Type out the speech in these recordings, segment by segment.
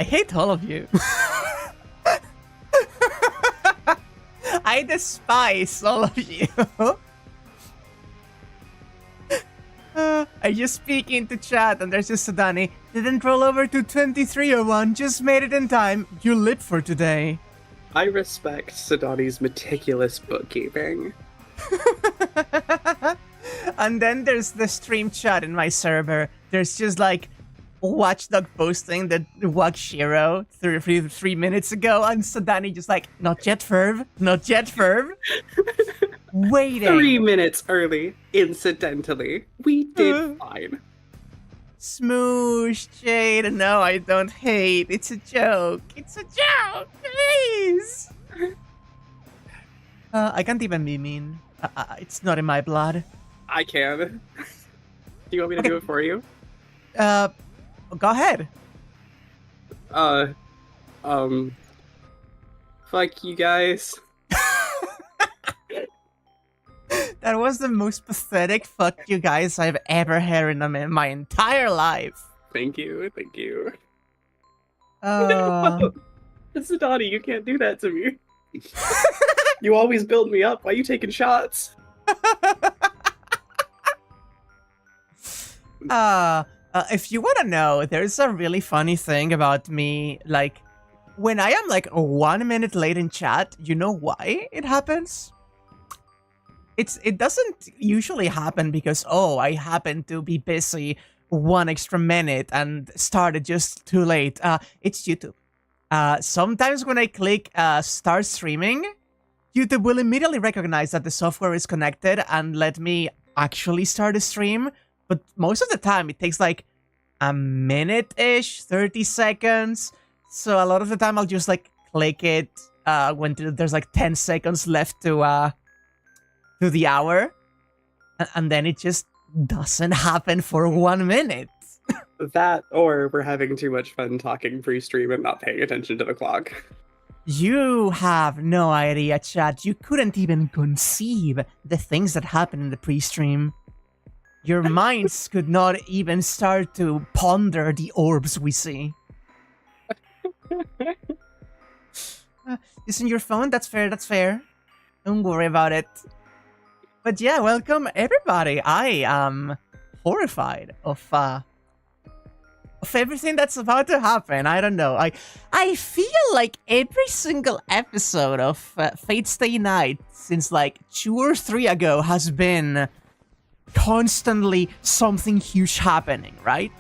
I hate all of you. I despise all of you. I just speak into chat and there's just Sadani. Didn't roll over to 2301, just made it in time. You lit for today. I respect Sadani's meticulous bookkeeping. And then there's the stream chat in my server. There's just like Watchdog posting that Shirou 3 minutes ago, and Sadani just like, not yet, Ferb, not yet, Ferb. Waiting. 3 minutes early, incidentally. We did fine. Smoosh, Jade. No, I don't hate. It's a joke. It's a joke. Please. I can't even be mean. It's not in my blood. I can. Do you want me to do it for you? Go ahead. Fuck you guys. That was the most pathetic fuck you guys I've ever heard in my entire life. Thank you, thank you. No. Sadani, you can't do that to me. You always build me up. Why are you taking shots? If you want to know, there's a really funny thing about me. Like, when I am like 1 minute late in chat, you know why it happens? It doesn't usually happen because, oh, I happen to be busy 1 extra minute and started just too late. It's YouTube. Sometimes when I click start streaming, YouTube will immediately recognize that the software is connected and let me actually start a stream. But most of the time, it takes like a minute-ish, 30 seconds. So a lot of the time, I'll just like click it when there's like 10 seconds left to the hour. And then it just doesn't happen for 1 minute. That, or we're having too much fun talking pre-stream and not paying attention to the clock. You have no idea, chat. You couldn't even conceive the things that happen in the pre-stream. Your minds could not even start to ponder the orbs we see. Using your phone? That's fair, that's fair. Don't worry about it. But yeah, welcome everybody. I am horrified of everything that's about to happen. I don't know. I feel like every single episode of Fate's Stay Night since like 2 or 3 ago has been constantly something huge happening, right?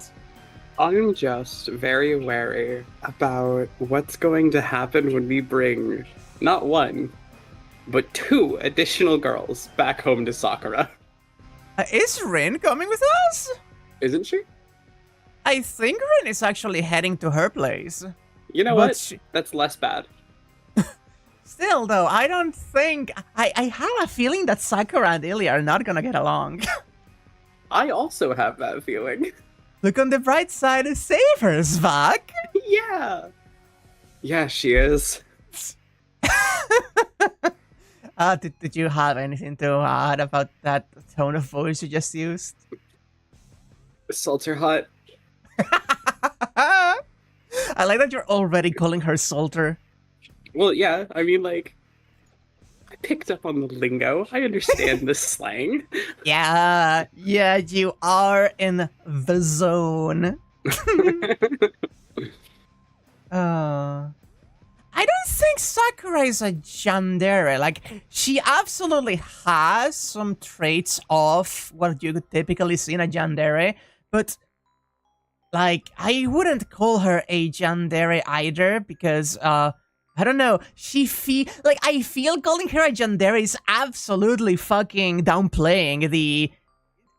I'm just very wary about what's going to happen when we bring not 1, but 2 additional girls back home to Sakura. Is Rin coming with us? Isn't she? I think Rin is actually heading to her place. You know what? That's less bad. Still, though, I don't think... I have a feeling that Sakura and Ilya are not gonna get along. I also have that feeling. Look on the bright side of Saber's back. Yeah. Yeah, she is. Did you have anything to add about that tone of voice you just used? Salts are hot. I like that you're already calling her Salter. Well, yeah, I mean, like, I picked up on the lingo. I understand the slang. Yeah, yeah, you are in the zone. uh, I don't think Sakura is a yandere. Like, she absolutely has some traits of what you could typically see in a yandere, but like, I wouldn't call her a yandere either because, I don't know. I feel calling her a yandere is absolutely fucking downplaying the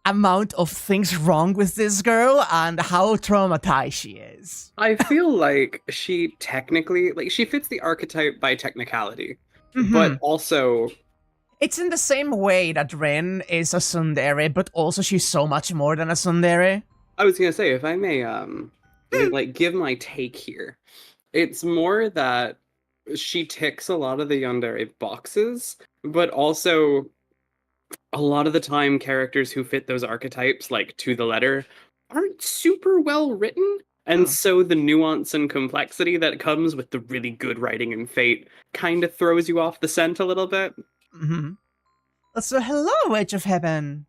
amount of things wrong with this girl and how traumatized she is. I feel like she technically, like, she fits the archetype by technicality, Mm-hmm. but also, It's in the same way that Rin is a tsundere, but also she's so much more than a tsundere. I was gonna say, if I may, like, give my take here, it's more that she ticks a lot of the yandere boxes, but also a lot of the time characters who fit those archetypes like to the letter aren't super well written, and Hmm. so the nuance and complexity that comes with the really good writing in Fate kind of throws you off the scent a little bit. Mm-hmm. So hello, Edge of Heaven.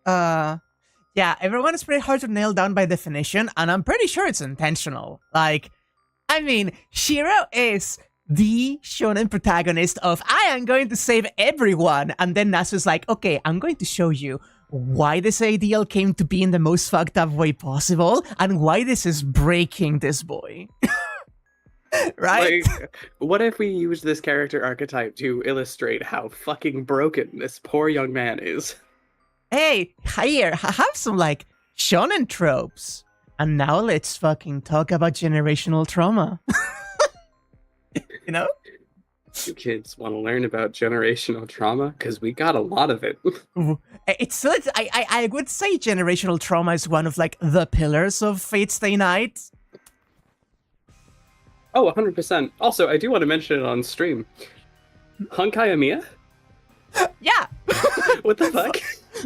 Yeah, everyone is pretty hard to nail down by definition, and I'm pretty sure it's intentional. Like, I mean, Shirou is the shonen protagonist of I am going to save everyone, and then Nasu's like, okay, I'm going to show you why this ideal came to be in the most fucked up way possible, and why this is breaking this boy. Right? Like, what if we use this character archetype to illustrate how fucking broken this poor young man is? Hey, here, have some like shonen tropes. And now let's fucking talk about generational trauma. You know? You kids want to learn about generational trauma? Because we got a lot of it. It's I would say generational trauma is one of like the pillars of Fate Stay Night. Oh, 100%. Also, I do want to mention it on stream. Honkai Amiya? Yeah. What the fuck?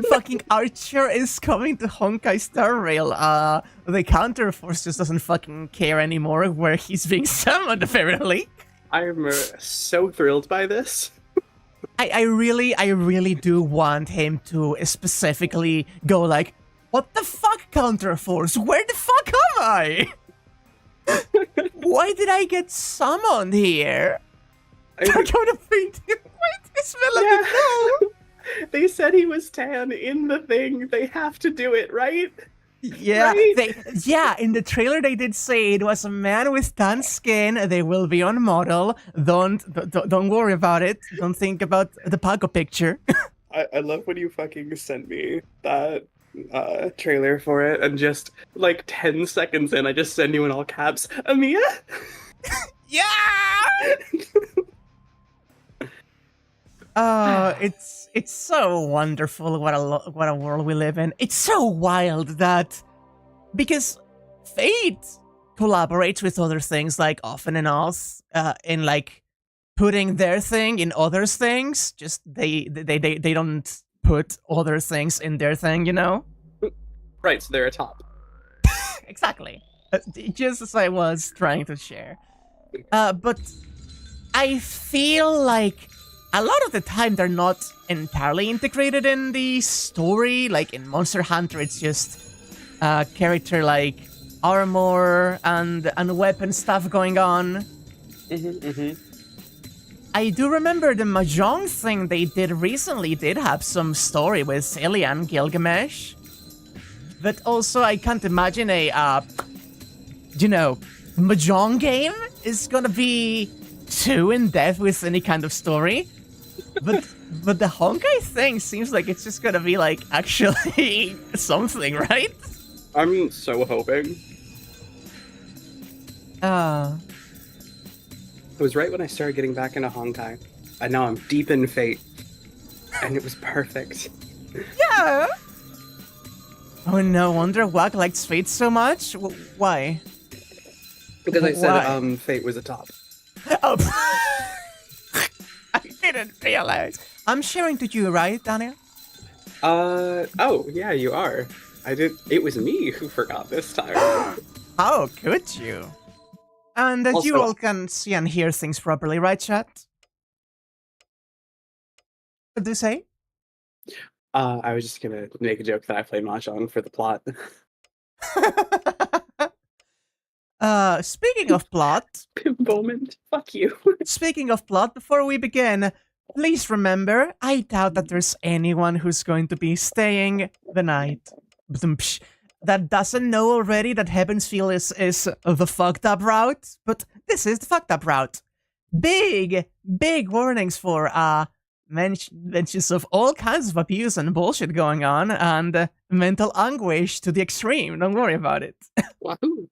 Fucking Archer is coming to Honkai Star Rail. The Counterforce just doesn't fucking care anymore where he's being summoned, apparently. I'm so thrilled by this. I really do want him to specifically go like, what the fuck, Counterforce? Where the fuck am I? Why did I get summoned here? They're gonna be... Wait, is Melody no? They said he was tan in the thing. They have to do it, right? Yeah, Right? in the trailer they did say it was a man with tan skin. They will be on model. Don't worry about it. Don't think about the Paco picture. I love when you fucking sent me that trailer for it, and just like 10 seconds in, I just send you in all caps, Amiya? Yeah. It's so wonderful what a world we live in. It's so wild that because Fate collaborates with other things like often enough in like putting their thing in others' things. Just they don't put other things in their thing, you know? Right, so they're a top. Exactly. Just as I was trying to share. But I feel like a lot of the time they're not entirely integrated in the story. Like in Monster Hunter, it's just character like armor and weapon stuff going on. I do remember the Mahjong thing they did recently did have some story with Celia and Gilgamesh. But also I can't imagine a, Mahjong game is gonna be too in-depth with any kind of story. But the Honkai thing seems like it's just gonna be like actually something, right? I'm so hoping. It was right when I started getting back into Honkai, and now I'm deep in Fate, and it was perfect. Yeah. Oh, no wonder Wack likes Fate so much. Why? Because I said Why? Fate was a top. Oh, I didn't realize. I'm sharing to you, right, Daniel? Oh, yeah, you are. It was me who forgot this time. How could you? And that you Also- all can see and hear things properly, right, chat? What do you say? I was just gonna make a joke that I play Mahjong for the plot. Speaking of plot, Bowman, fuck you. speaking of plot, before we begin, please remember, I doubt that there's anyone who's going to be staying the night. That doesn't know already that Heaven's Feel is the fucked up route, but this is the fucked up route. Big warnings for mentions of all kinds of abuse and bullshit going on, and mental anguish to the extreme. Don't worry about it. Wahoo!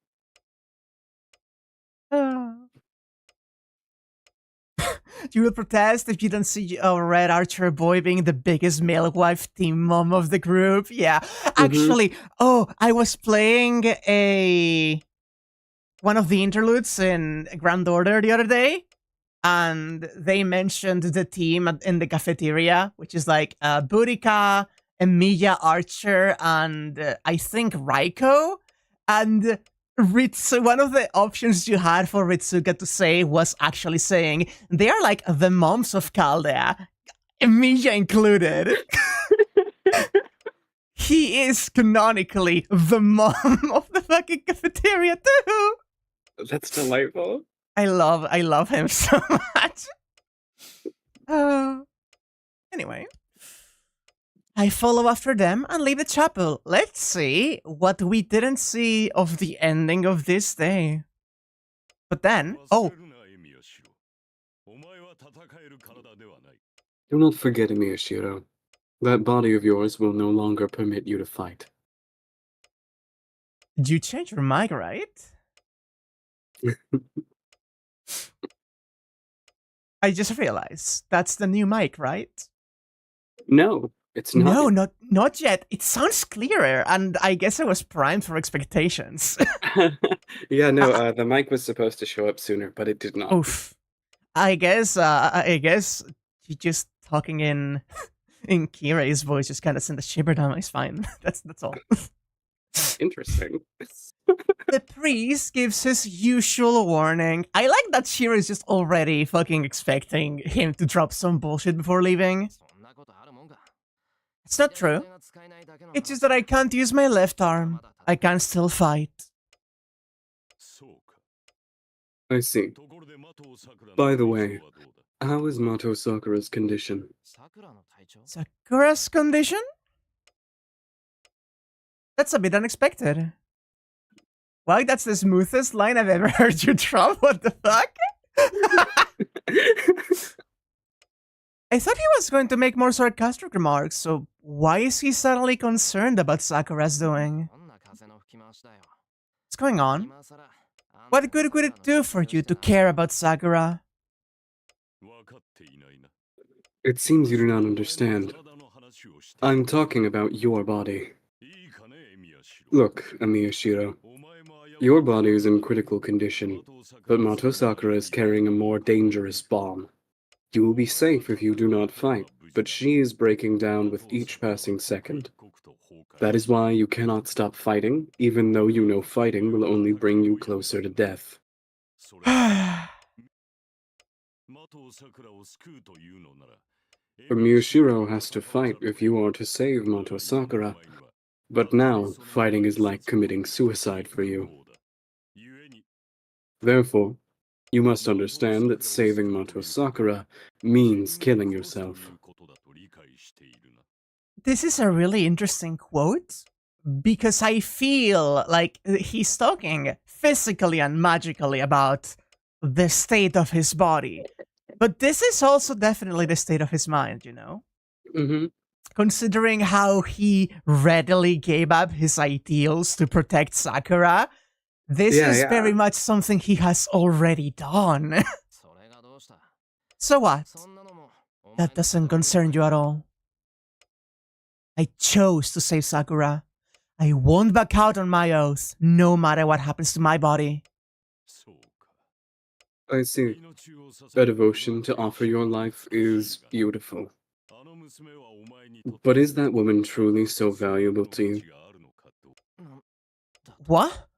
You will protest if you don't see a Red Archer boy being the biggest male wife team mom of the group. Yeah, actually, I was playing one of the interludes in Grand Order the other day, and they mentioned the team in the cafeteria, which is like Burika, Emilia Archer, and I think Raiko. And Ritsu, one of the options you had for Ritsuka to say was actually saying, they are like the moms of Chaldea, Emilia included. He is canonically the mom of the fucking cafeteria too. That's delightful. I love him so much. Anyway, I follow after them and leave the chapel. Let's see what we didn't see of the ending of this day. But then, Do not forget, Shirou. That body of yours will no longer permit you to fight. did you change your mic, right? I just realized that's the new mic, right? No, it's not. No, not yet. It sounds clearer, and I guess I was primed for expectations. Yeah, no, the mic was supposed to show up sooner, but it did not. Oof. I guess you just talking in Kirei's voice just kind of sent a shiver down my spine. That's all. Interesting. The priest gives his usual warning. I like that Shirou is just already fucking expecting him to drop some bullshit before leaving. It's not true. It's just that I can't use my left arm. I can still fight. I see. By the way, how is Mato Sakura's condition? Sakura's condition? That's a bit unexpected. Well, that's the smoothest line I've ever heard you drop. What the fuck? I thought he was going to make more sarcastic remarks, so why is he suddenly concerned about Sakura's doing? What's going on? What good would it do for you to care about Sakura? It seems you do not understand. I'm talking about your body. Look, Shirou. Your body is in critical condition, but Mato Sakura is carrying a more dangerous bomb. You will be safe if you do not fight, but she is breaking down with each passing second. That is why you cannot stop fighting, even though you know fighting will only bring you closer to death. Shirou has to fight if you are to save Mato Sakura, but now fighting is like committing suicide for you. Therefore, you must understand that saving Mato Sakura means killing yourself. This is a really interesting quote, because I feel like he's talking physically and magically about the state of his body. But this is also definitely the state of his mind, you know? Mm-hmm. Considering how he readily gave up his ideals to protect Sakura, this is very much something he has already done. So what? That doesn't concern you at all. I chose to save Sakura. I won't back out on my oath, no matter what happens to my body. I see. A devotion to offer your life is beautiful. But is that woman truly so valuable to you? What?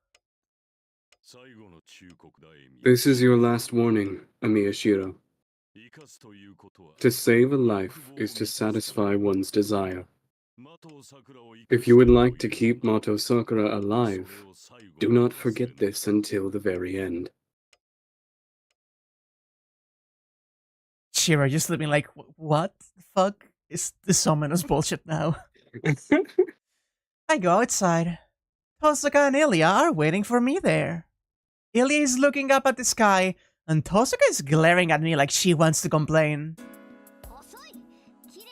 This is your last warning, Shirou. To save a life is to satisfy one's desire. If you would like to keep Mato Sakura alive, do not forget this until the very end. Shirou just looking like, what the fuck is this ominous bullshit now? I go outside. Tosaka and Ilya are waiting for me there. Ilya is looking up at the sky, and Tosaka is glaring at me like she wants to complain.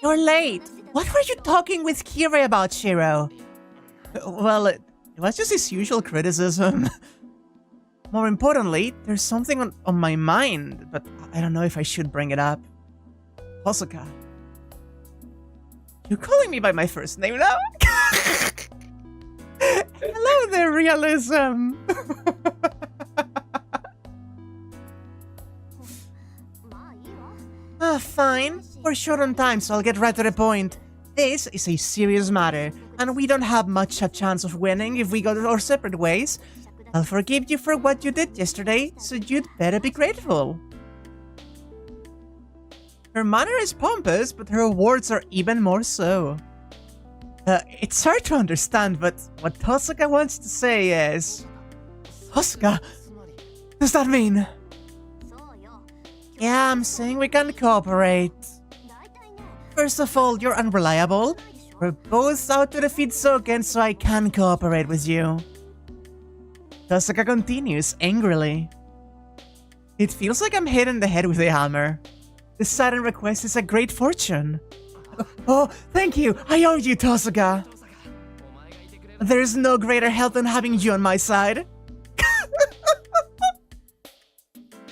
You're late. What were you talking with Kirei about, Shirou? Well, it was just his usual criticism. More importantly, there's something on my mind, but I don't know if I should bring it up. Tosaka. You're calling me by my first name now? Hello there, realism! Fine. We're short on time, so I'll get right to the point. This is a serious matter, and we don't have much a chance of winning if we go our separate ways. I'll forgive you for what you did yesterday, so you'd better be grateful. Her manner is pompous, but her words are even more so. It's hard to understand, but what Tosaka wants to say is... Tosaka? Does that mean... Yeah, I'm saying we can cooperate. First of all, you're unreliable. We're both out to defeat Soken, so I can cooperate with you. Tosaka continues angrily. It feels like I'm hit in the head with a hammer. The sudden request is a great fortune. Oh, thank you! I owe you, Tosaka! There's no greater help than having you on my side.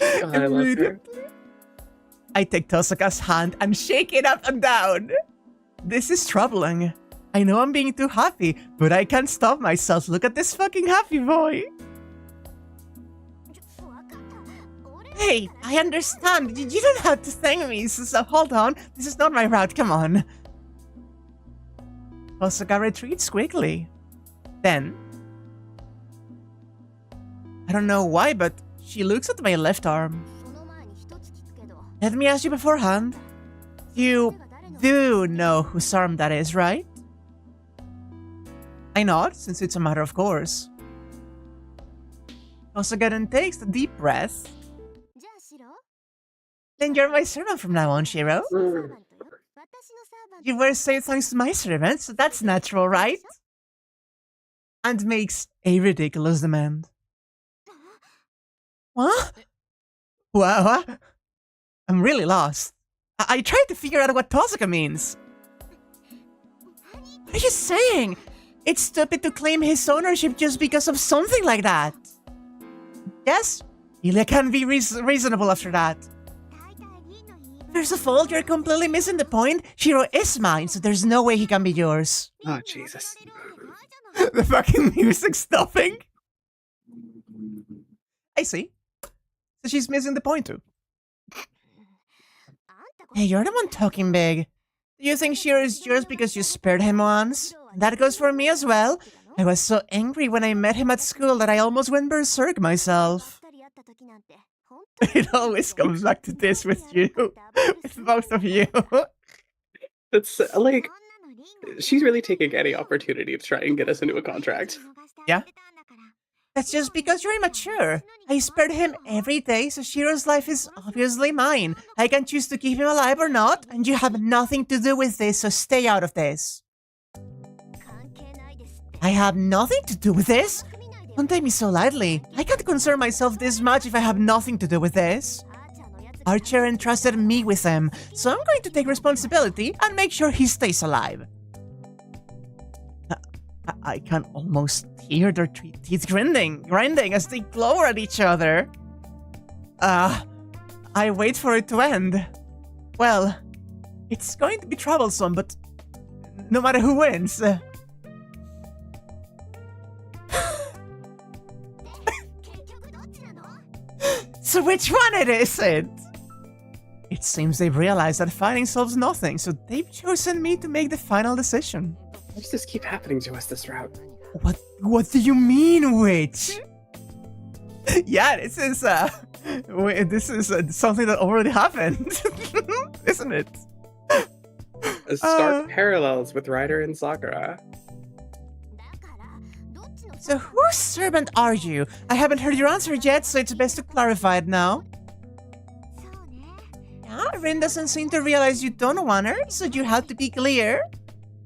I love her. I take Tosaka's hand and shake it up and down. This is troubling. I know I'm being too happy, but I can't stop myself. Look at this fucking happy boy. Hey, I understand. You don't have to thank me, so hold on. This is not my route, come on. Tosaka retreats quickly. Then... I don't know why, but she looks at my left arm. Let me ask you beforehand. You do know whose arm that is, right? I nod, since it's a matter of course. Tosaka then takes a deep breath. Then you're my servant from now on, Shirou. You were saved thanks to my servant, so that's natural, right? And makes a ridiculous demand. What? Wow, I'm really lost. I tried to figure out what Tosaka means. What are you saying? It's stupid to claim his ownership just because of something like that. Yes, Ilya can be reasonable after that. First of all, you're completely missing the point. Shirou is mine, so there's no way he can be yours. Oh, Jesus. The fucking music's stopping. I see. So she's missing the point too. Hey, you're the one talking big. Do you think Shirou is yours because you spared him once? That goes for me as well. I was so angry when I met him at school that I almost went berserk myself. It always comes back to this with you. With both of you. That's like... She's really taking any opportunity to try and get us into a contract. Yeah? That's just because you're immature. I spared him every day, so Shirou's life is obviously mine. I can choose to keep him alive or not, and you have nothing to do with this, so stay out of this. I have nothing to do with this? Don't take me so lightly. I can't concern myself this much if I have nothing to do with this. Archer entrusted me with him, so I'm going to take responsibility and make sure he stays alive. I can almost hear their teeth grinding as they glower at each other. I wait for it to end. Well, it's going to be troublesome, but no matter who wins. So which one it is it? It seems they've realized that fighting solves nothing, so they've chosen me to make the final decision. Why does this keep happening to us this route? What do you mean, which? Yeah, this is something that already happened, isn't it? Stark parallels with Ryder and Sakura. So whose servant are you? I haven't heard your answer yet, so it's best to clarify it now. Yeah, Rin doesn't seem to realize you don't want her, so you have to be clear.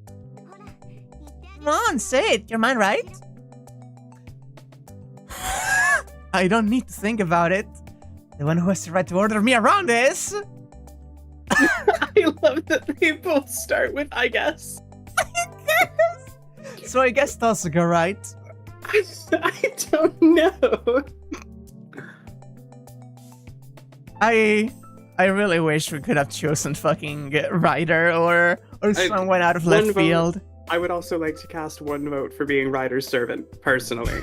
Come on, say it. You're mine, right? I don't need to think about it. The one who has the right to order me around is... I love that they both start with I guess. So I guess Tosuka, right? I don't know. I really wish we could have chosen fucking Ryder or someone out of left field. I would also like to cast one vote for being Ryder's servant, personally.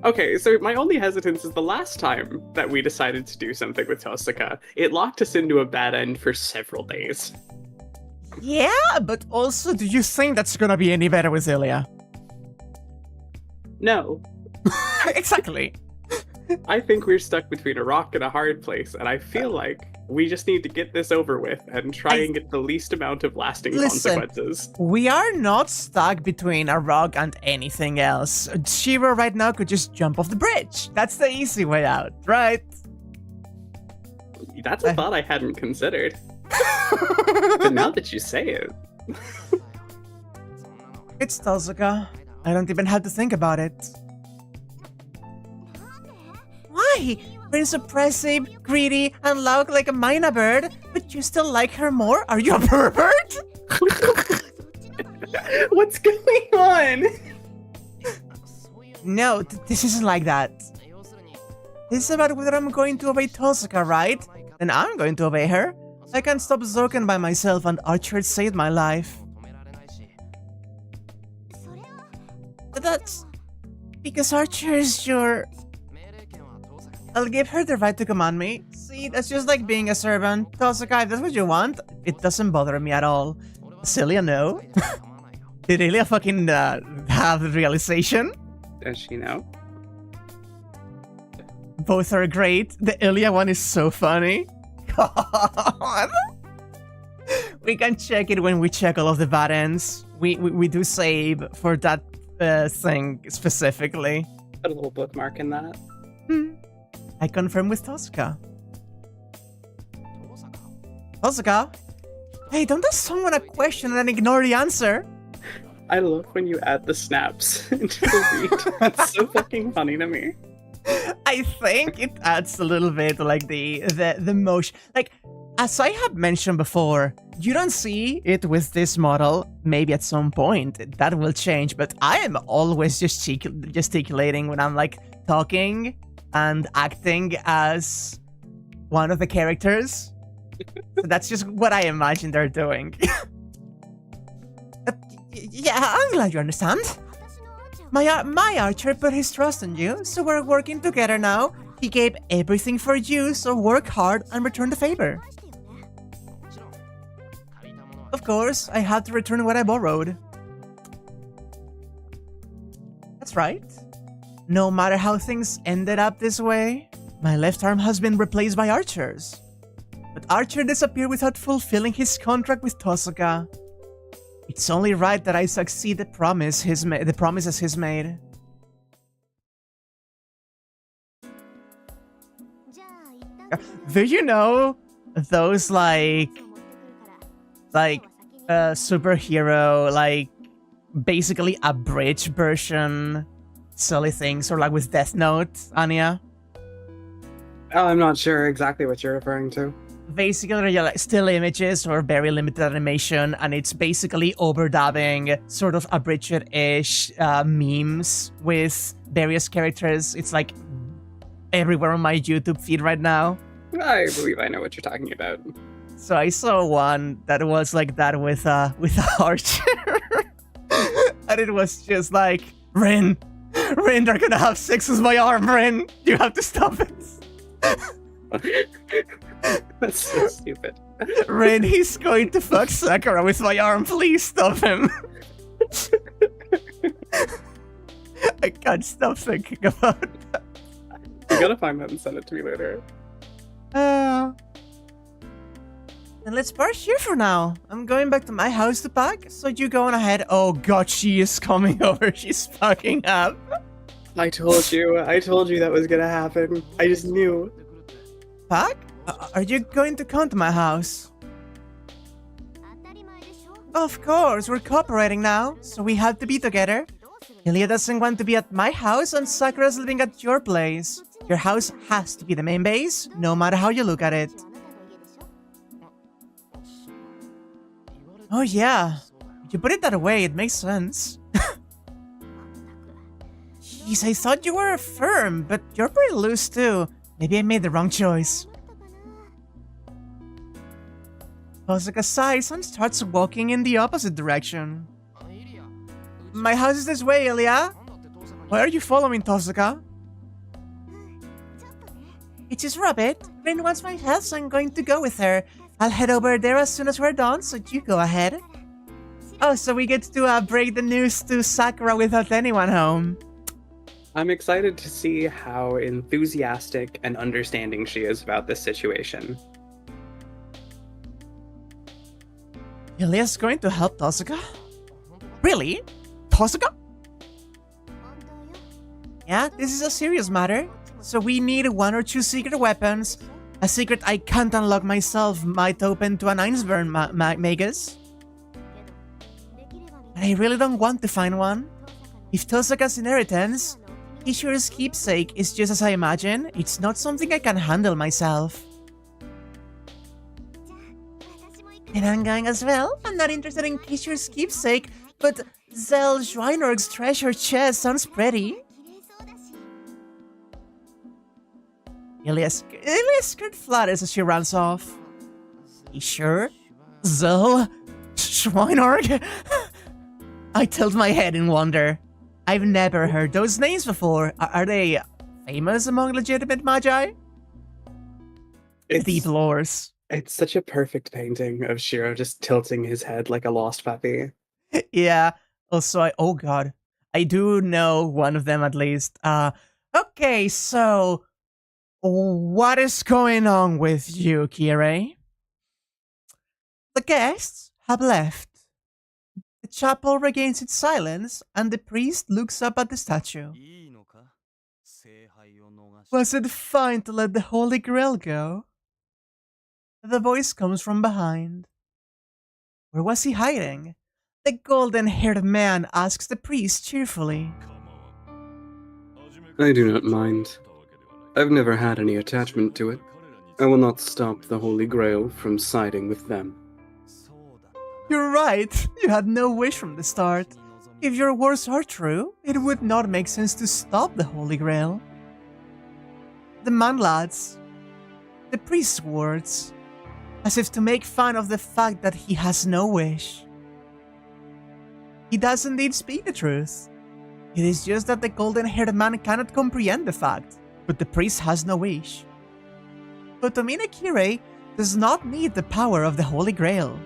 Okay, so my only hesitance is the last time that we decided to do something with Tosuka, it locked us into a bad end for several days. Yeah, but also, do you think that's gonna be any better with Ilya? No. Exactly. I think we're stuck between a rock and a hard place, and I feel like we just need to get this over with and try and get the least amount of lasting consequences. We are not stuck between a rock and anything else. Shirou right now could just jump off the bridge. That's the easy way out, right? That's a thought I hadn't considered. But now that you say it... It's Tosuka. I don't even have to think about it. Why? Rin's oppressive, greedy, and loud like a mina bird, but you still like her more? Are you a pervert? What's going on? No, this isn't like that. This is about whether I'm going to obey Tosuka, right? Then I'm going to obey her. I can't stop Zoken by myself, and Archer saved my life. But that's because Archer is your... I'll give her the right to command me. See, that's just like being a servant. Tosuka, if that's what you want, it doesn't bother me at all. Celia, no. Did Ilya fucking have the realization? Does she know? Both are great. The Ilya one is so funny. God. We can check it when we check all of the bad ends. We do save for that thing specifically. Put a little bookmark in that. I confirm with Tosuka. Tosuka? Hey, don't ask someone a question and then ignore the answer. I love when you add the snaps into the read. That's so fucking funny to me. I think it adds a little bit like the motion. Like, as I have mentioned before, you don't see it with this model. Maybe at some point that will change, but I am always just gesticulating when I'm like talking and acting as one of the characters. So that's just what I imagine they're doing. Yeah, I'm glad you understand. My Archer put his trust in you, so we're working together now. He gave everything for you, so work hard and return the favor. Of course, I had to return what I borrowed. That's right. No matter how things ended up this way, my left arm has been replaced by Archer's. But Archer disappeared without fulfilling his contract with Tosuka. It's only right that I succeed the promises he's made. Do you know those superhero, like basically abridged version silly things, or like with Death Note, Anya? Oh, I'm not sure exactly what you're referring to. Basically, yeah, like still images or very limited animation, and it's basically overdubbing sort of abridged-ish memes with various characters. It's like everywhere on my YouTube feed right now. I believe I know what you're talking about. So I saw one that was like that with Archer, and it was just like, Rin, they're gonna have sex with my arm, Rin. You have to stop it. That's so stupid. Rin, he's going to fuck Sakura with my arm. Please stop him. I can't stop thinking about that. You gotta find that and send it to me later. And let's park here for now. I'm going back to my house to pack, so you go on ahead. Oh god, she is coming over. She's packing up. I told you that was gonna happen. I just knew. Pack? Are you going to come to my house? Of course, we're cooperating now, so we have to be together. Ilya doesn't want to be at my house and Sakura's living at your place. Your house has to be the main base, no matter how you look at it. Oh yeah, you put it that way, it makes sense. Jeez, I thought you were firm, but you're pretty loose too. Maybe I made the wrong choice. Tosuka sighs and starts walking in the opposite direction. My house is this way, Ilya. Why are you following Tosuka? It's just for a bit. Rin wants my help, so I'm going to go with her. I'll head over there as soon as we're done, so you go ahead. Oh, so we get to break the news to Sakura without anyone home. I'm excited to see how enthusiastic and understanding she is about this situation. Ilya's going to help Tosuka? Really? Tosuka? Yeah, this is a serious matter. So we need 1 or 2 secret weapons. A secret I can't unlock myself might open to an Einsburn Magus. But I really don't want to find one. If Tosuka's inheritance, Kishiro's keepsake is just as I imagine, it's not something I can handle myself. And I'm going as well. I'm not interested in Kishiro's keepsake, but Zell Schreiner's treasure chest sounds pretty. Ilya's skirt flutters as she runs off. You sure? Zell Schreinerg? I tilt my head in wonder. I've never heard those names before. Are they famous among legitimate magi? Deep lores. It's such a perfect painting of Shirou just tilting his head like a lost puppy. Yeah. Also, oh god. I do know one of them at least. Okay, so what is going on with you, Kirei? The guests have left. The chapel regains its silence, and the priest looks up at the statue. Was it fine to let the Holy Grail go? The voice comes from behind. Where was he hiding? The golden-haired man asks the priest cheerfully. I do not mind. I've never had any attachment to it. I will not stop the Holy Grail from siding with them. You're right. You had no wish from the start. If your words are true, it would not make sense to stop the Holy Grail. The man lads. The priest's words. As if to make fun of the fact that he has no wish. He does indeed speak the truth. It is just that the golden-haired man cannot comprehend the fact, but the priest has no wish. Otomine Kirei does not need the power of the Holy Grail.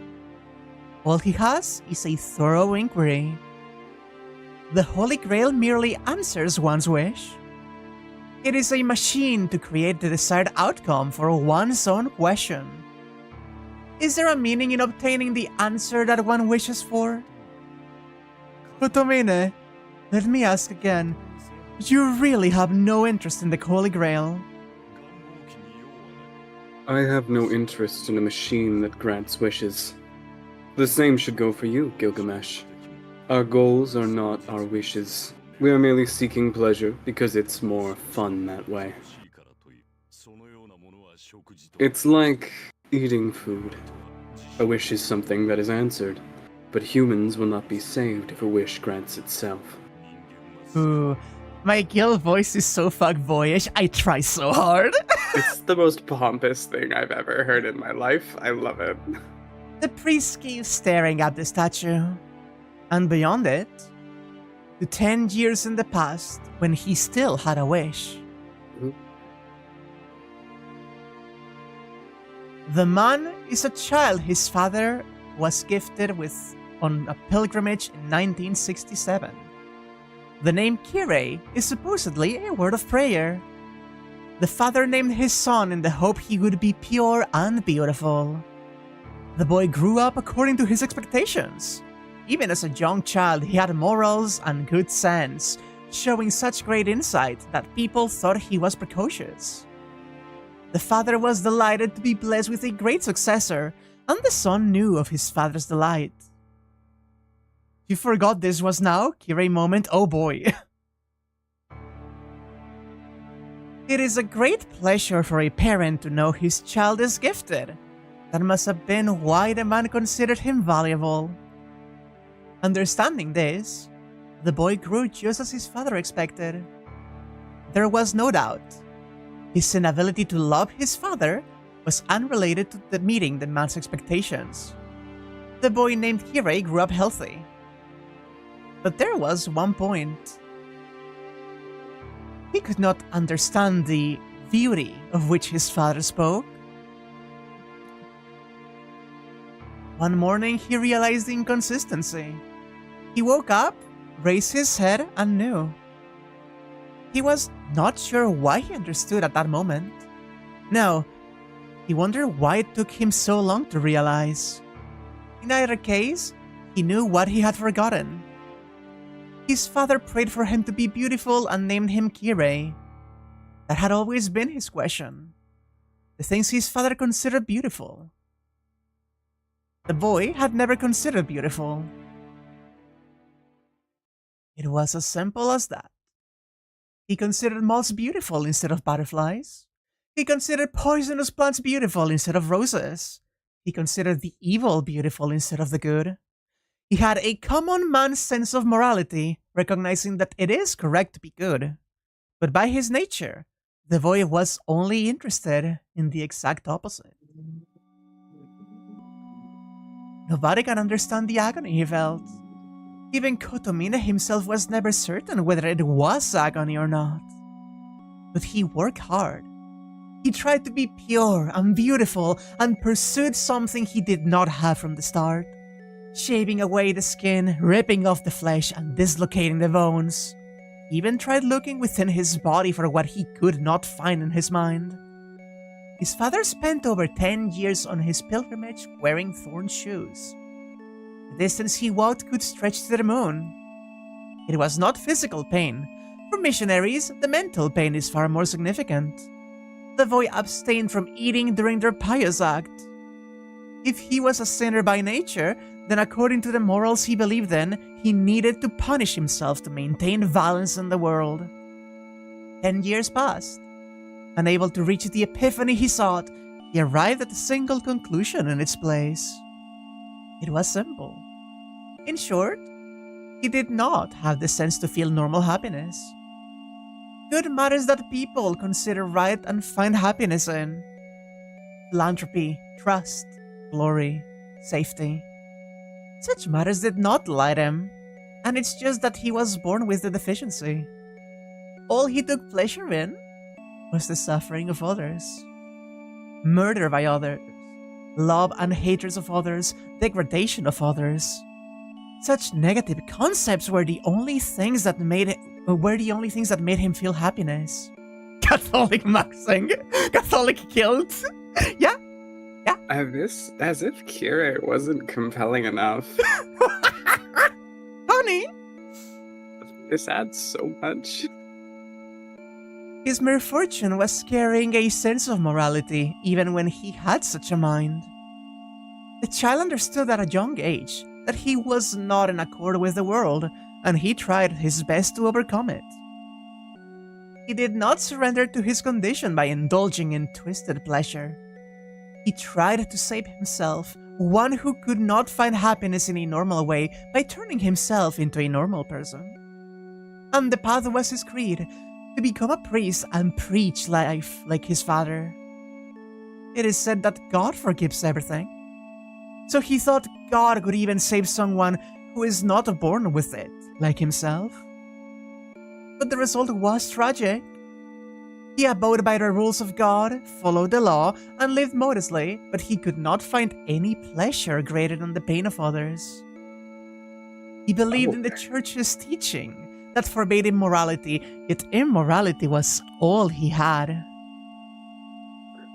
All he has is a thorough inquiry. The Holy Grail merely answers one's wish. It is a machine to create the desired outcome for one's own question. Is there a meaning in obtaining the answer that one wishes for? Otomine, let me ask again. You really have no interest in the Holy Grail? I have no interest in a machine that grants wishes. The same should go for you, Gilgamesh. Our goals are not our wishes. We are merely seeking pleasure because it's more fun that way. It's like eating food. A wish is something that is answered, but humans will not be saved if a wish grants itself. Ooh, my Gil voice is so fuckboyish, I try so hard. It's the most pompous thing I've ever heard in my life. I love it. The priest keeps staring at the statue. And beyond it, to 10 years in the past, when he still had a wish. The man is a child his father was gifted with on a pilgrimage in 1967. The name Kirei is supposedly a word of prayer. The father named his son in the hope he would be pure and beautiful. The boy grew up according to his expectations. Even as a young child, he had morals and good sense, showing such great insight that people thought he was precocious. The father was delighted to be blessed with a great successor, and the son knew of his father's delight. You forgot this was now? Kirei moment, oh boy. It is a great pleasure for a parent to know his child is gifted. That must have been why the man considered him valuable. Understanding this, the boy grew just as his father expected. There was no doubt. His inability to love his father was unrelated to meeting the man's expectations. The boy named Kirei grew up healthy. But there was one point. He could not understand the beauty of which his father spoke. One morning, he realized the inconsistency. He woke up, raised his head, and knew. He was not sure why he understood at that moment. No, he wondered why it took him so long to realize. In either case, he knew what he had forgotten. His father prayed for him to be beautiful and named him Kirei. That had always been his question. The things his father considered beautiful. The boy had never considered beautiful. It was as simple as that. He considered moths beautiful instead of butterflies. He considered poisonous plants beautiful instead of roses. He considered the evil beautiful instead of the good. He had a common man's sense of morality, recognizing that it is correct to be good. But by his nature, the boy was only interested in the exact opposite. Nobody can understand the agony he felt. Even Kotomine himself was never certain whether it was agony or not. But he worked hard. He tried to be pure and beautiful and pursued something he did not have from the start. Shaving away the skin, ripping off the flesh, and dislocating the bones. He even tried looking within his body for what he could not find in his mind. His father spent over 10 years on his pilgrimage wearing thorn shoes. The distance he walked could stretch to the moon. It was not physical pain. For missionaries, the mental pain is far more significant. The boy abstained from eating during their pious act. If he was a sinner by nature, then according to the morals he believed in, he needed to punish himself to maintain balance in the world. 10 years passed. Unable to reach the epiphany he sought, he arrived at a single conclusion in its place. It was simple. In short, he did not have the sense to feel normal happiness. Good matters that people consider right and find happiness in. Philanthropy, trust, glory, safety. Such matters did not delight him, and it's just that he was born with the deficiency. All he took pleasure in was the suffering of others. Murder by others, love and hatred of others, degradation of others. Such negative concepts were the only things that made him feel happiness. Catholic maxing, Catholic guilt. Yeah. As if Kirei wasn't compelling enough. Honey! This adds so much. His mere fortune was carrying a sense of morality, even when he had such a mind. The child understood at a young age that he was not in accord with the world, and he tried his best to overcome it. He did not surrender to his condition by indulging in twisted pleasure. He tried to save himself, one who could not find happiness in a normal way, by turning himself into a normal person. And the path was his creed, to become a priest and preach life like his father. It is said that God forgives everything. So he thought God could even save someone who is not born with it, like himself. But the result was tragic. He abode by the rules of God, followed the law, and lived modestly, but he could not find any pleasure greater than the pain of others. He believed in the church's teaching that forbade immorality, yet immorality was all he had.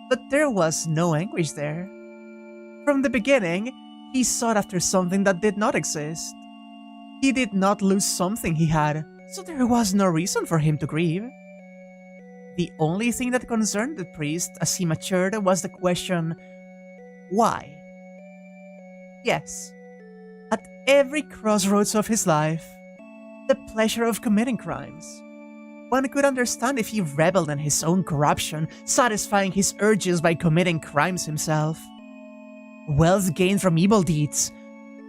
But there was no anguish there. From the beginning, he sought after something that did not exist. He did not lose something he had, so there was no reason for him to grieve. The only thing that concerned the priest as he matured was the question, why? Yes, at every crossroads of his life, the pleasure of committing crimes. One could understand if he reveled in his own corruption, satisfying his urges by committing crimes himself. Wealth gained from evil deeds.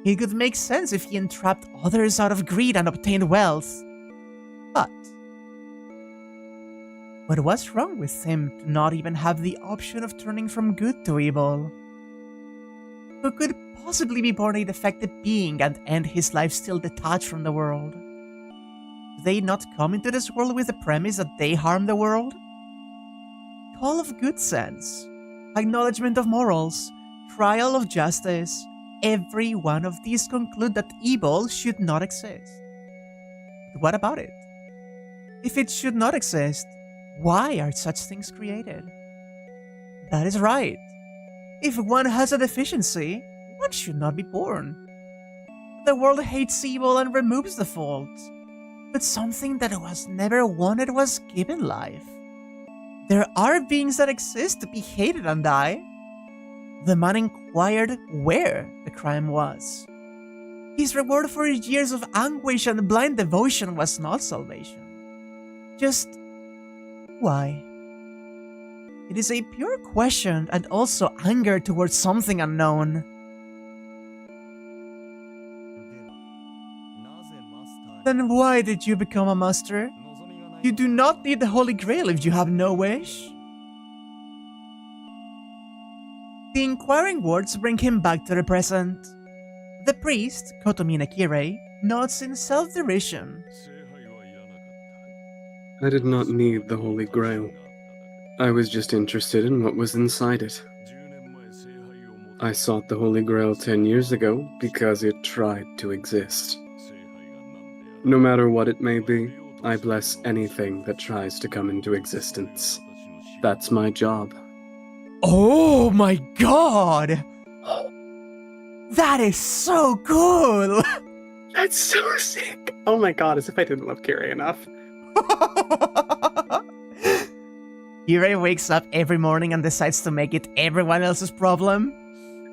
It could make sense if he entrapped others out of greed and obtained wealth. But what was wrong with him to not even have the option of turning from good to evil? Who could possibly be born a defective being and end his life still detached from the world? Do they not come into this world with the premise that they harm the world? Call of good sense, acknowledgement of morals, trial of justice, every one of these conclude that evil should not exist. But what about it? If it should not exist, why are such things created? That is right. If one has a deficiency, one should not be born. The world hates evil and removes the fault, but something that was never wanted was given life. There are beings that exist to be hated and die. The man inquired where the crime was. His reward for years of anguish and blind devotion was not salvation. Just why? It is a pure question and also anger towards something unknown. Then why did you become a master? You do not need the Holy Grail if you have no wish. The inquiring words bring him back to the present. The priest, Kotomine Kirei, nods in self-derision. I did not need the Holy Grail. I was just interested in what was inside it. I sought the Holy Grail 10 years ago because it tried to exist. No matter what it may be, I bless anything that tries to come into existence. That's my job. Oh my god! That is so cool! That's so sick! Oh my god, as if I didn't love Kirei enough. Kirei wakes up every morning and decides to make it everyone else's problem.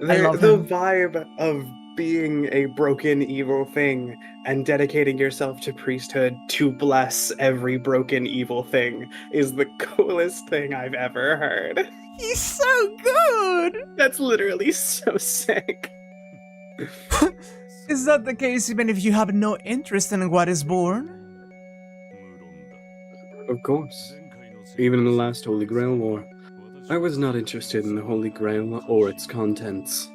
The vibe of being a broken evil thing and dedicating yourself to priesthood to bless every broken evil thing is the coolest thing I've ever heard. He's so good! That's literally so sick. Is that the case even if you have no interest in what is born? Of course. Even in the last Holy Grail War, I was not interested in the Holy Grail or its contents.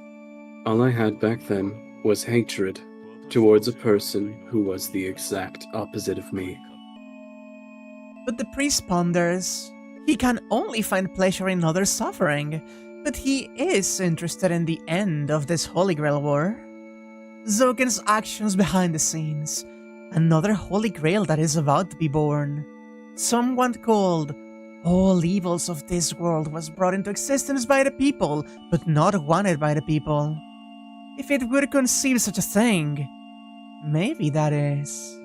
All I had back then was hatred towards a person who was the exact opposite of me. But the priest ponders. He can only find pleasure in others' suffering, but he is interested in the end of this Holy Grail War. Zoken's actions behind the scenes. Another Holy Grail that is about to be born. Someone called all evils of this world was brought into existence by the people, but not wanted by the people. If it would conceive such a thing, maybe that is...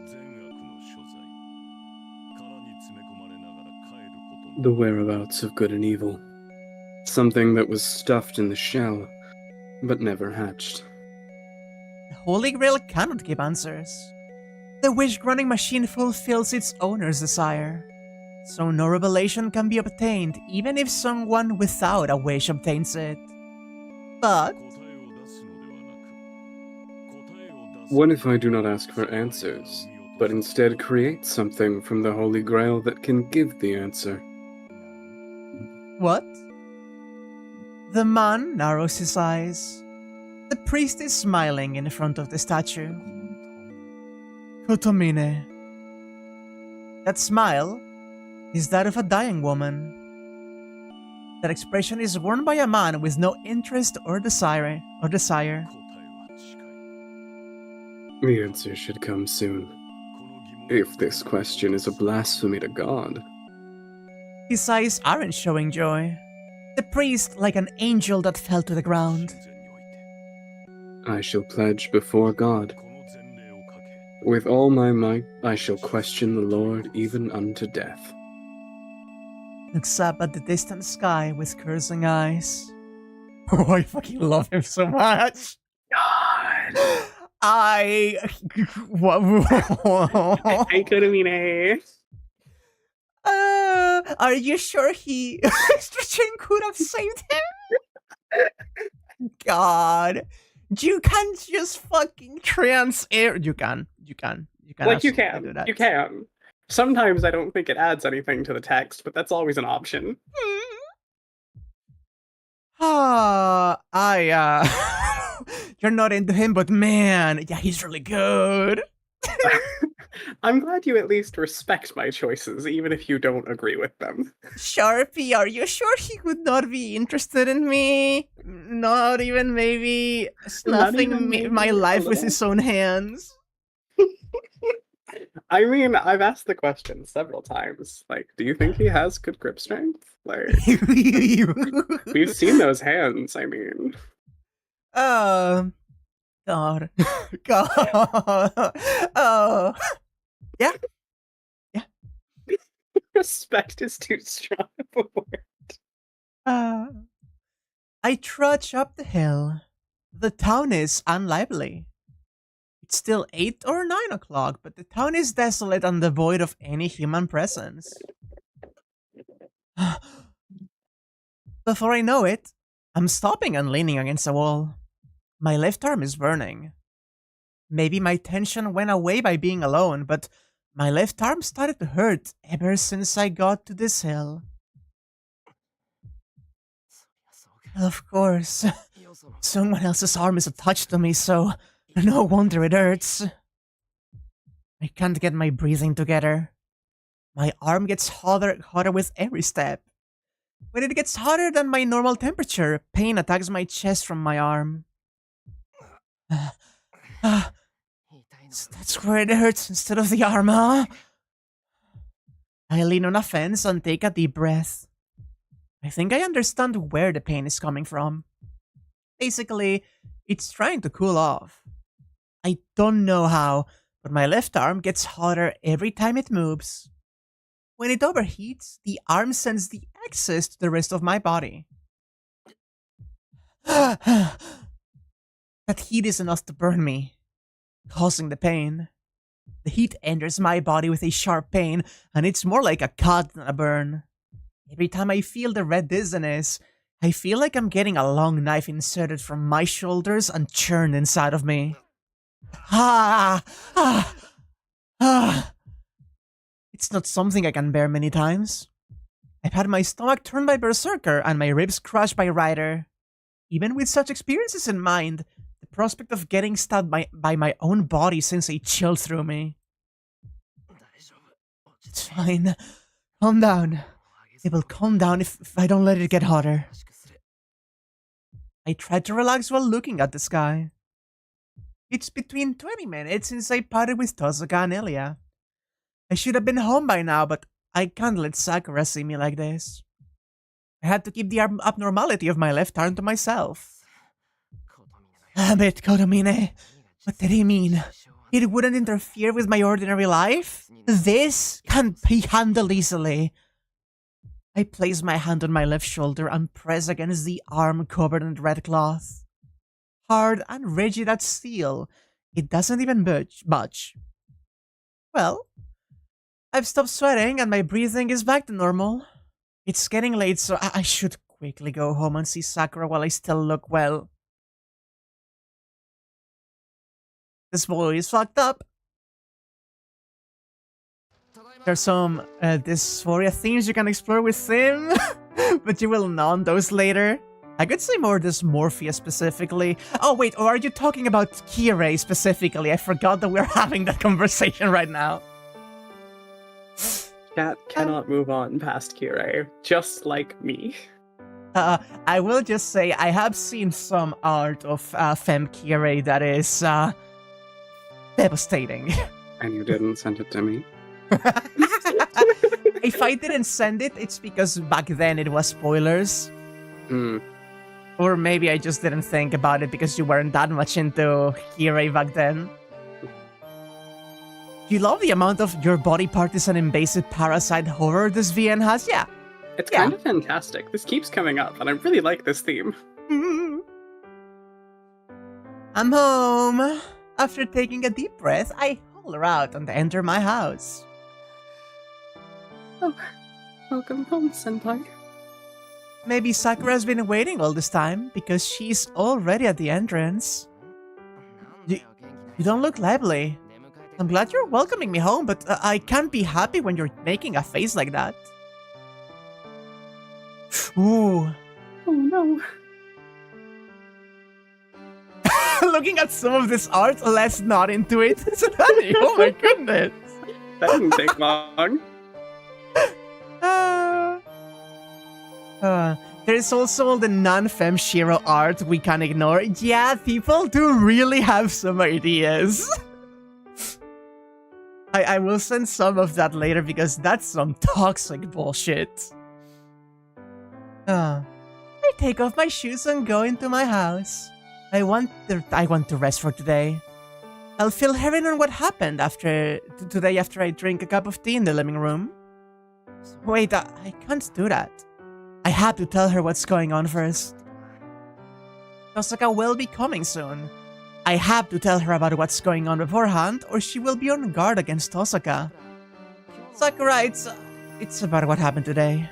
The whereabouts of good and evil. Something that was stuffed in the shell, but never hatched. The Holy Grail cannot give answers. The wish-granting machine fulfills its owner's desire, so no revelation can be obtained even if someone without a wish obtains it. But... what if I do not ask for answers, but instead create something from the Holy Grail that can give the answer? What? The man narrows his eyes. The priest is smiling in front of the statue. Kotomine. That smile is that of a dying woman. That expression is worn by a man with no interest or desire. The answer should come soon. If this question is a blasphemy to God, His eyes aren't showing joy. The priest like an angel that fell to the ground. I shall pledge before God. With all my might, I shall question the Lord even unto death. Looks up at the distant sky with cursing eyes. Oh, I fucking love him so much. God. I Kirei. Are you sure he Jin could have saved him? God. You can't just fucking trans-air. You can. Like, you absolutely can. do that. You can. Sometimes I don't think it adds anything to the text, but that's always an option. You're not into him, but man, yeah, he's really good. I'm glad you at least respect my choices, even if you don't agree with them. Sharpie, are you sure he would not be interested in me? Not even maybe snuffing my life with his own hands? I mean, I've asked the question several times. Like, do you think he has good grip strength? Like, we've seen those hands, I mean. God. Oh. Yeah. Respect is too strong of a word. I trudge up the hill. The town is unlively. It's still 8 or 9 o'clock, but the town is desolate and devoid of any human presence. Before I know it, I'm stopping and leaning against a wall. My left arm is burning. Maybe my tension went away by being alone, but my left arm started to hurt ever since I got to this hill. Of course, someone else's arm is attached to me, so no wonder it hurts. I can't get my breathing together. My arm gets hotter with every step. When it gets hotter than my normal temperature, pain attacks my chest from my arm. That's where it hurts instead of the arm, huh? I lean on a fence and take a deep breath. I think I understand where the pain is coming from. Basically, it's trying to cool off. I don't know how, but my left arm gets hotter every time it moves. When it overheats, the arm sends the excess to the rest of my body. That heat is enough to burn me, causing the pain. The heat enters my body with a sharp pain, and it's more like a cut than a burn. Every time I feel the red dizziness, I feel like I'm getting a long knife inserted from my shoulders and churned inside of me. It's not something I can bear many times. I've had my stomach turned by Berserker and my ribs crushed by Rider. Even with such experiences in mind, the prospect of getting stabbed by my own body sends a chill through me. It's fine. Calm down. It will calm down if I don't let it get hotter. I tried to relax while looking at the sky. It's between 20 minutes since I parted with Tozuka and Elia. I should have been home by now, but I can't let Sakura see me like this. I had to keep the abnormality of my left arm to myself. But Kotomine, what did he mean? It wouldn't interfere with my ordinary life? This can't be handled easily. I place my hand on my left shoulder and press against the arm covered in red cloth. Hard and rigid as steel, it doesn't even budge. Well, I've stopped sweating and my breathing is back to normal. It's getting late, so I should quickly go home and see Sakura while I still look well. This boy is fucked up. There's some dysphoria themes you can explore with him, but you will know those later. I could say more dysmorphia specifically. Oh wait, or are you talking about Kirei specifically? I forgot that we're having that conversation right now. Cat cannot move on past Kirei, just like me. I will just say I have seen some art of Femme Kirei that is devastating. And you didn't send it to me? If I didn't send it, it's because back then it was spoilers. Hmm. Or maybe I just didn't think about it because you weren't that much into Kirei back then. You love the amount of your body part is an invasive parasite horror this VN has? Yeah. It's kind of fantastic. This keeps coming up, and I really like this theme. I'm home. After taking a deep breath, I holler out and enter my house. Oh, welcome home, Senpai. Maybe Sakura's been waiting all this time because she's already at the entrance. You don't look lively. I'm glad you're welcoming me home, but I can't be happy when you're making a face like that. Ooh. Oh no. Looking at some of this art, let's not into it. Oh my goodness. That didn't take long. There's also all the non-femme Shirou art we can't ignore. Yeah, people do really have some ideas. I will send some of that later because that's some toxic bullshit. I take off my shoes and go into my house. I want to rest for today. I'll fill her in on what happened today after I drink a cup of tea in the living room. Wait, I can't do that. I have to tell her what's going on first. Tosaka will be coming soon. I have to tell her about what's going on beforehand, or she will be on guard against Tosaka. Sakura, it's about what happened today.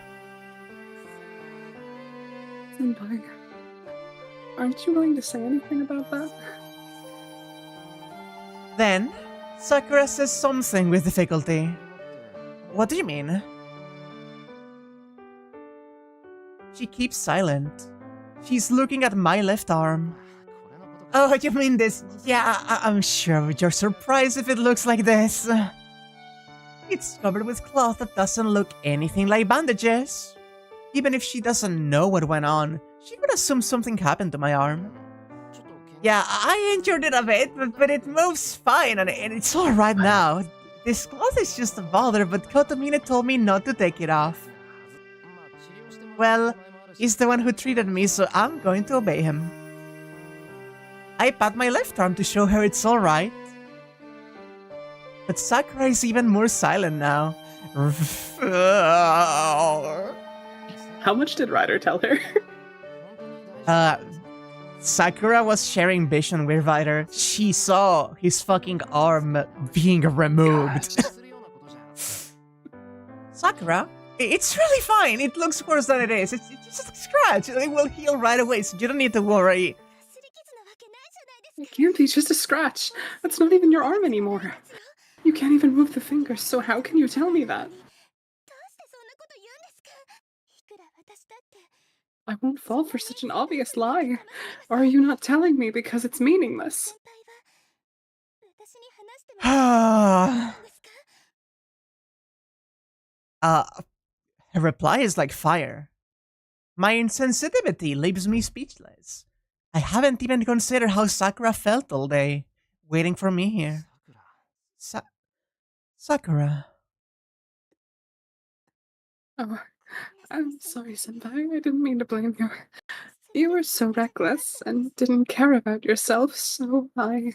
Senpai, aren't you going to say anything about that? Then, Sakura says something with difficulty. What do you mean? She keeps silent. She's looking at my left arm. Oh, you mean this? Yeah, I'm sure you're surprised if it looks like this. It's covered with cloth that doesn't look anything like bandages. Even if she doesn't know what went on, she would assume something happened to my arm. Yeah, I injured it a bit, but it moves fine and it's alright now. This cloth is just a bother, but Kotomine told me not to take it off. Well, he's the one who treated me, so I'm going to obey him. I pat my left arm to show her it's alright. But Sakura is even more silent now. How much did Ryder tell her? Sakura was sharing vision with Ryder. She saw his fucking arm being removed. Sakura? It's really fine. It looks worse than it is. It's just a scratch. It will heal right away, so you don't need to worry. It can't be just a scratch. That's not even your arm anymore. You can't even move the fingers, so how can you tell me that? I won't fall for such an obvious lie. Or are you not telling me because it's meaningless? Her reply is like fire. My insensitivity leaves me speechless. I haven't even considered how Sakura felt all day, waiting for me here. Sakura. Oh, I'm sorry, Senpai. I didn't mean to blame you. You were so reckless and didn't care about yourself, so I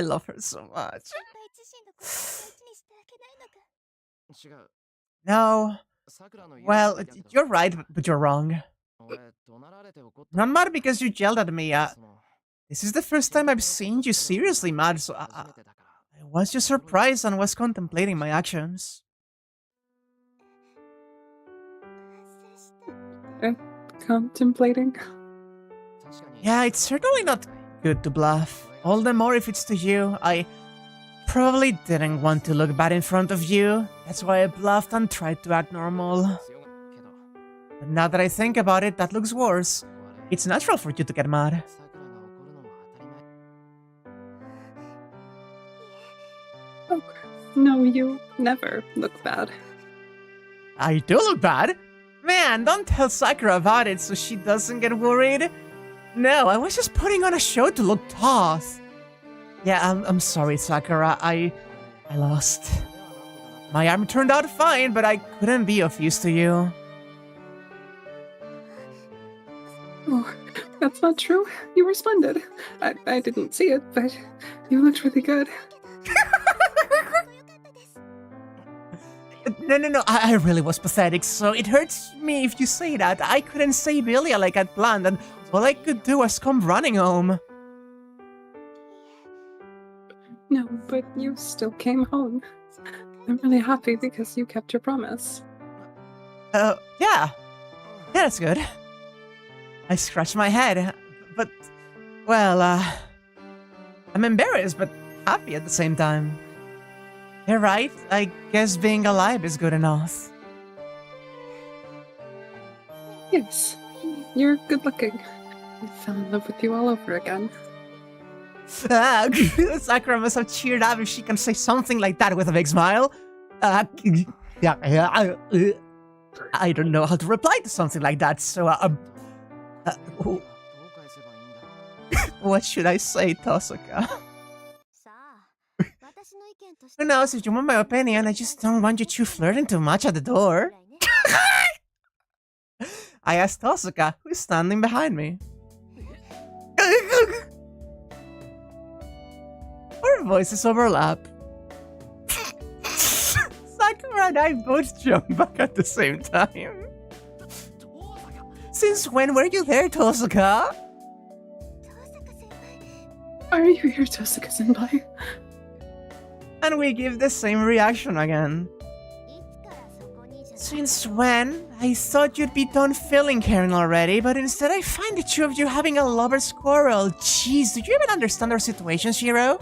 love her so much. No. Well, you're right, but you're wrong. Not mad because you yelled at me. This is the first time I've seen you seriously mad, so I was just surprised and was contemplating my actions. Contemplating? Yeah, it's certainly not good to bluff. All the more if it's to you. I probably didn't want to look bad in front of you. That's why I bluffed and tried to act normal. But now that I think about it, that looks worse. It's natural for you to get mad. Oh, no, you never look bad. I do look bad? Man, don't tell Sakura about it so she doesn't get worried. No, I was just putting on a show to look tough. Yeah, I'm sorry, Sakura. I lost. My arm turned out fine, but I couldn't be of use to you. Oh, that's not true. You were splendid. I didn't see it, but you looked really good. No, I really was pathetic, so it hurts me if you say that. I couldn't save Ilya like I'd planned, and all I could do was come running home. No, but you still came home. I'm really happy because you kept your promise. Yeah, that's good. I scratched my head, but, well, I'm embarrassed, but happy at the same time. You're right, I guess being alive is good enough. Yes, you're good looking. I fell in love with you all over again. Sakura must have cheered up if she can say something like that with a big smile. I don't know how to reply to something like that, so, what should I say, Tosuka? Who knows, if you want my opinion, I just don't want you two flirting too much at the door. I asked Tosuka, who's standing behind me. Our voices overlap. Sakura and I both jump back at the same time. Since when were you there, Tosuka? Are you here, Tosuka-senpai? And we give the same reaction again. Since when? I thought you'd be done filling Karen already, but instead I find the two of you having a lover's quarrel. Jeez, do you even understand our situation, Shirou?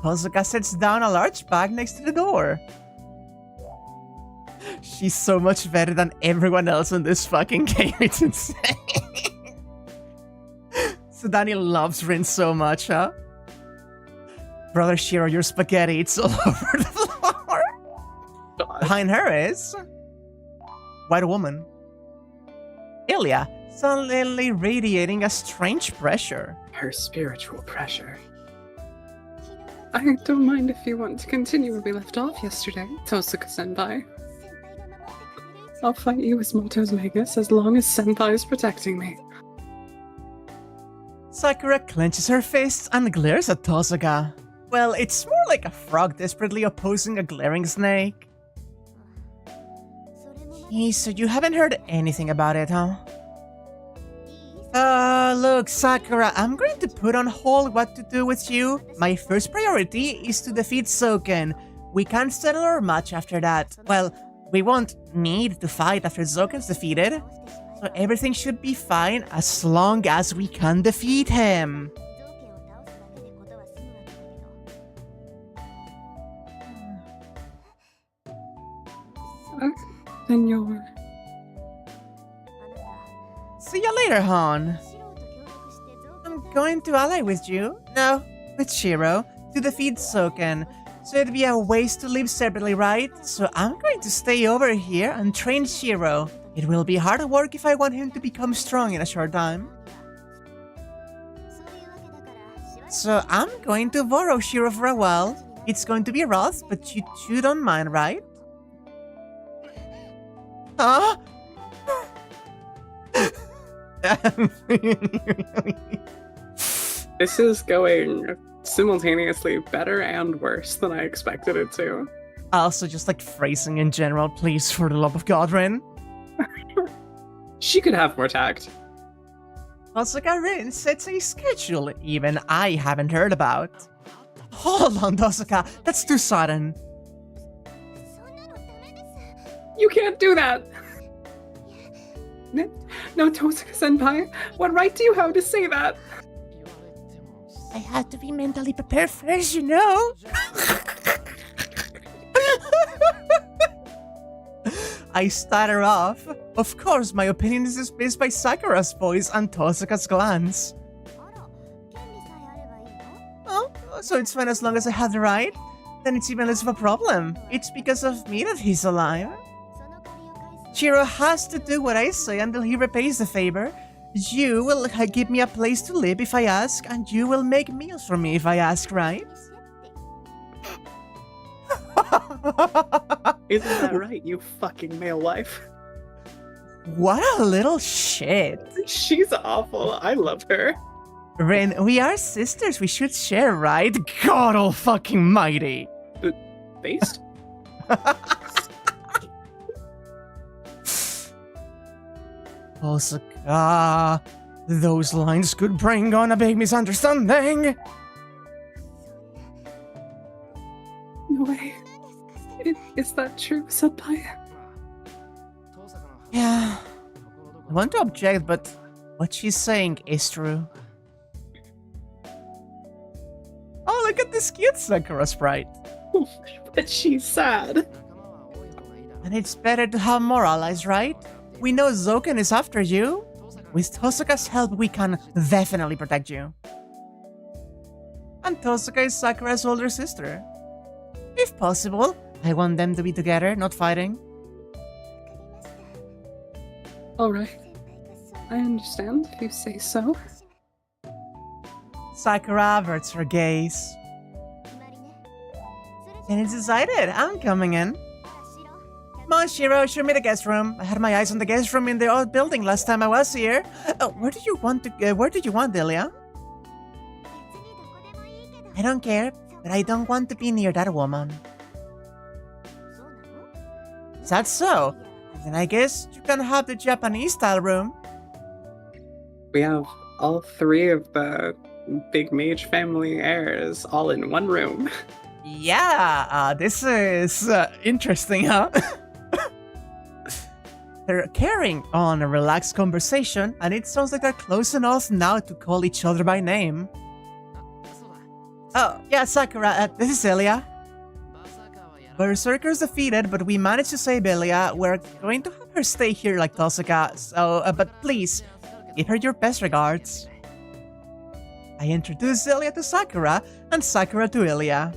Tosuka sits down a large bag next to the door. She's so much better than everyone else in this fucking game, it's insane. So Daniel loves Rin so much, huh? Brother Shirou, your spaghetti, it's all over the floor. God. Behind her is... White woman. Ilya, suddenly radiating a strange pressure. Her spiritual pressure. I don't mind if you want to continue where we left off yesterday, Tosuka-senpai. I'll fight you as Moto's Magus as long as Senpai is protecting me. Sakura clenches her fists and glares at Tosuka. Well, it's more like a frog desperately opposing a glaring snake. So you haven't heard anything about it, huh? Look, Sakura, I'm going to put on hold what to do with you. My first priority is to defeat Zoken. We can't settle our match after that. Well, we won't need to fight after Zoken's defeated. So everything should be fine as long as we can defeat him. Senor. See you later, Han. I'm going to ally with you, no, with Shirou, to defeat Zoken. So it'd be a waste to live separately, right? So I'm going to stay over here and train Shirou. It will be hard work if I want him to become strong in a short time. So I'm going to borrow Shirou for a while. It's going to be rough, but you two don't mind, right? Huh? This is going simultaneously better and worse than I expected it to. Also, just like phrasing in general, please, for the love of God, Rin. She could have more tact. Tosuka Rin sets a schedule even I haven't heard about. Hold on, Tosuka, that's too sudden. You can't do that! No, Tosuka-senpai, what right do you have to say that? I had to be mentally prepared first, you know? I stutter off. Of course, my opinion is dismissed by Sakura's voice and Tosuka's glance. Oh, so it's fine as long as I have the right? Then it's even less of a problem. It's because of me that he's alive. Shirou has to do what I say until he repays the favor. You will give me a place to live if I ask, and you will make meals for me if I ask, right? Isn't that right, you fucking male wife? What a little shit. She's awful. I love her. Rin, we are sisters. We should share, right? God all fucking mighty. Based? Osaka, those lines could bring on a big misunderstanding. No way. Is that true, Senpai? Yeah. I want to object, but what she's saying is true. Oh, look at this cute Sakura sprite. But she's sad. And it's better to have more allies, right? We know Zoken is after you. With Tosaka's help, we can definitely protect you. And Tosaka is Sakura's older sister. If possible, I want them to be together, not fighting. Alright. I understand if you say so. Sakura averts her gaze. And it's decided, I'm coming in. Come on, Shirou, show me the guest room. I had my eyes on the guest room in the old building last time I was here. Oh, where did you want, Delia? I don't care, but I don't want to be near that woman. Is that so? Then I guess you can have the Japanese-style room. We have all three of the big mage family heirs all in one room. Yeah, this is interesting, huh? They're carrying on a relaxed conversation, and it sounds like they're close enough now to call each other by name. Oh, yeah, Sakura, this is Elia. Berserker's defeated, but we managed to save Elia. We're going to have her stay here like Tosaka, so, but please, give her your best regards. I introduced Elia to Sakura, and Sakura to Elia.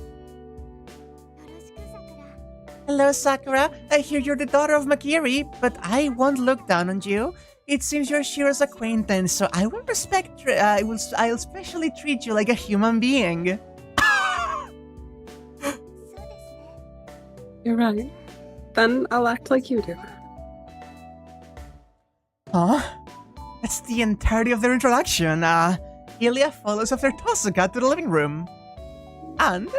Hello, Sakura. I hear you're the daughter of Makiri, but I won't look down on you. It seems you're Shiro's acquaintance, so I will I'll especially treat you like a human being. You're right. Then I'll act like you do. Huh? That's the entirety of their introduction. Elia follows after Tosaka to the living room. And...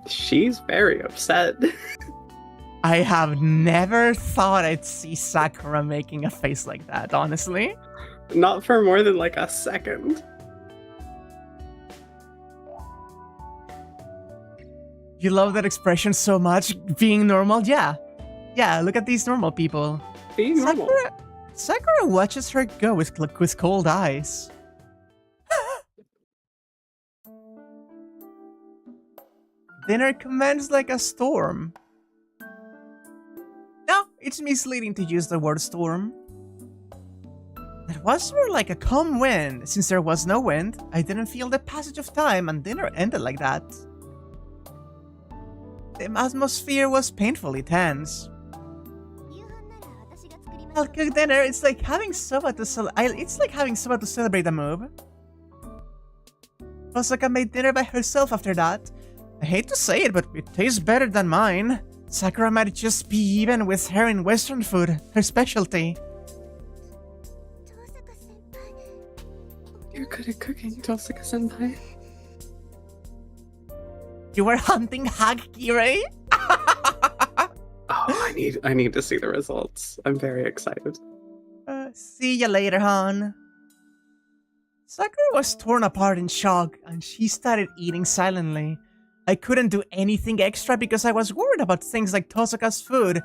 She's very upset. I have never thought I'd see Sakura making a face like that, honestly. Not for more than like a second. You love that expression so much, being normal? Yeah. Yeah, look at these normal people. Being normal. Sakura watches her go with cold eyes. Dinner commenced like a storm. No, it's misleading to use the word storm. It was more like a calm wind. Since there was no wind, I didn't feel the passage of time, and dinner ended like that. The atmosphere was painfully tense. I'll cook dinner. It's like having soba to celebrate a move. Osaka made dinner by herself after that. I hate to say it, but it tastes better than mine. Sakura might just be even with her in Western food, her specialty. You're good at cooking, Tosaka-senpai. You were hunting Hag Kirei? Oh, I need to see the results. I'm very excited. See ya later, hon. Sakura was torn apart in shock, and she started eating silently. I couldn't do anything extra because I was worried about things like Tosaka's food.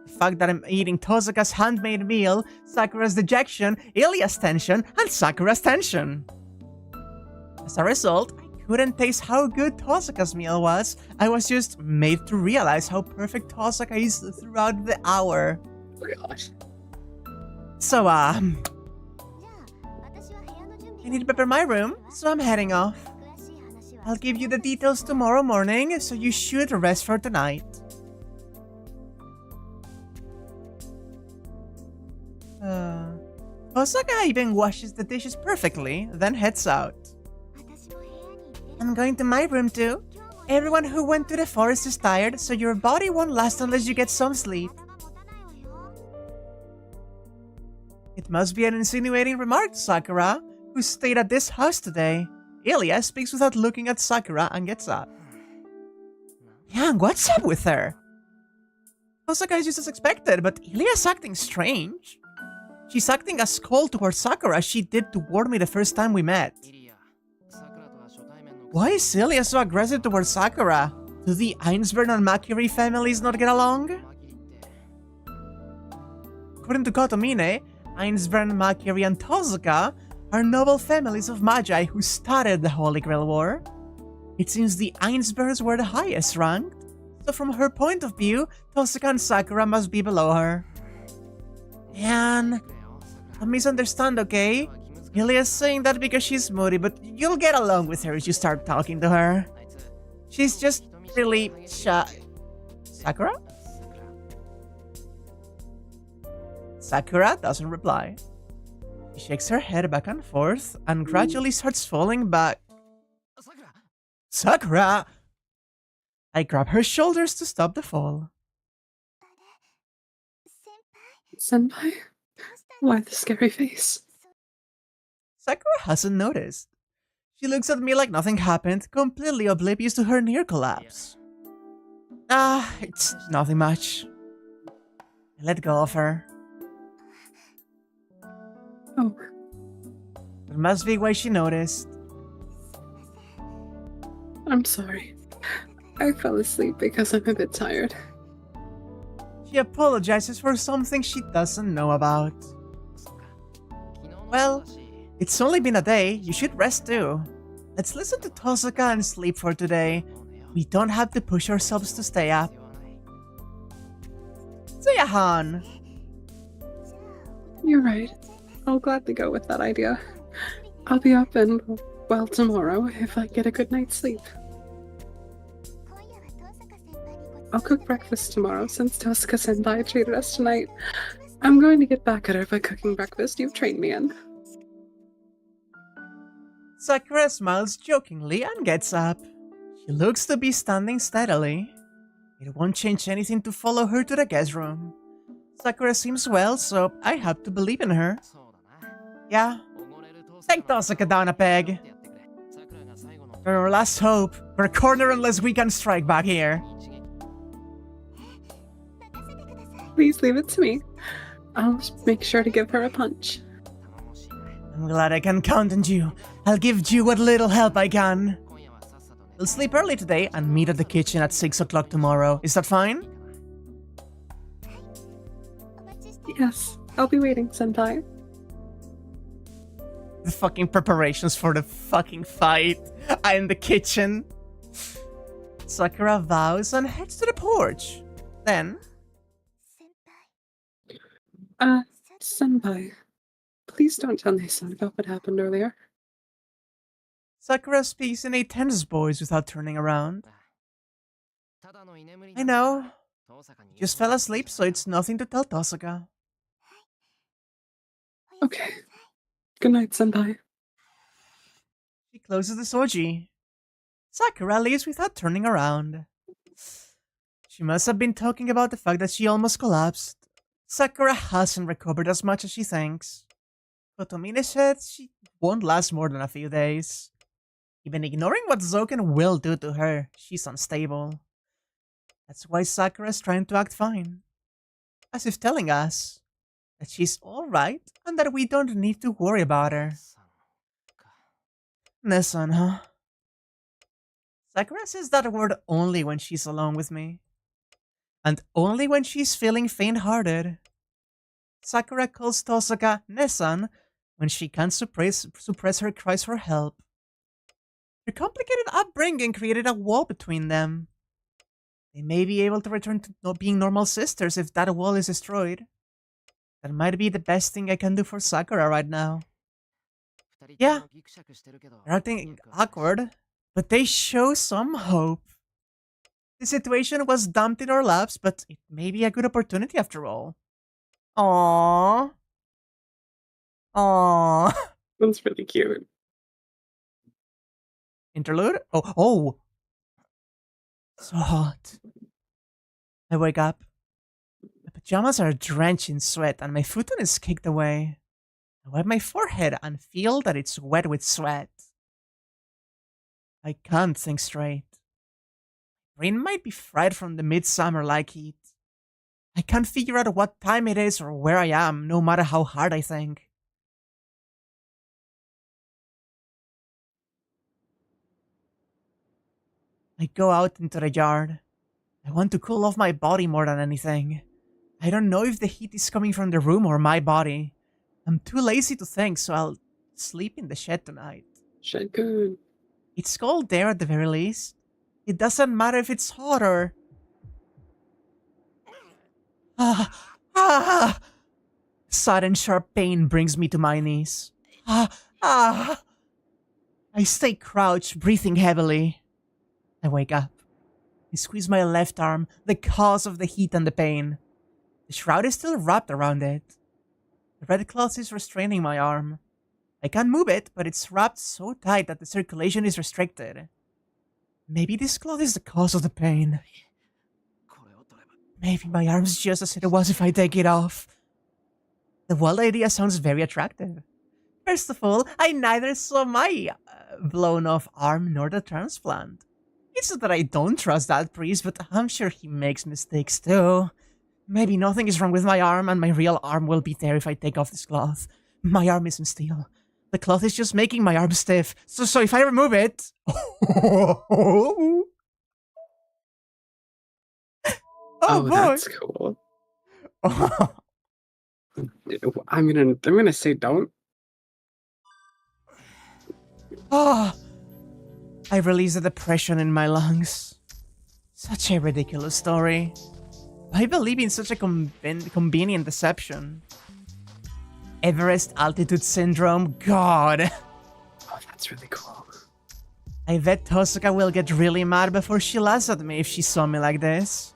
The fact that I'm eating Tosaka's handmade meal, Sakura's dejection, Elia's tension, and Sakura's tension. As a result, I couldn't taste how good Tosaka's meal was. I was just made to realize how perfect Tosaka is throughout the hour. Oh gosh. So, I need to prepare my room, so I'm heading off. I'll give you the details tomorrow morning, so you should rest for tonight. Osaka even washes the dishes perfectly, then heads out. I'm going to my room too. Everyone who went to the forest is tired, so your body won't last unless you get some sleep. It must be an insinuating remark, Sakura, who stayed at this house today. Ilya speaks without looking at Sakura and gets up. Yang, what's up with her? Osaka is just as expected, but Ilya's acting strange. She's acting as cold towards Sakura as she did toward me the first time we met. Why is Ilya so aggressive towards Sakura? Do the Einsburn and Makiri families not get along? According to Kotomine, Einsburn, Makiri, and Tozuka are noble families of Magi who started the Holy Grail War. It seems the Einsburns were the highest ranked, so from her point of view, Tozuka and Sakura must be below her. Man, don't misunderstand, okay? Ilya's saying that because she's moody, but you'll get along with her as you start talking to her. She's just really shy. Sakura? Sakura doesn't reply. She shakes her head back and forth and gradually starts falling back. Sakura! I grab her shoulders to stop the fall. Senpai? Why the scary face? Sakura hasn't noticed. She looks at me like nothing happened, completely oblivious to her near collapse. It's nothing much. I let go of her. Oh. It must be why she noticed. I'm sorry. I fell asleep because I'm a bit tired. She apologizes for something she doesn't know about. Well, it's only been a day, you should rest too. Let's listen to Tozuka and sleep for today. We don't have to push ourselves to stay up. Seiya-han! You're right. I'll gladly go with that idea. I'll be up and, well, tomorrow if I get a good night's sleep. I'll cook breakfast tomorrow since Tozuka-senpai treated us tonight. I'm going to get back at her by cooking breakfast you've trained me in. Sakura smiles jokingly and gets up. She looks to be standing steadily. It won't change anything to follow her to the guest room. Sakura seems well, so I have to believe in her. Yeah. Take Tozuka down a peg. You're our last hope. We're cornered unless we can strike back here. Please leave it to me. I'll make sure to give her a punch. I'm glad I can count on you. I'll give you what little help I can. We'll sleep early today and meet at the kitchen at 6 o'clock tomorrow. Is that fine? Yes, I'll be waiting, senpai. The fucking preparations for the fucking fight are in the kitchen. Sakura vows and heads to the porch. Then... senpai. Please don't tell Nissan about what happened earlier. Sakura speaks in a tense voice without turning around. I know. You just fell asleep, so it's nothing to tell Tozuka. Okay. Good night, senpai. She closes the soji. Sakura leaves without turning around. She must have been talking about the fact that she almost collapsed. Sakura hasn't recovered as much as she thinks. Kotomine said she won't last more than a few days. Even ignoring what Zoken will do to her, she's unstable. That's why Sakura's trying to act fine. As if telling us that she's alright and that we don't need to worry about her. Nissan, huh? Sakura says that word only when she's alone with me. And only when she's feeling faint-hearted. Sakura calls Tozuka Nissan when she can't suppress her cries for help. Her complicated upbringing created a wall between them. They may be able to return to being normal sisters if that wall is destroyed. That might be the best thing I can do for Sakura right now. Yeah, they're acting awkward, But they show some hope. The situation was dumped in our laps, but it may be a good opportunity after all. Aww. Aww. That's really cute. Interlude? Oh. So hot. I wake up. My pajamas are drenched in sweat and my futon is kicked away. I wipe my forehead and feel that it's wet with sweat. I can't think straight. Brain might be fried from the midsummer-like heat. I can't figure out what time it is or where I am, no matter how hard I think. I go out into the yard. I want to cool off my body more than anything. I don't know if the heat is coming from the room or my body. I'm too lazy to think, so I'll sleep in the shed tonight. Shed good. It's cold there at the very least. It doesn't matter if it's hot or... Sudden sharp pain brings me to my knees. I stay crouched, breathing heavily. I wake up. I squeeze my left arm, the cause of the heat and the pain. The shroud is still wrapped around it. The red cloth is restraining my arm. I can't move it, but it's wrapped so tight that the circulation is restricted. Maybe this cloth is the cause of the pain. Maybe my arm's just as it was if I take it off. The wild idea sounds very attractive. First of all, I neither saw my blown off arm nor the transplant. It's not that I don't trust that priest, but I'm sure he makes mistakes too. Maybe nothing is wrong with my arm and my real arm will be there if I take off this cloth. My arm isn't steel. The cloth is just making my arm stiff. So if I remove it... Oh, boy. that's cool. I'm gonna say don't. I release the depression in my lungs. Such a ridiculous story. I believe in such a convenient deception. Everest altitude syndrome, God. Oh, that's really cool. I bet Tosuka will get really mad before she laughs at me if she saw me like this.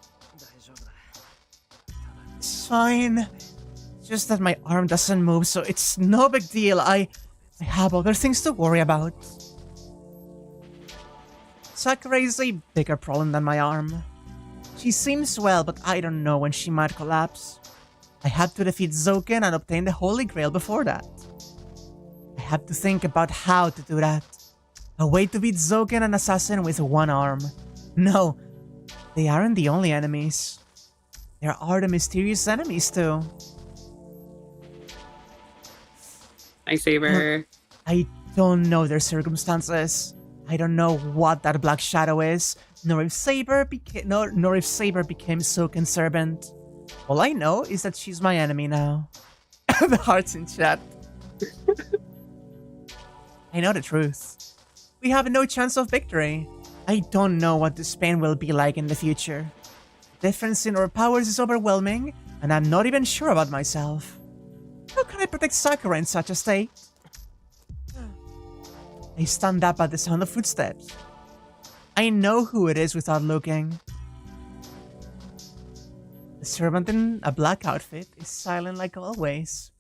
It's fine. Just that my arm doesn't move, so it's no big deal. I have other things to worry about. Sakura is a bigger problem than my arm. She seems well, but I don't know when she might collapse. I had to defeat Zoken and obtain the Holy Grail before that. I have to think about how to do that. A way to beat Zoken and Assassin with one arm. No, they aren't the only enemies. There are the mysterious enemies too. Hi, Saber. I don't know their circumstances. I don't know what that black shadow is, nor if Saber became Zoken's servant. All I know is that she's my enemy now. The hearts in chat. I know the truth. We have no chance of victory. I don't know what this pain will be like in the future. The difference in our powers is overwhelming, and I'm not even sure about myself. How can I protect Sakura in such a state? I stand up at the sound of footsteps. I know who it is without looking. The servant in a black outfit is silent like always.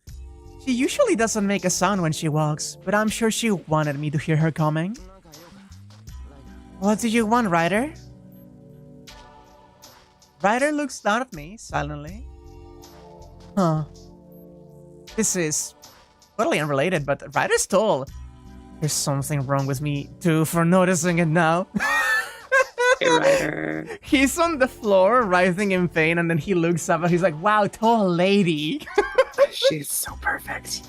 She usually doesn't make a sound when she walks, but I'm sure she wanted me to hear her coming. What do you want, Ryder? Ryder looks down at me, silently. Huh. This is totally unrelated, but Ryder's tall. There's something wrong with me, too, for noticing it now. Hey, Ryder. He's on the floor, writhing in pain, and then he looks up and he's like, wow, tall lady. She's so perfect.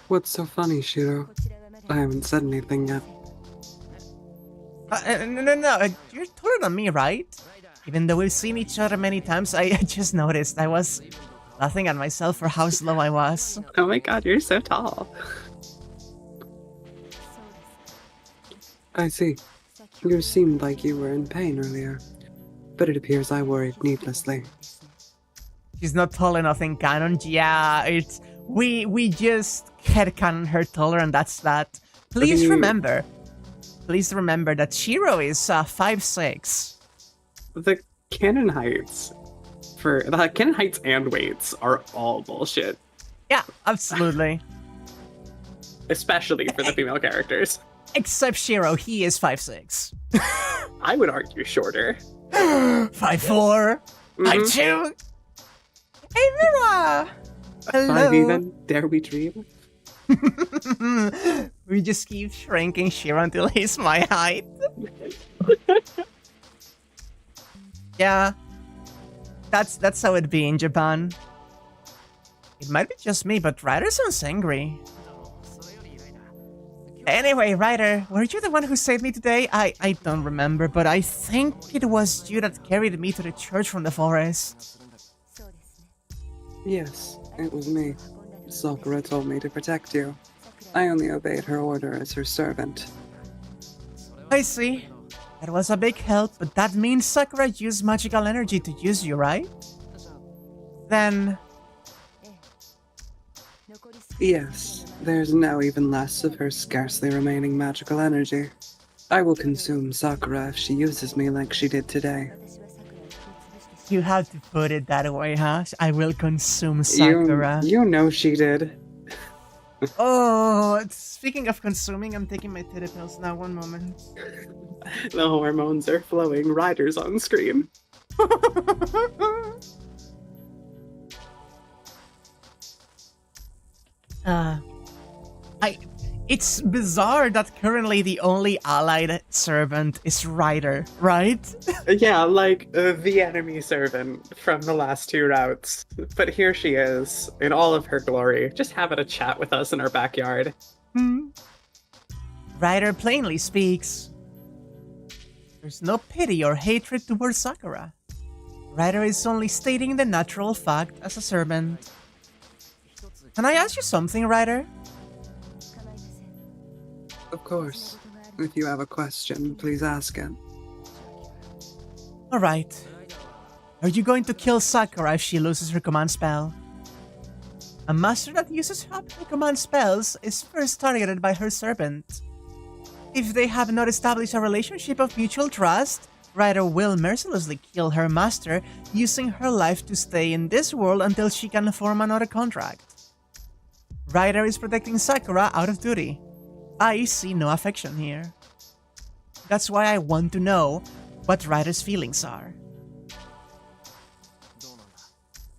What's so funny, Shirou? I haven't said anything yet. No, you're taller than me, right? Even though we've seen each other many times, I just noticed I was laughing at myself for how slow I was. Oh my god, you're so tall. I see. You seemed like you were in pain earlier, but it appears I worried needlessly. She's not tall enough in canon. Yeah, it's we just headcanon her taller, and that's that. Please remember that Shirou is 5'6". The canon heights and weights are all bullshit, Yeah, absolutely. especially for the female characters. Except Shirou, he is 5'6". I would argue shorter. 5'4". 5'2". Hey, Mira! Hello. 5 even? Dare we dream? We just keep shrinking Shirou until he's my height. Yeah. That's how it be in Japan. It might be just me, but Ryder sounds angry. Anyway, Ryder, were you the one who saved me today? I don't remember, but I think it was you that carried me to the church from the forest. Yes, it was me. Sakura told me to protect you. I only obeyed her order as her servant. I see. That was a big help, but that means Sakura used magical energy to use you, right? Then... Yes, there's now even less of her scarcely remaining magical energy. I will consume Sakura if she uses me like she did today. You have to put it that way, huh? I will consume Sakura. You know she did. Oh, speaking of consuming, I'm taking my titty pills now. One moment. The hormones are flowing. Ryder's on screen. It's bizarre that currently the only allied servant is Ryder, right? Yeah, like the enemy servant from the last 2 routes. But here she is, in all of her glory, just having a chat with us in our backyard. Ryder plainly speaks. There's no pity or hatred towards Sakura. Ryder is only stating the natural fact as a servant. Can I ask you something, Ryder? Of course. If you have a question, please ask it. Alright. Are you going to kill Sakura if she loses her command spell? A master that uses her command spells is first targeted by her servant. If they have not established a relationship of mutual trust, Ryder will mercilessly kill her master, using her life to stay in this world until she can form another contract. Ryder is protecting Sakura out of duty. I see no affection here. That's why I want to know what Ryder's feelings are.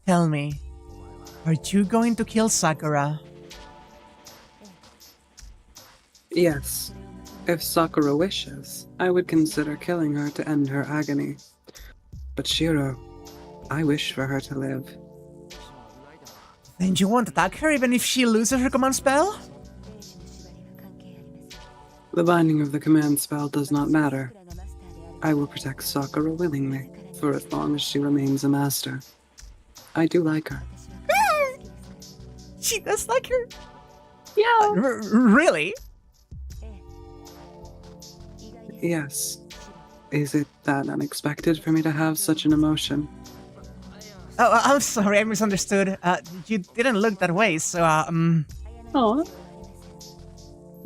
Tell me, are you going to kill Sakura? Yes. If Sakura wishes, I would consider killing her to end her agony. But Shirou, I wish for her to live. Then you won't attack her even if she loses her command spell? The binding of the command spell does not matter. I will protect Sakura willingly, for as long as she remains a master. I do like her. She does like her? Yeah. Really? Yes. Is it that unexpected for me to have such an emotion? Oh, I'm sorry, I misunderstood. You didn't look that way, so, Aw.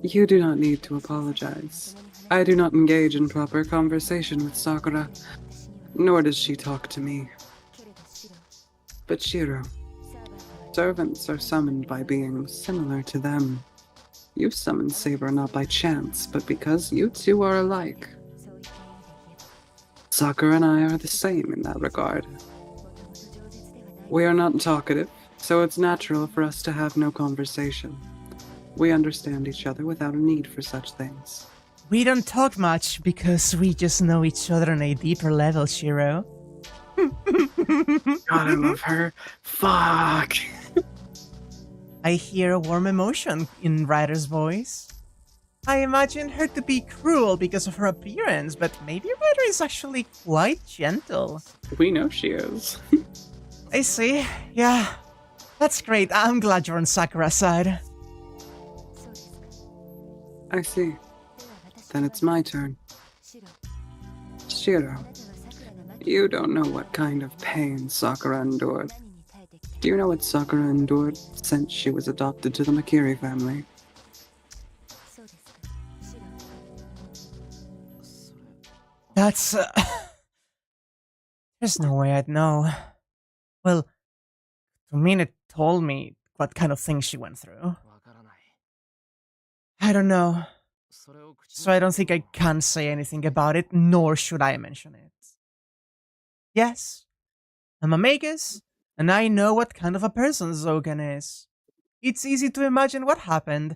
You do not need to apologize. I do not engage in proper conversation with Sakura, nor does she talk to me. But Shirou, servants are summoned by beings similar to them. You summoned Saber not by chance, but because you two are alike. Sakura and I are the same in that regard. We are not talkative, so it's natural for us to have no conversation. We understand each other without a need for such things. we don't talk much because we just know each other on a deeper level, Shirou. God, I love her. Fuck. I hear a warm emotion in Ryder's voice. I imagine her to be cruel because of her appearance, but maybe Ryder is actually quite gentle. We know she is. I see. Yeah. That's great. I'm glad you're on Sakura's side. I see. Then it's my turn. Shirou, you don't know what kind of pain Sakura endured. Do you know what Sakura endured since she was adopted to the Makiri family? That's... There's no way I'd know. Well, Tomine told me what kind of things she went through. I don't know. So I don't think I can say anything about it, nor should I mention it. Yes, I'm a magus, and I know what kind of a person Zogan is. It's easy to imagine what happened,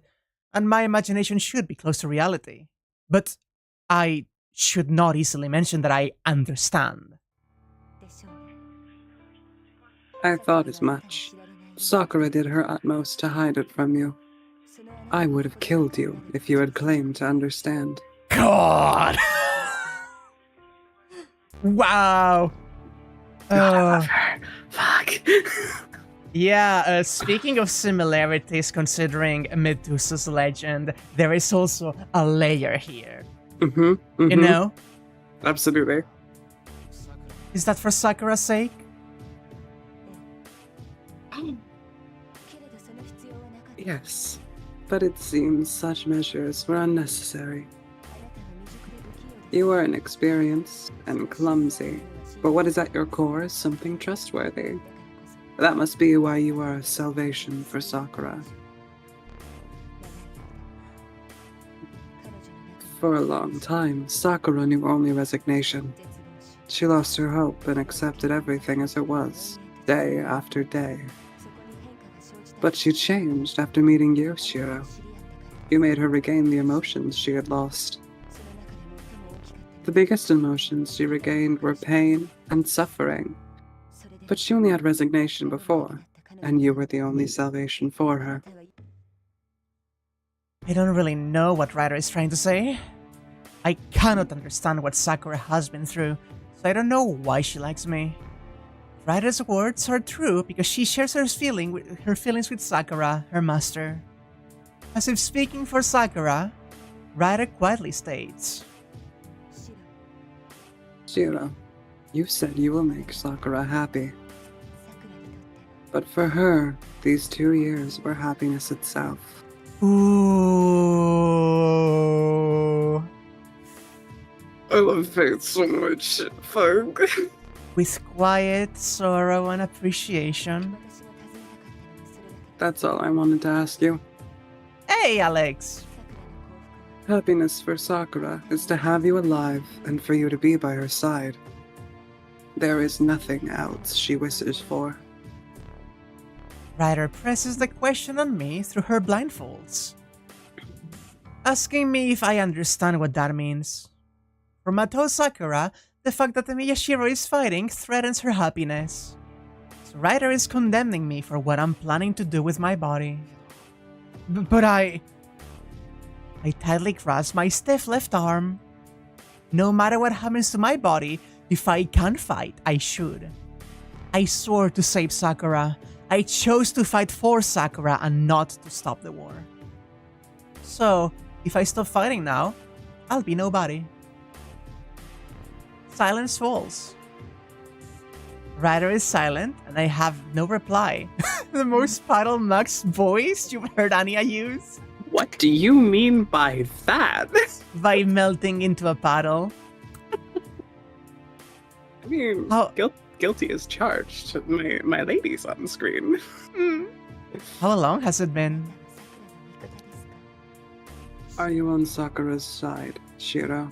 and my imagination should be close to reality. But I should not easily mention that I understand. I thought as much. Sakura did her utmost to hide it from you. I would have killed you if you had claimed to understand. God! Wow! Fuck. Yeah, speaking of similarities considering Medusa's legend, there is also a layer here. You know? Absolutely. Is that for Sakura's sake? Yes, but it seems such measures were unnecessary. You are inexperienced and clumsy, but what is at your core is something trustworthy. That must be why you are a salvation for Sakura. For a long time, Sakura knew only resignation. She lost her hope and accepted everything as it was, day after day. But she changed after meeting you, Shirou. You made her regain the emotions she had lost. The biggest emotions she regained were pain and suffering. But she only had resignation before, and you were the only salvation for her. I don't really know what Ryder is trying to say. I cannot understand what Sakura has been through, so I don't know why she likes me. Ryder's words are true because she shares her feelings with Sakura, her master. As if speaking for Sakura, Ryder quietly states, Shirou, you said you will make Sakura happy. But for her, these 2 years were happiness itself. ooh. I love Faith so much. Fuck. With quiet sorrow and appreciation. That's all I wanted to ask you. Hey, Alex! Happiness for Sakura is to have you alive and for you to be by her side. There is nothing else she wishes for. Ryder presses the question on me through her blindfolds, asking me if I understand what that means. For Mato Sakura, the fact that Miyashiro is fighting threatens her happiness. So Ryder is condemning me for what I'm planning to do with my body. But I tightly grasp my stiff left arm. No matter what happens to my body, if I can fight, I should. I swore to save Sakura. I chose to fight for Sakura and not to stop the war. So, if I stop fighting now, I'll be nobody. Silence falls. Ryder is silent, and I have no reply. The most Paddle Max voice you've heard Anya use? What do you mean by that? By melting into a paddle. I mean, guilty as charged. My lady's on screen. How long has it been? Are you on Sakura's side, Shirou?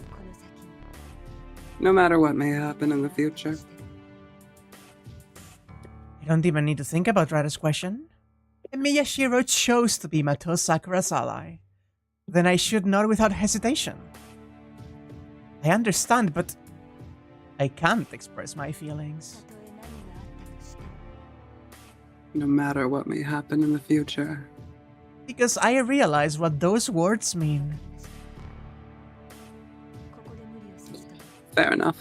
No matter what may happen in the future. I don't even need to think about Ryder's question. If Miyashiro chose to be Mato Sakura's ally, then I should nod without hesitation. I understand, but I can't express my feelings. No matter what may happen in the future. Because I realize what those words mean. Fair enough.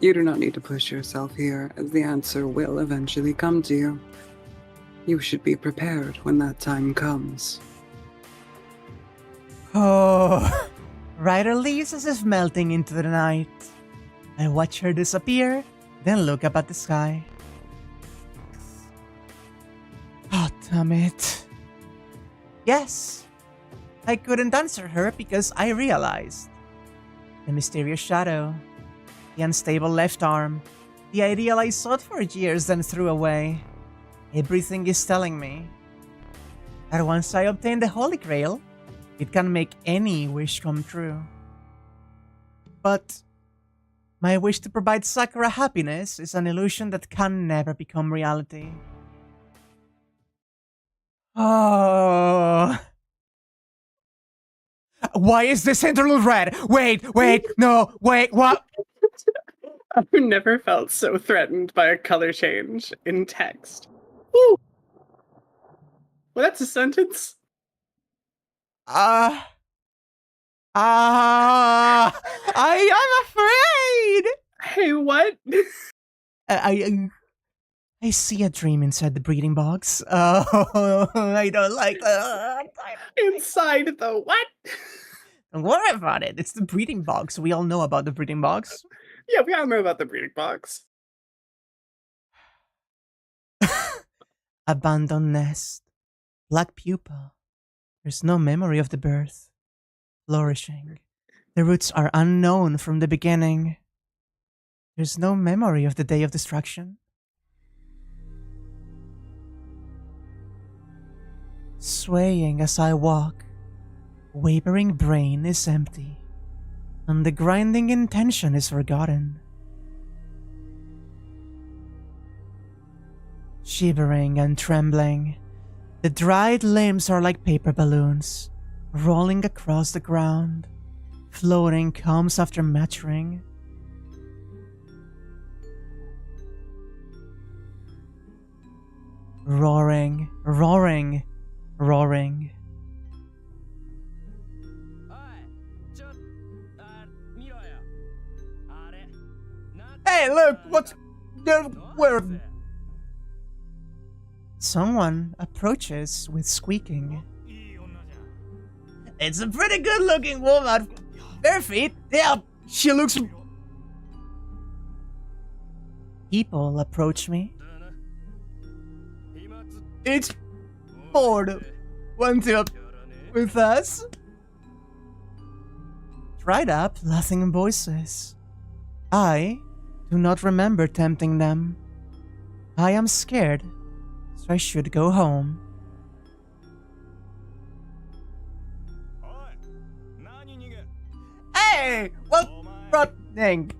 You do not need to push yourself here, as the answer will eventually come to you. You should be prepared when that time comes. Oh, Ryder leaves as if melting into the night. I watch her disappear, then look up at the sky. Oh, damn it. Yes, I couldn't answer her because I realized the mysterious shadow, The unstable left arm. The ideal I sought for years then threw away. Everything is telling me that once I obtain the Holy Grail, it can make any wish come true. But my wish to provide Sakura happiness is an illusion that can never become reality. Oh. Why is this interlude red? Wait, no, wait, what? I've never felt so threatened by a color change in text. Woo! Well, that's a sentence. I am afraid! Hey, what? I see a dream inside the breeding box. Oh, I don't like that. Inside the what? Don't worry about it. It's the breeding box. We all know about the breeding box. Yeah, we all know about the breeding box. Abandoned nest. Black pupa. There's no memory of the birth. Flourishing. The roots are unknown from the beginning. There's no memory of the day of destruction. Swaying as I walk, wavering brain is empty, and the grinding intention is forgotten. Shivering and trembling, the dried limbs are like paper balloons, rolling across the ground. Floating comes after maturing. Roaring, roaring, roaring. Hey, look! What's there? Where? Someone approaches with squeaking. It's a pretty good-looking woman. Bare feet. Yeah, she looks. People approach me. It's bored. Want to up with us? Dried up, laughing voices. I do not remember tempting them. I am scared, so I should go home. Hey! What thing?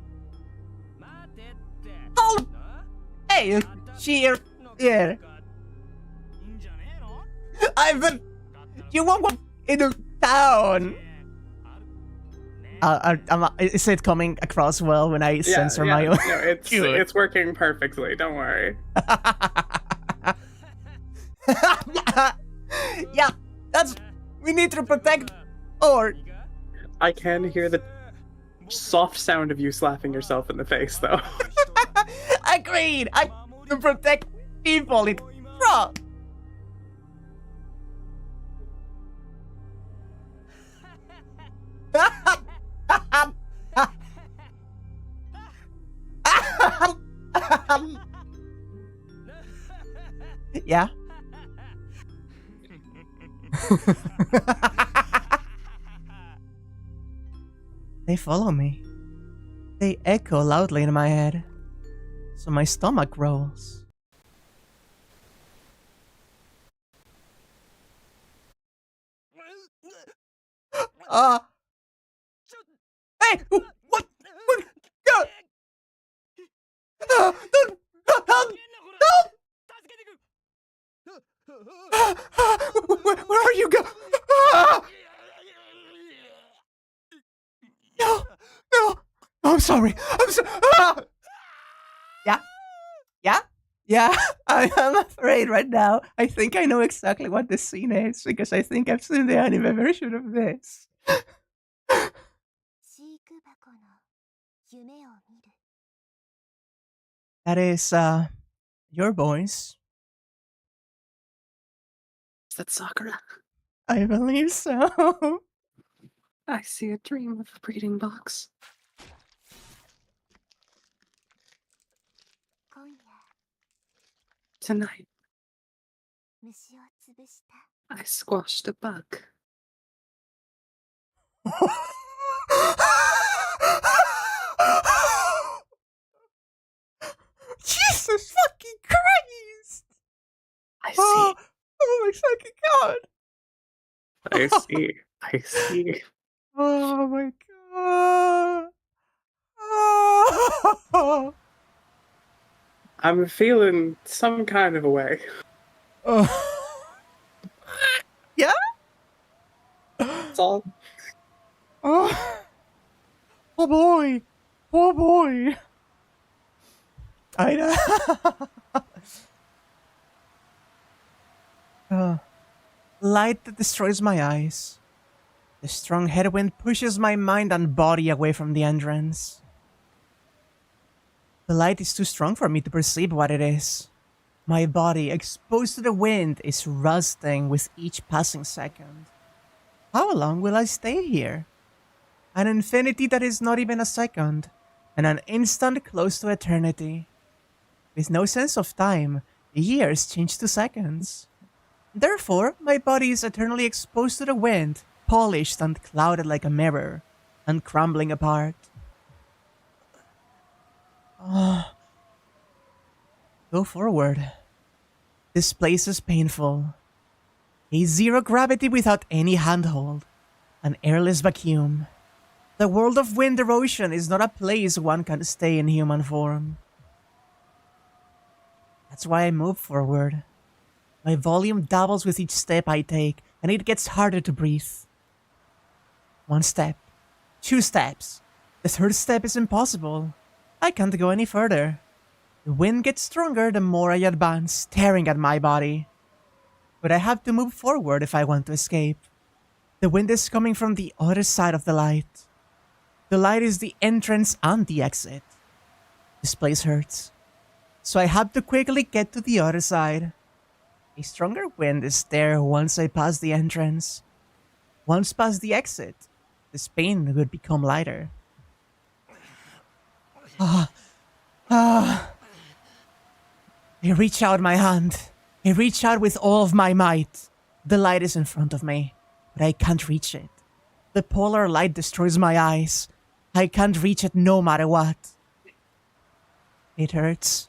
Hold! Hey, cheer! Here. I've been. You won't in the town. Is it coming across well when I censor my own? No, it's working perfectly. Don't worry. Yeah, we need to protect. Or I can hear the soft sound of you slapping yourself in the face, though. Agreed. I to protect people. It's wrong. Yeah. They follow me. They echo loudly in my head, so my stomach rolls. Hey! What? Where are you going? No! I'm sorry. Yeah. I'm afraid right now. I think I know exactly what this scene is because I think I've seen the anime version of this. That is, your voice. Is that Sakura? I believe so. I see a dream of a breeding box. Tonight, I squashed a bug. fucking god! I see. I see. Oh my god! Oh. I'm feeling some kind of a way. Oh. Yeah? That's all. Oh. Oh boy! Oh boy! I know. Light that destroys my eyes. The strong headwind pushes my mind and body away from the entrance. The light is too strong for me to perceive what it is. My body, exposed to the wind, is rusting with each passing second. How long will I stay here? An infinity that is not even a second, and an instant close to eternity. With no sense of time, years change to seconds. Therefore, my body is eternally exposed to the wind, polished and clouded like a mirror, and crumbling apart. Go forward. This place is painful. A zero gravity without any handhold. An airless vacuum. The world of wind erosion is not a place one can stay in human form. That's why I move forward. My volume doubles with each step I take, and it gets harder to breathe. 1 step. 2 steps. The 3rd step is impossible. I can't go any further. The wind gets stronger the more I advance, tearing at my body. But I have to move forward if I want to escape. The wind is coming from the other side of the light. The light is the entrance and the exit. This place hurts. So I have to quickly get to the other side. A stronger wind is there once I pass the entrance. Once past the exit, this pain would become lighter. I reach out my hand. I reach out with all of my might. The light is in front of me, but I can't reach it. The polar light destroys my eyes. I can't reach it no matter what. It hurts.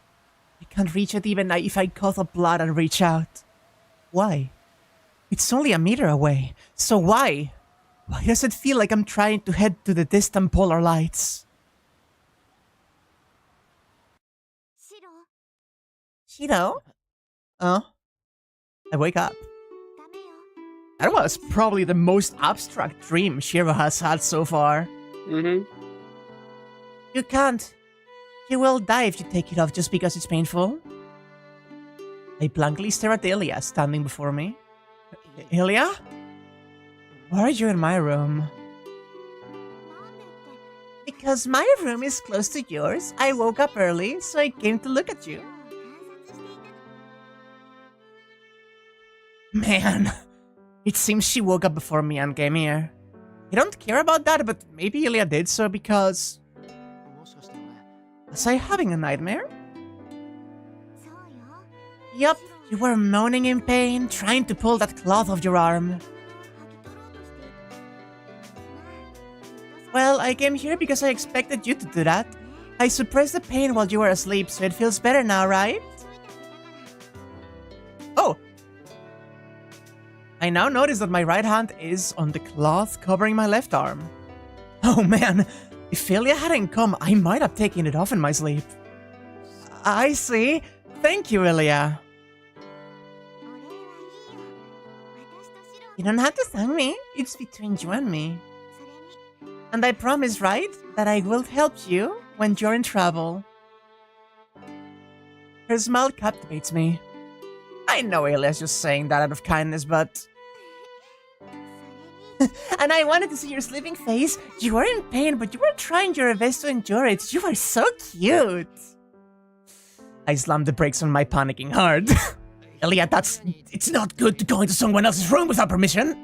I can't reach it even if I cough up blood and reach out. Why? It's only a meter away, so why? Why does it feel like I'm trying to head to the distant polar lights? Shirou? Oh? I wake up. That was probably the most abstract dream Shirou has had so far. Mm-hmm. You can't. You will die if you take it off just because it's painful. I blankly stare at Ilya standing before me. Ilya? Why are you in my room? Because my room is close to yours. I woke up early, so I came to look at you. Man, it seems she woke up before me and came here. I don't care about that, but maybe Ilya did so because... Was I having a nightmare? Yup, you were moaning in pain, trying to pull that cloth off your arm. Well, I came here because I expected you to do that. I suppressed the pain while you were asleep, so it feels better now, right? Oh! I now notice that my right hand is on the cloth covering my left arm. Oh man, if Ilya hadn't come, I might have taken it off in my sleep. I see. Thank you, Ilya. You don't have to thank me. It's between you and me. And I promise, right, that I will help you when you're in trouble. Her smile captivates me. I know Ilya's just saying that out of kindness, but... And I wanted to see your sleeping face. You were in pain, but you were trying your best to endure it. You are so cute. I slammed the brakes on my panicking heart. Ilya, it's not good to go into someone else's room without permission.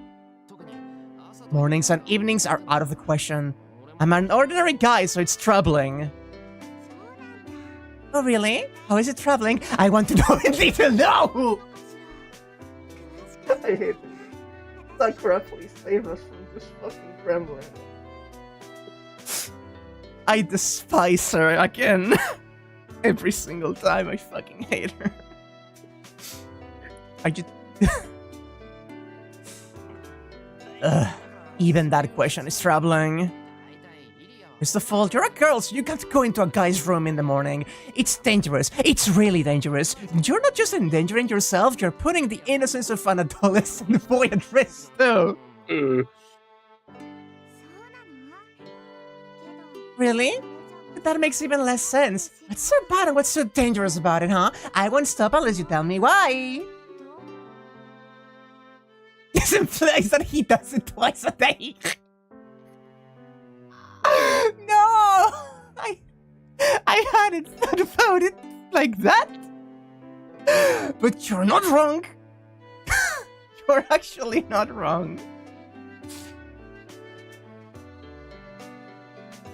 Mornings and evenings are out of the question. I'm an ordinary guy, so it's troubling. Oh, really? How is it troubling? I want to know in detail now! I hate it. Sakura, please save us from this fucking gremlin. I despise her again. Every single time I fucking hate her. Ugh, even that question is troubling. First of all, you're a girl, so you can't go into a guy's room in the morning. It's dangerous. It's really dangerous. You're not just endangering yourself, you're putting the innocence of an adolescent boy at risk, too. Really? That makes even less sense. What's so bad and what's so dangerous about it, huh? I won't stop unless you tell me why. This implies that he does it twice a day. No! I hadn't thought about it like that. But you're not wrong. You're actually not wrong.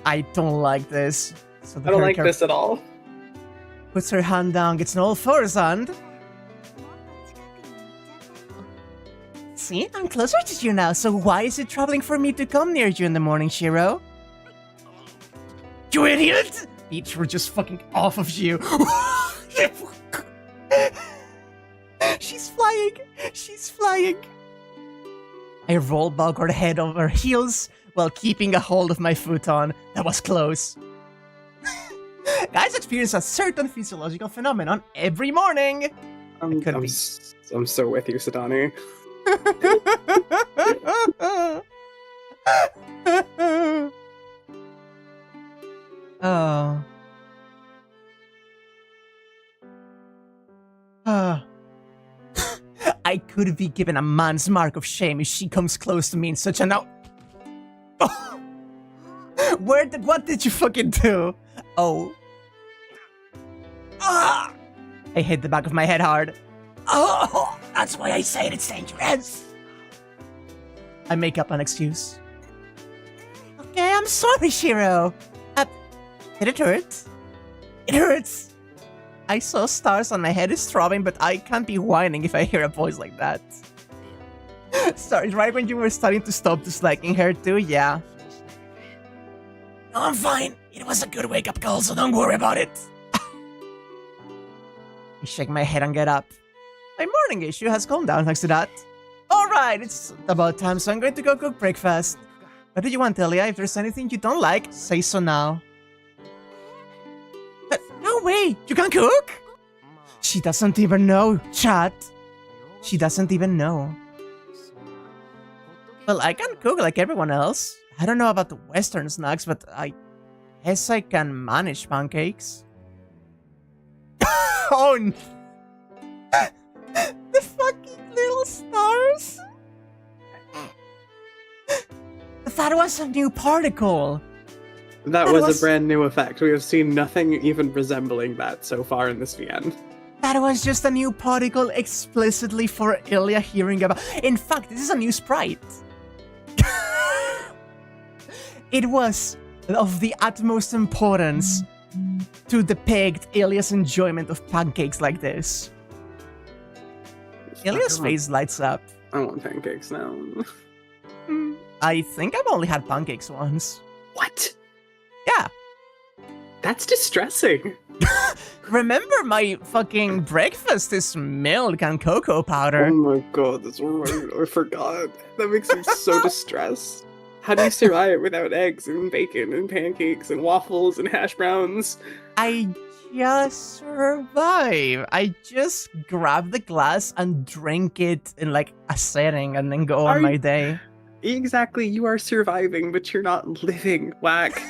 I don't like this. So I don't like this at all. Puts her hand down, gets an all fours hand. See, I'm closer to you now, so why is it troubling for me to come near you in the morning, Shirou? You idiot! Each were just fucking off of you. She's flying! She's flying! I roll backward head over heels while keeping a hold of my futon. That was close. Guys experience a certain physiological phenomenon every morning. I'm so with you, Sadani. Oh. I could be given a man's mark of shame if she comes close to me in such an what did you fucking do? Oh. Ah! I hit the back of my head hard. Oh, that's why I say it's dangerous. I make up an excuse. Okay, I'm sorry, Shirou. Did it hurt? It hurts. I saw stars on my head is throbbing, but I can't be whining if I hear a voice like that. Sorry, right when you were starting to stop disliking her too, yeah. No, I'm fine. It was a good wake-up call, so don't worry about it. I shake my head and get up. My morning issue has calmed down thanks to that. Alright, it's about time, so I'm going to go cook breakfast. What do you want, Elia? If there's anything you don't like, say so now. No way! You can cook? She doesn't even know, chat. She doesn't even know. Well, I can cook like everyone else. I don't know about the Western snacks, but I guess I can manage pancakes. Oh, the fucking little stars! That was a new particle! That was a brand new effect. We have seen nothing even resembling that so far in this VN. That was just a new particle explicitly for Ilya hearing about. In fact, this is a new sprite. It was of the utmost importance to depict Ilya's enjoyment of pancakes like this. Ilya's face lights up. I want pancakes now. I think I've only had pancakes once. What? Yeah. That's distressing. Remember, my fucking breakfast is milk and cocoa powder. Oh my god, that's right. I forgot. That makes me so distressed. How do you survive without eggs and bacon and pancakes and waffles and hash browns? I just survive. I just grab the glass and drink it in like a setting and then go on my day. Exactly, you are surviving, but you're not living, Whack.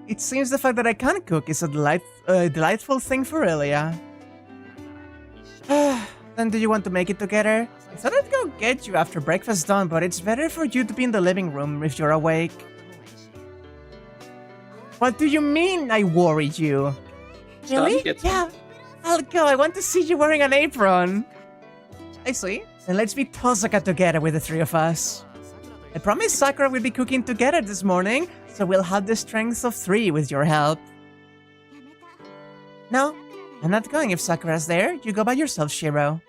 It seems the fact that I can cook is a delightful thing for Ilya. Then do you want to make it together? I thought I'd go get you after breakfast's done, but it's better for you to be in the living room if you're awake. What do you mean I worried you? Really? Yeah, I'll go. I want to see you wearing an apron. I see. Then let's be Tosaka together with the three of us. I promise Sakura will be cooking together this morning, so we'll have the strength of 3 with your help. No, I'm not going if Sakura's there. You go by yourself, Shirou.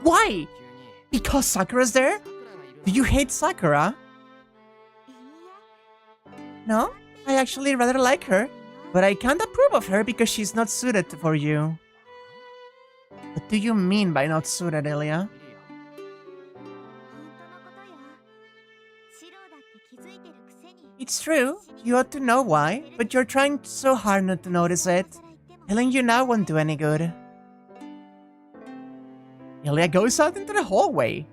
Why? Because Sakura's there? Do you hate Sakura? No, I actually rather like her, but I can't approve of her because she's not suited for you. What do you mean by not suited, Ilya? It's true, you ought to know why, but you're trying so hard not to notice it. Telling you now won't do any good. Ilya goes out into the hallway.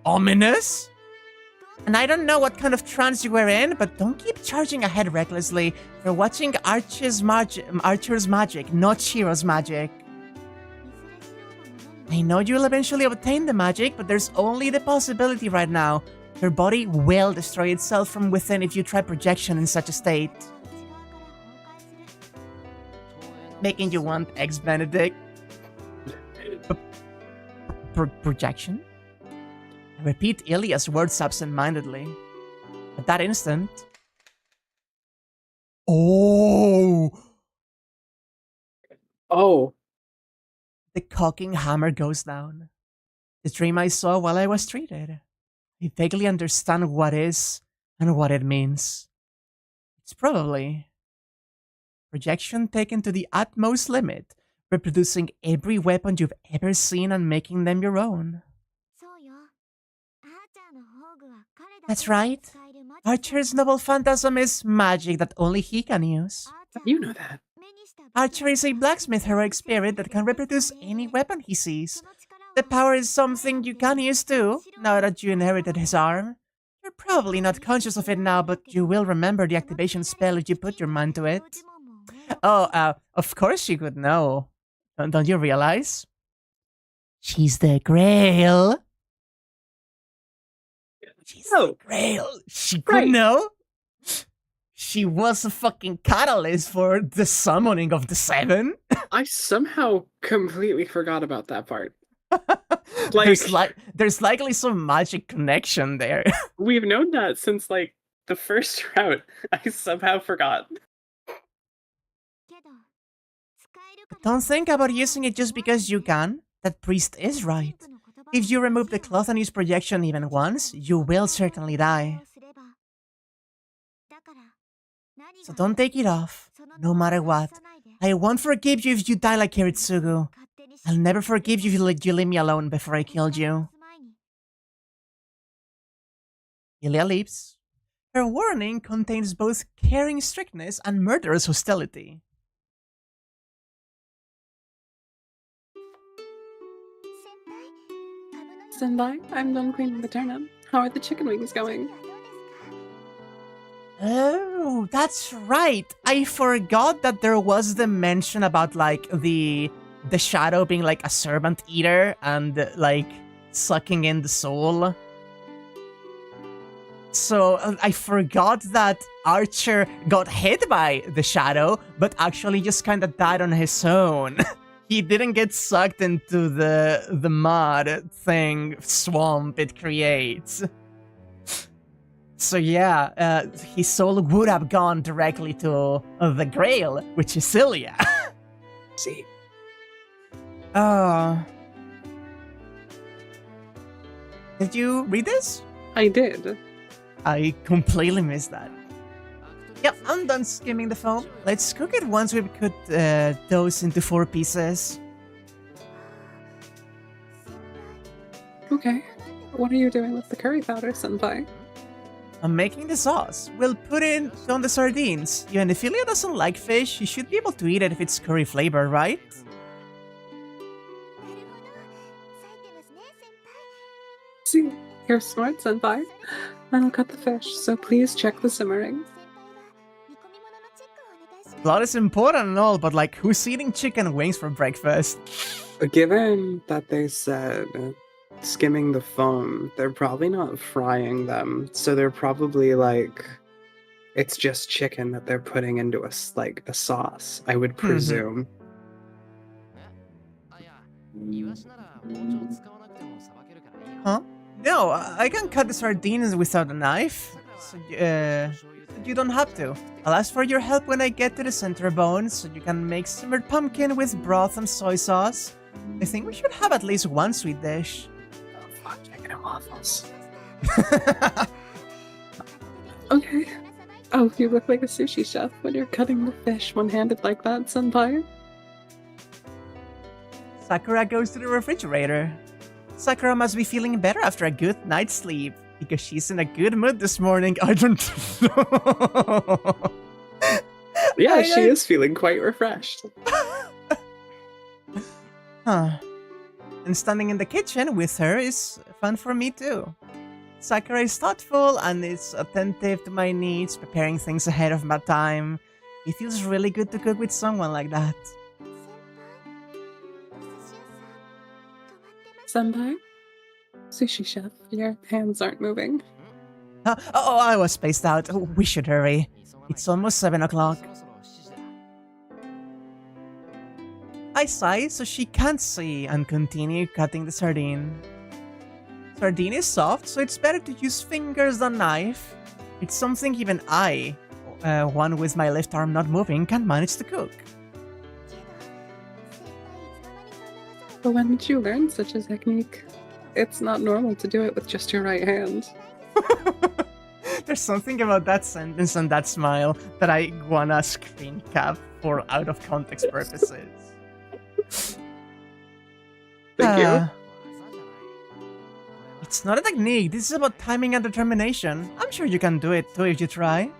Ominous? And I don't know what kind of trance you were in, but don't keep charging ahead recklessly. You're watching Archer's magic, not Shirou's magic. I know you'll eventually obtain the magic, but there's only the possibility right now. Your body will destroy itself from within if you try projection in such a state. Making you want ex-Benedict. Projection? I repeat Ilya's words absent-mindedly. At that instant... Oh! Oh. The cocking hammer goes down. The dream I saw while I was treated. I vaguely understand what is and what it means. It's probably projection taken to the utmost limit, reproducing every weapon you've ever seen and making them your own. That's right. Archer's noble phantasm is magic that only he can use. You know that. Archer is a blacksmith heroic spirit that can reproduce any weapon he sees. The power is something you can use too, now that you inherited his arm. You're probably not conscious of it now, but you will remember the activation spell if you put your mind to it. Oh, of course you could know. Don't you realize? She's the Grail. She's the Grail. She could know. She was a fucking catalyst for the summoning of the Seven. I somehow completely forgot about that part. There's likely some magic connection there. We've known that since like the first route. I somehow forgot. Don't think about using it just because you can. That priest is right. If you remove the cloth and use projection even once, you will certainly die. So don't take it off, no matter what. I won't forgive you if you die like Kiritsugu. I'll never forgive you if you leave me alone before I killed you. Ilya leaves. Her warning contains both caring strictness and murderous hostility. Senpai, I'm done cleaning the turnip. How are the chicken wings going? Oh, that's right. I forgot that there was the mention about like the shadow being like a servant eater and like sucking in the soul. So I forgot that Archer got hit by the shadow, but actually just kind of died on his own. He didn't get sucked into the mud thing swamp it creates. So yeah, his soul would have gone directly to the Grail, which is Ilya. See. Did you read this? I did. I completely missed that. Yep, I'm done skimming the foam. Let's cook it once we cut those into 4 pieces. Okay. What are you doing with the curry powder, Senpai? I'm making the sauce. We'll put it on the sardines. And if Ilya doesn't like fish, you should be able to eat it if it's curry flavor, right? See, you're smart, Senpai. I'll cut the fish, so please check the simmering. Blood is important and all, but like, who's eating chicken wings for breakfast? Given that they said skimming the foam, they're probably not frying them, so they're probably like, it's just chicken that they're putting into a sauce, I would presume. Huh? No, I can cut the sardines without a knife. So, you don't have to. I'll ask for your help when I get to the center bone, so you can make simmered pumpkin with broth and soy sauce. I think we should have at least one sweet dish. Oh, fuck, chicken and waffles. Okay. Oh, you look like a sushi chef when you're cutting the fish one-handed like that, Senpai. Sakura goes to the refrigerator. Sakura must be feeling better after a good night's sleep. Because she's in a good mood this morning. I don't know. Yeah, she is feeling quite refreshed. Huh. And standing in the kitchen with her is fun for me too. Sakura is thoughtful and is attentive to my needs, preparing things ahead of my time. It feels really good to cook with someone like that. Senpai? Sushi chef, your hands aren't moving. Oh, I was spaced out. Oh, we should hurry. It's almost 7 o'clock. I sigh so she can't see and continue cutting the sardine. Sardine is soft, so it's better to use fingers than knife. It's something even I, one with my left arm not moving, can manage to cook. But when did you learn such a technique? It's not normal to do it with just your right hand. There's something about that sentence and that smile that I wanna screen cap for out of context purposes. Thank you. It's not a technique, this is about timing and determination. I'm sure you can do it too if you try.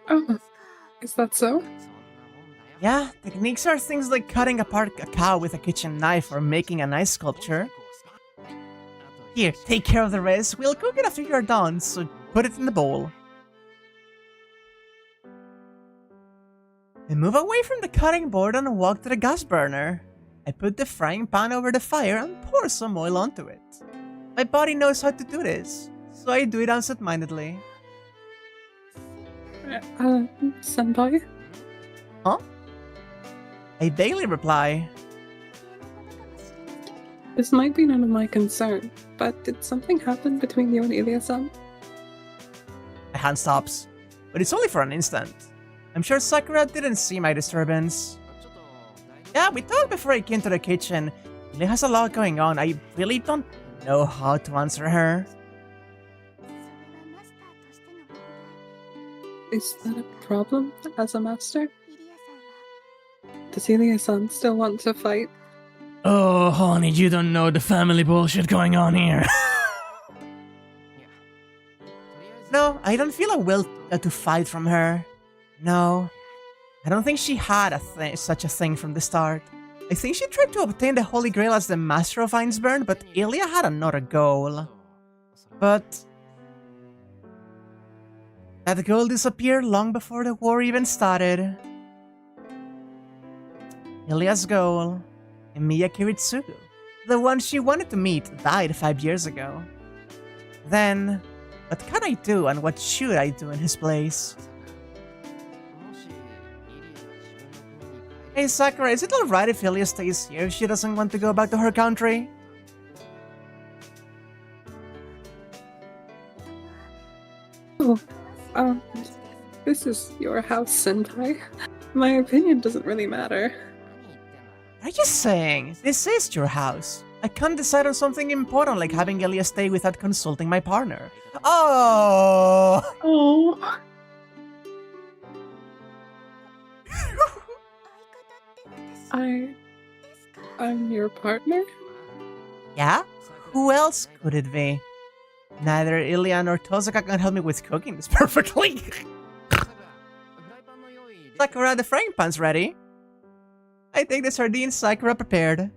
Oh, is that so? Yeah, techniques are things like cutting apart a cow with a kitchen knife or making an ice sculpture. Here, take care of the rest. We'll cook it after you're done, so put it in the bowl. I move away from the cutting board and walk to the gas burner. I put the frying pan over the fire and pour some oil onto it. My body knows how to do this, so I do it absent-mindedly. Senpai? Huh? I vaguely reply. This might be none of my concern, but did something happen between you and Ilya-san? My hand stops, but it's only for an instant. I'm sure Sakura didn't see my disturbance. Yeah, we talked before I came to the kitchen. Ilya has a lot going on. I really don't know how to answer her. Is that a problem as a master? Does Ilya-san still want to fight? Oh, honey, you don't know the family bullshit going on here. No, I don't feel a will to fight from her. No. I don't think she had such a thing from the start. I think she tried to obtain the Holy Grail as the Master of Ainsburn, but Ilya had another goal. But that goal disappeared long before the war even started. Ilya's goal, Emiya Kiritsugu, the one she wanted to meet, died 5 years ago. Then, what can I do and what should I do in his place? Hey Sakura, is it alright if Ilya stays here if she doesn't want to go back to her country? Oh, this is your house, Senpai. My opinion doesn't really matter. I'm just saying, this is your house. I can't decide on something important like having Ilya stay without consulting my partner. Oh! Oh. I'm your partner? Yeah? Who else could it be? Neither Ilya nor Tosaka can help me with cooking this perfectly. Sakura, the frying pan's ready. I take the sardines Sakura prepared.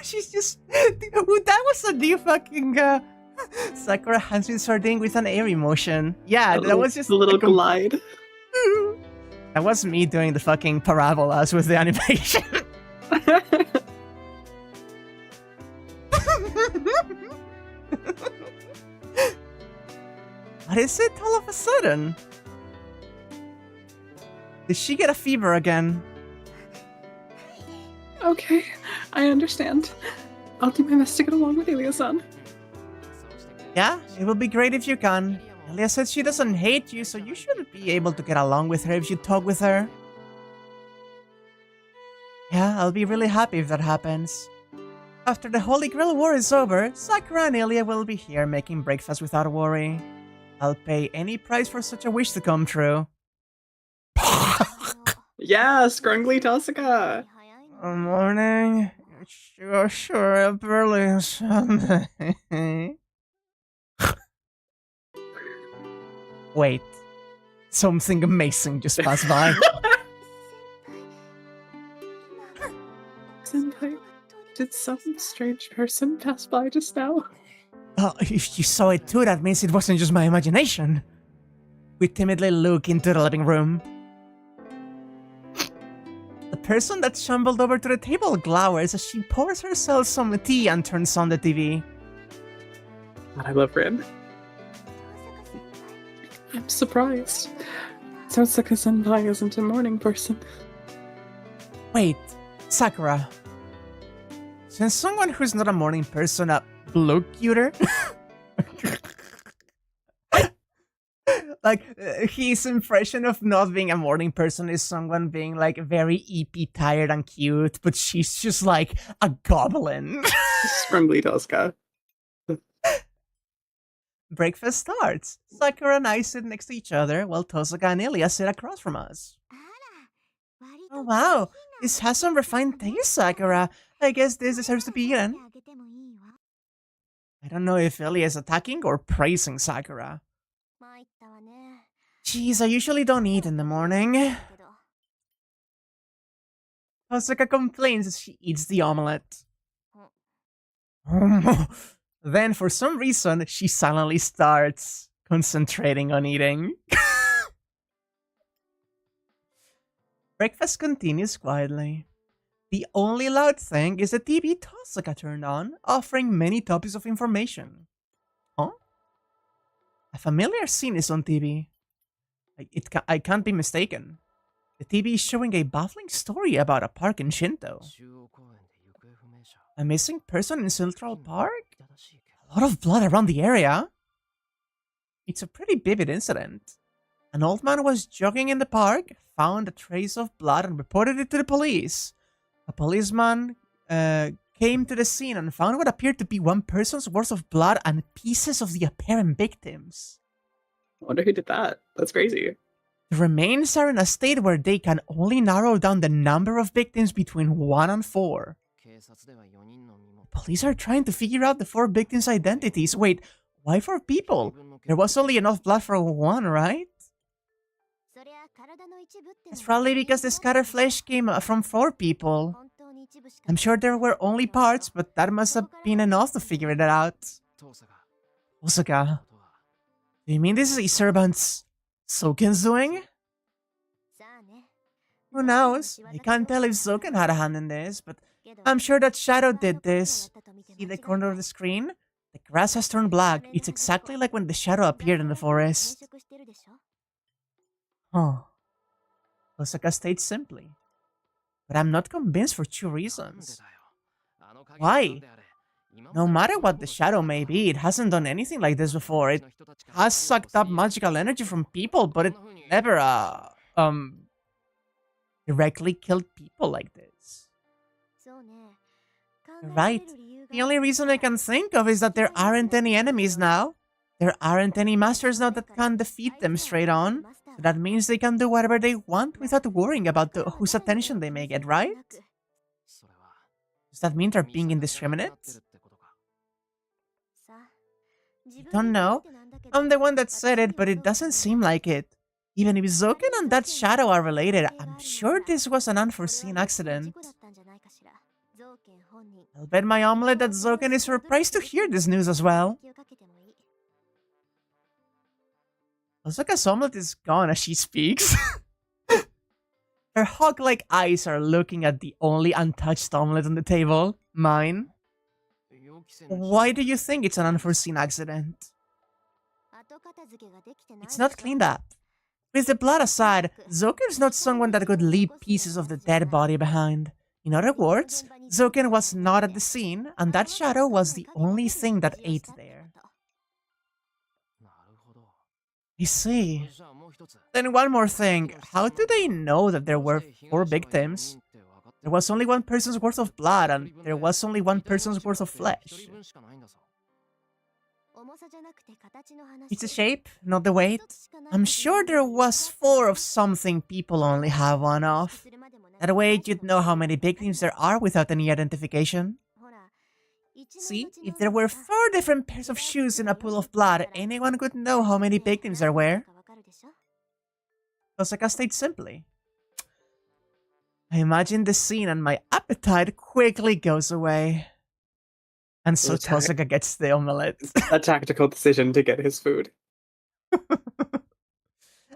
She's just... that was a new fucking... Sakura hands me the sardine with an airy motion. Yeah, that was just... a little glide. That was me doing the fucking parabolas with the animation. What is it all of a sudden? Did she get a fever again? Okay, I understand. I'll do my best to get along with Ilya-san. Yeah, it would be great if you can. Ilya said she doesn't hate you, so you should be able to get along with her if you talk with her. Yeah, I'll be really happy if that happens. After the Holy Grail War is over, Sakura and Ilya will be here making breakfast without worry. I'll pay any price for such a wish to come true. Yeah, scrungly Tosaka! Good morning. Sure, barely Sunday. Wait, something amazing just passed by. Senpai, did some strange person pass by just now? Oh, if you saw it too, that means it wasn't just my imagination. We timidly look into the living room. The person that stumbled over to the table glowers as she pours herself some tea and turns on the TV. God, I love Rin. I'm surprised. Sounds like a senpai isn't a morning person. Wait, Sakura. Since someone who's not a morning person look cuter? Like, his impression of not being a morning person is someone being, like, very eepy, tired, and cute, but she's just, like, a goblin. Scrumbly Tosca. Breakfast starts. Sakura and I sit next to each other, while Tosaka and Ilya sit across from us. Oh wow, this has some refined taste, Sakura. I guess this deserves to be eaten. I don't know if Ilya is attacking or praising Sakura. Jeez, I usually don't eat in the morning. Tosaka complains as she eats the omelette. Then, for some reason, she silently starts concentrating on eating. Breakfast continues quietly. The only loud thing is the TV Tosaka turned on, offering many topics of information. Huh? A familiar scene is on TV. I can't be mistaken. The TV is showing a baffling story about a park in Shinto. A missing person in Central Park? A lot of blood around the area? It's a pretty vivid incident. An old man was jogging in the park, found a trace of blood and reported it to the police. A policeman came to the scene and found what appeared to be one person's worth of blood and pieces of the apparent victims. I wonder who did that. That's crazy. The remains are in a state where they can only narrow down the number of victims between 1 and 4. Police are trying to figure out the 4 victims' identities. Wait, why 4 people? There was only enough blood for 1, right? It's probably because the scattered flesh came from 4 people. I'm sure there were only parts, but that must have been enough to figure it out. Osaka, do you mean this is a servant's Soken's doing? Who knows? I can't tell if Soken had a hand in this, but I'm sure that Shadow did this. See the corner of the screen? The grass has turned black. It's exactly like when the shadow appeared in the forest. Huh. Osaka states simply. But I'm not convinced for 2 reasons. Why? No matter what the shadow may be, it hasn't done anything like this before. It has sucked up magical energy from people, but it never, directly killed people like this. Right. The only reason I can think of is that there aren't any enemies now. There aren't any masters now that can defeat them straight on. So that means they can do whatever they want without worrying about whose attention they may get, right? Does that mean they're being indiscriminate? I don't know. I'm the one that said it, but it doesn't seem like it. Even if Zoken and that shadow are related, I'm sure this was an unforeseen accident. I'll bet my omelette that Zoken is surprised to hear this news as well. Osaka's omelette is gone as she speaks. Her hawk-like eyes are looking at the only untouched omelette on the table, mine. Why do you think it's an unforeseen accident? It's not cleaned up. With the blood aside, Zoken's not someone that could leave pieces of the dead body behind. In other words, Zoken was not at the scene, and that shadow was the only thing that ate there. I see. Then one more thing, how do they know that there were 4 victims? There was only 1 person's worth of blood, and there was only 1 person's worth of flesh. It's the shape, not the weight. I'm sure there was 4 of something people only have 1 of. That way you'd know how many victims there are without any identification. See, if there were 4 different pairs of shoes in a pool of blood, anyone could know how many victims there were. Tosaka stated simply. I imagine the scene and my appetite quickly goes away. And so Tosaka gets the omelette. A tactical decision to get his food.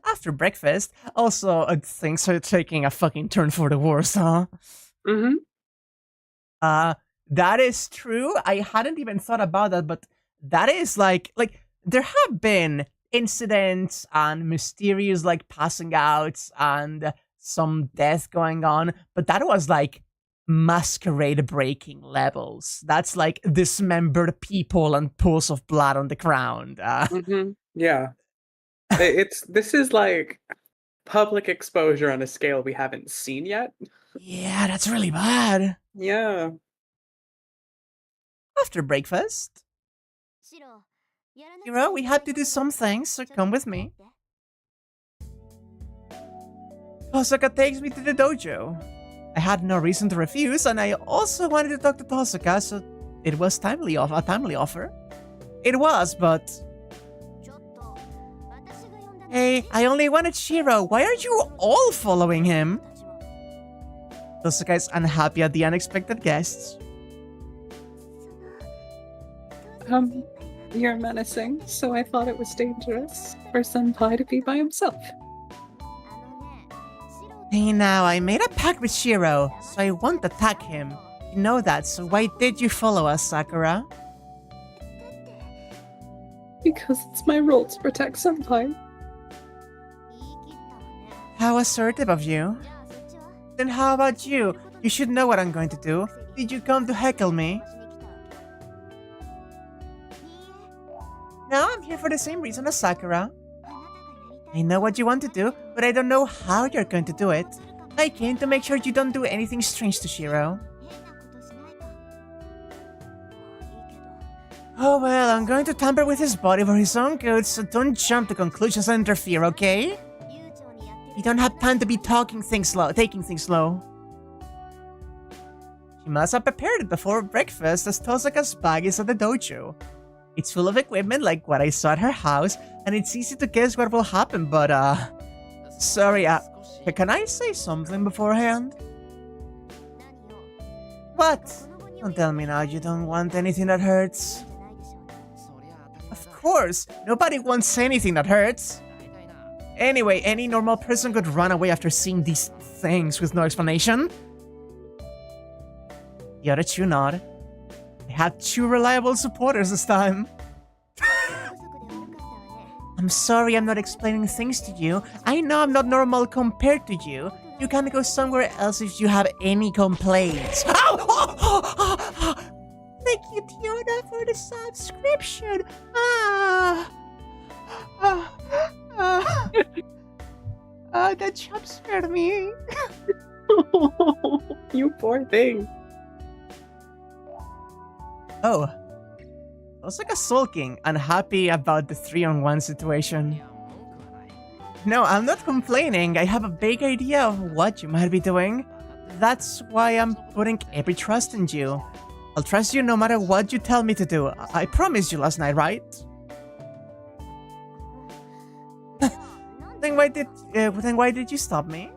After breakfast, also things are taking a fucking turn for the worse, huh? Mm-hmm. That is true. I hadn't even thought about that, but that is like there have been incidents and mysterious like passing outs and some death going on, but that was like masquerade breaking levels. That's like dismembered people and pools of blood on the ground. Yeah. This is like public exposure on a scale we haven't seen yet. Yeah, that's really bad. Yeah. After breakfast, Shirou, we had to do some things, so come with me. Tosaka takes me to the dojo. I had no reason to refuse, and I also wanted to talk to Tosaka, so it was a timely offer. It was, but... Hey, I only wanted Shirou. Why are you all following him? Tosaka is unhappy at the unexpected guests. You're menacing, so I thought it was dangerous for Senpai to be by himself. Hey now, I made a pact with Shirou, so I won't attack him. You know that, so why did you follow us, Sakura? Because it's my role to protect Senpai. How assertive of you. Then how about you? You should know what I'm going to do. Did you come to heckle me? No, I'm here for the same reason as Sakura. I know what you want to do, but I don't know how you're going to do it. I came to make sure you don't do anything strange to Shirou. Oh well, I'm going to tamper with his body for his own good, so don't jump to conclusions and interfere, okay? You don't have time to be taking things slow. She must have prepared it before breakfast, as Tosaka's bag is at the dojo. It's full of equipment like what I saw at her house, and it's easy to guess what will happen, but sorry, can I say something beforehand? What? Don't tell me now you don't want anything that hurts. Of course, nobody wants anything that hurts. Anyway, any normal person could run away after seeing these things with no explanation. The other two nod. I have 2 reliable supporters this time. I'm sorry I'm not explaining things to you. I know I'm not normal compared to you. You can go somewhere else if you have any complaints. Thank you, Tiona, for the subscription. That jump scared me. You poor thing. Oh. Osaka sulking, unhappy about the 3-on-1 situation. No, I'm not complaining. I have a vague idea of what you might be doing. That's why I'm putting every trust in you. I'll trust you no matter what you tell me to do. I promised you last night, right? Then why did you stop me?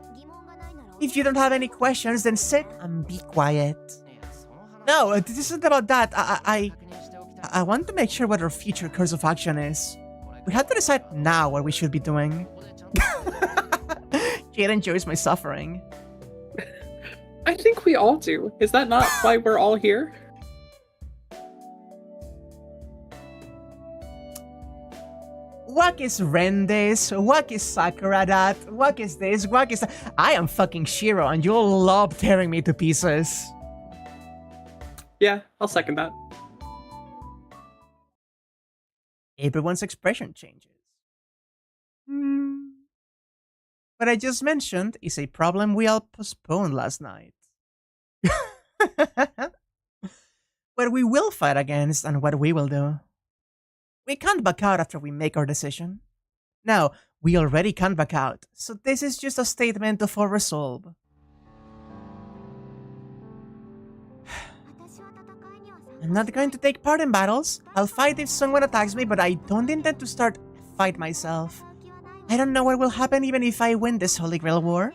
If you don't have any questions, then sit and be quiet. No, this isn't about that. I want to make sure what our future course of action is. We have to decide now what we should be doing. Jade enjoys my suffering. I think we all do. Is that not why we're all here? What is Rendes? What is Sakura that? What is this? What is that? I am fucking Shirou and you'll love tearing me to pieces. Yeah, I'll second that. Everyone's expression changes. What I just mentioned is a problem we all postponed last night. What we will fight against and what we will do. We can't back out after we make our decision. Now, we already can't back out, so this is just a statement of our resolve. I'm not going to take part in battles. I'll fight if someone attacks me, but I don't intend to start a fight myself. I don't know what will happen even if I win this Holy Grail War.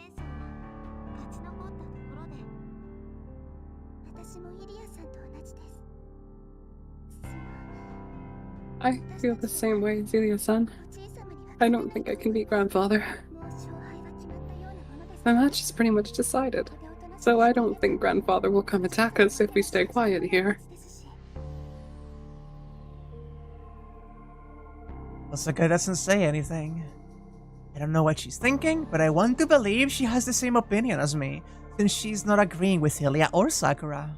I feel the same way, Zelia-san. I don't think I can beat Grandfather. The match is pretty much decided, so I don't think Grandfather will come attack us if we stay quiet here. Osaka doesn't say anything. I don't know what she's thinking, but I want to believe she has the same opinion as me, since she's not agreeing with Ilya or Sakura.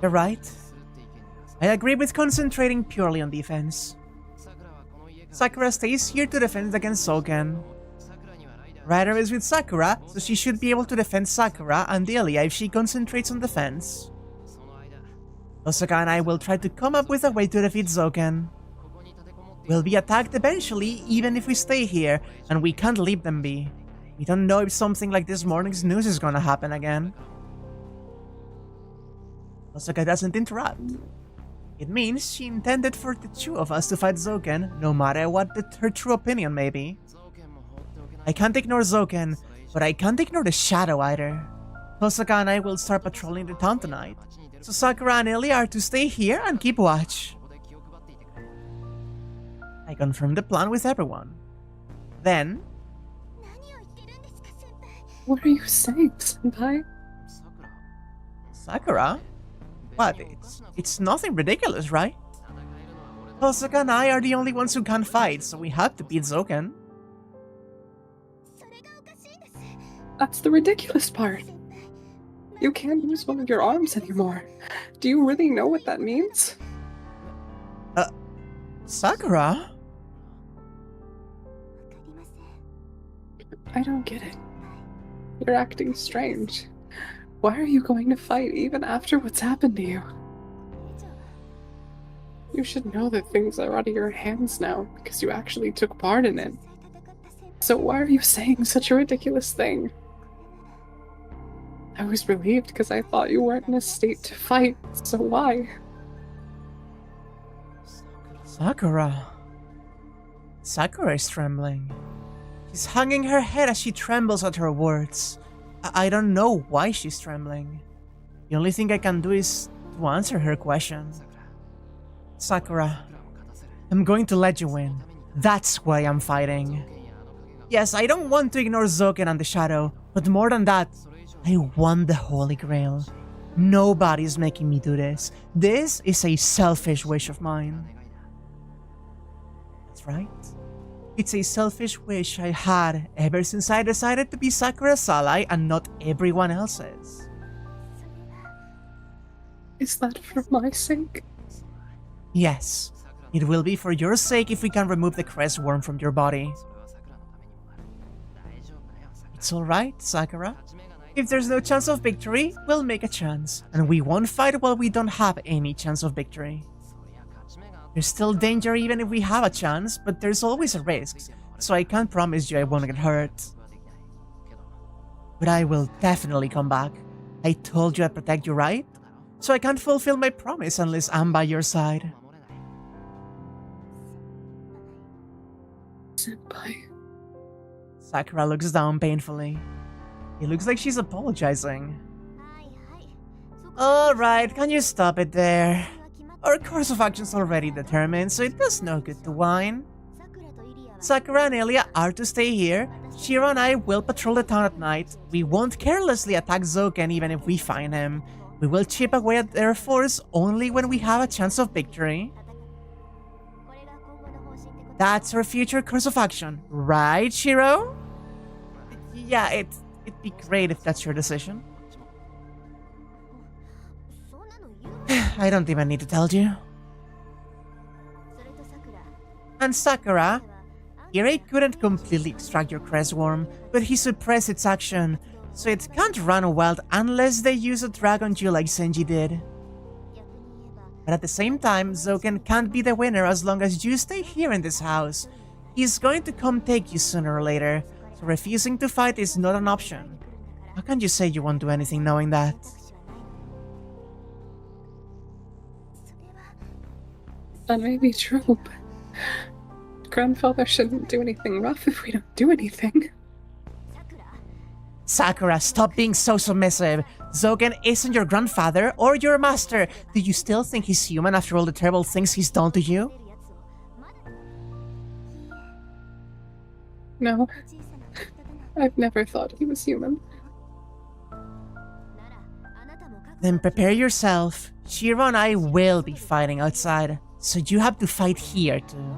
You're right. I agree with concentrating purely on defense. Sakura stays here to defend against Soken. Ryder is with Sakura, so she should be able to defend Sakura and Ilya if she concentrates on defense. Osaka and I will try to come up with a way to defeat Zoken. We'll be attacked eventually, even if we stay here, and we can't leave them be. We don't know if something like this morning's news is gonna happen again. Osaka doesn't interrupt. It means she intended for the two of us to fight Zoken, no matter what her true opinion may be. I can't ignore Zoken, but I can't ignore the shadow either. Osaka and I will start patrolling the town tonight, so Sakura and Ilya are to stay here and keep watch. I confirmed the plan with everyone. Then... What are you saying, Senpai? Sakura? What? It's nothing ridiculous, right? Osaka and I are the only ones who can't fight, so we have to beat Zoken. That's the ridiculous part. You can't use one of your arms anymore. Do you really know what that means? Sakura? I don't get it. You're acting strange. Why are you going to fight even after what's happened to you? You should know that things are out of your hands now because you actually took part in it. So why are you saying such a ridiculous thing? I was relieved because I thought you weren't in a state to fight, so why? Sakura. Sakura is trembling. She's hanging her head as she trembles at her words. I don't know why she's trembling. The only thing I can do is to answer her question. Sakura, I'm going to let you win. That's why I'm fighting. Yes, I don't want to ignore Zoken and the Shadow, but more than that, I want the Holy Grail. Nobody's making me do this. This is a selfish wish of mine. That's right. It's a selfish wish I had ever since I decided to be Sakura's ally and not everyone else's. Is that for my sake? Yes. It will be for your sake if we can remove the crest worm from your body. It's alright, Sakura. If there's no chance of victory, we'll make a chance, and we won't fight while we don't have any chance of victory. There's still danger even if we have a chance, but there's always a risk, so I can't promise you I won't get hurt. But I will definitely come back. I told you I'd protect you, right? So I can't fulfill my promise unless I'm by your side. Senpai. Sakura looks down painfully. It looks like she's apologizing. Alright, can you stop it there? Our course of action's already determined, so it does no good to whine. Sakura and Ilya are to stay here. Shirou and I will patrol the town at night. We won't carelessly attack Zoken even if we find him. We will chip away at their force only when we have a chance of victory. That's our future course of action, right, Shirou? Yeah, it'd be great if that's your decision. I don't even need to tell you. And Sakura, Kirei couldn't completely extract your crest worm, but he suppressed its action, so it can't run wild unless they use a drag on you like Shinji did. But at the same time, Zoken can't be the winner as long as you stay here in this house. He's going to come take you sooner or later, so refusing to fight is not an option. How can you say you won't do anything knowing that? That may be true, but grandfather shouldn't do anything rough if we don't do anything. Sakura, stop being so submissive. Zogen isn't your grandfather or your master. Do you still think he's human after all the terrible things he's done to you? No, I've never thought he was human. Then prepare yourself. Shirou and I will be fighting outside, so you have to fight here too.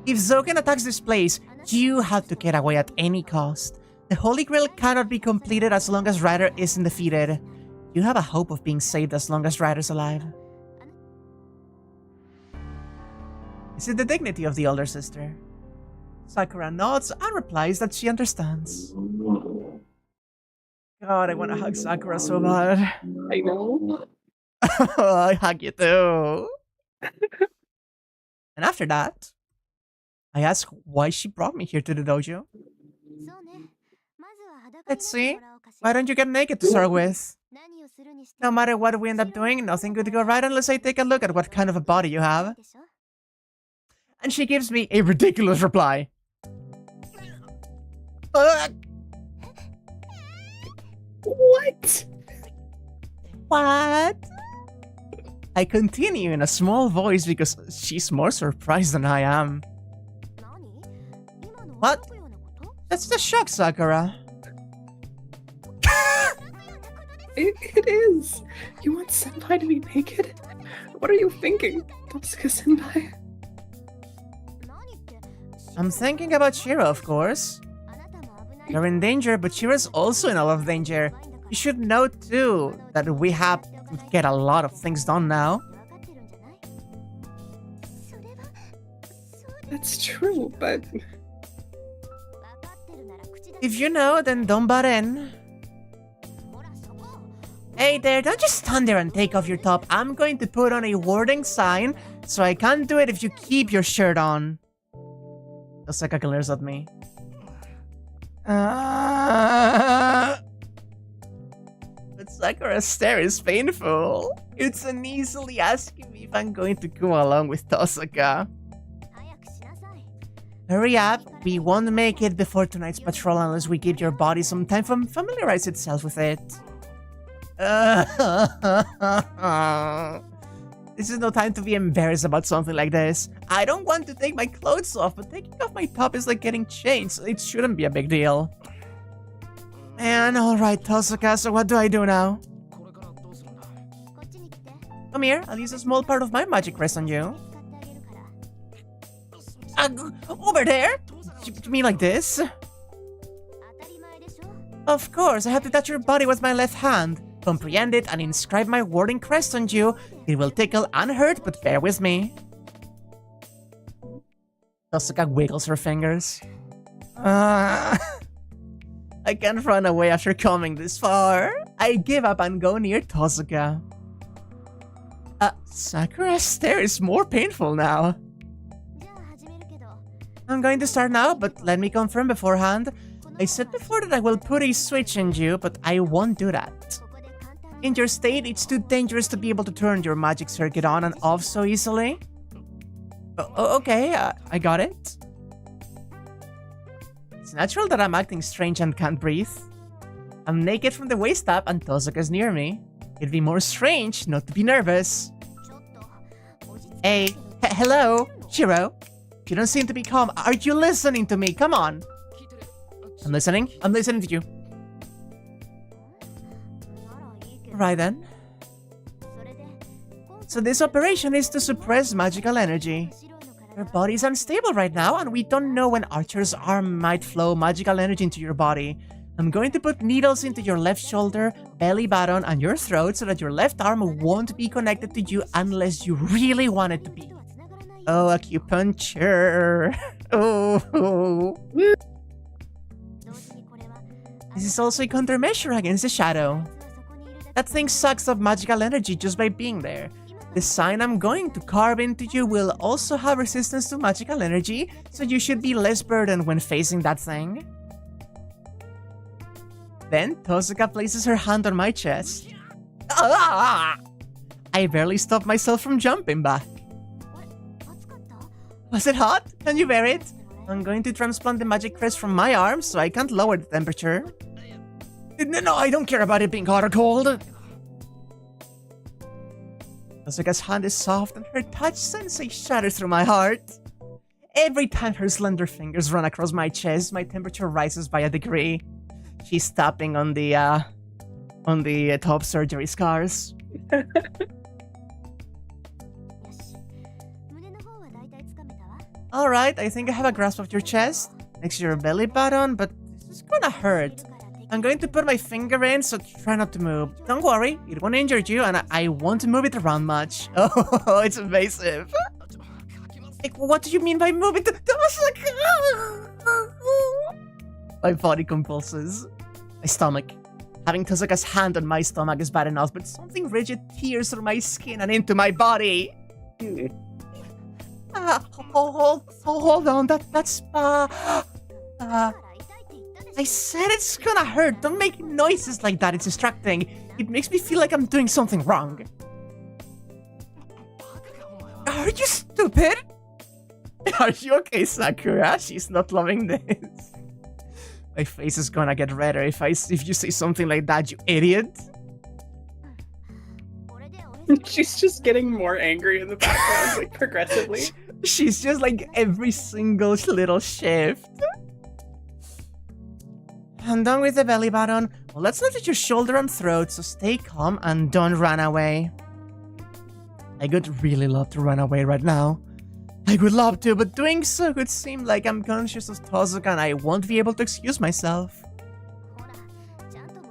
If Zogen attacks this place, you have to get away at any cost. The Holy Grail cannot be completed as long as Ryder isn't defeated. You have a hope of being saved as long as Ryder's alive. Is it the dignity of the older sister? Sakura nods and replies that she understands. God, I want to hug Sakura so bad. I know. I hug you too. And after that, I ask why she brought me here to the dojo. Let's see. Why don't you get naked to start with? No matter what we end up doing, nothing could go right unless I take a look at what kind of a body you have. And she gives me a ridiculous reply. What? What? I continue in a small voice because she's more surprised than I am. What? That's the shock, Sakura. It is. You want Senpai to be naked? What are you thinking, Tosuka Senpai? I'm thinking about Shirou, of course. You're in danger, but Shirou's also in a lot of danger. You should know, too, that we have to get a lot of things done now. That's true, but... If you know, then don't butt in. Hey there, don't just stand there and take off your top. I'm going to put on a warning sign, so I can't do it if you keep your shirt on. Osaka glares at me. But Sakura's stare is painful. It's uneasily asking me if I'm going to go along with Tosaka. Hurry up, we won't make it before tonight's patrol unless we give your body some time to familiarize itself with it. This is no time to be embarrassed about something like this. I don't want to take my clothes off, but taking off my top is like getting changed, so it shouldn't be a big deal. Man, alright, Tosaka, so what do I do now? Come here, I'll use a small part of my magic rest on you. Over there? You mean like this? Of course, I have to touch your body with my left hand. Comprehend it and inscribe my warding crest on you. It will tickle and hurt, but bear with me. Tosaka wiggles her fingers. I can't run away after coming this far. I give up and go near Tosaka. Sakura's stare is more painful now. I'm going to start now, but let me confirm beforehand. I said before that I will put a switch in you, but I won't do that. In your state, it's too dangerous to be able to turn your magic circuit on and off so easily. Okay, I got it. It's natural that I'm acting strange and can't breathe. I'm naked from the waist up and Tosaka's near me. It'd be more strange not to be nervous. Hey, hello, Shirou. You don't seem to be calm. Are you listening to me? Come on. I'm listening to you. Right then. So this operation is to suppress magical energy. Your body's unstable right now, and we don't know when Archer's arm might flow magical energy into your body. I'm going to put needles into your left shoulder, belly button, and your throat so that your left arm won't be connected to you unless you really want it to be. Oh, acupuncture. Oh. This is also a countermeasure against the shadow. That thing sucks up magical energy just by being there. The sign I'm going to carve into you will also have resistance to magical energy, so you should be less burdened when facing that thing. Then Tosaka places her hand on my chest. Ah! I barely stopped myself from jumping back. Was it hot? Can you bear it? I'm going to transplant the magic crest from my arm so I can't lower the temperature. No, I don't care about it being hot or cold. Tosuka's hand is soft and her touch sends a shudder through my heart. Every time her slender fingers run across my chest, my temperature rises by a degree. She's tapping on the top surgery scars. Alright, I think I have a grasp of your chest, next to your belly button, but this is gonna hurt. I'm going to put my finger in, so try not to move. Don't worry, it won't injure you, and I won't move it around much. Oh, it's invasive. Like, what do you mean by moving the My body convulses. My stomach. Having Tosuka's hand on my stomach is bad enough, but something rigid tears through my skin and into my body. Hold on, that's I said it's gonna hurt. Don't make noises like that. It's distracting. It makes me feel like I'm doing something wrong. Are you stupid? Are you okay, Sakura? She's not loving this. My face is gonna get redder if you say something like that, you idiot. She's just getting more angry in the background, like progressively. She's just like every single little shift. I'm done with the belly button. Well, let's not touch your shoulder and throat, so stay calm and don't run away. I would really love to run away right now. I would love to, but doing so would seem like I'm conscious of Tosuka and I won't be able to excuse myself.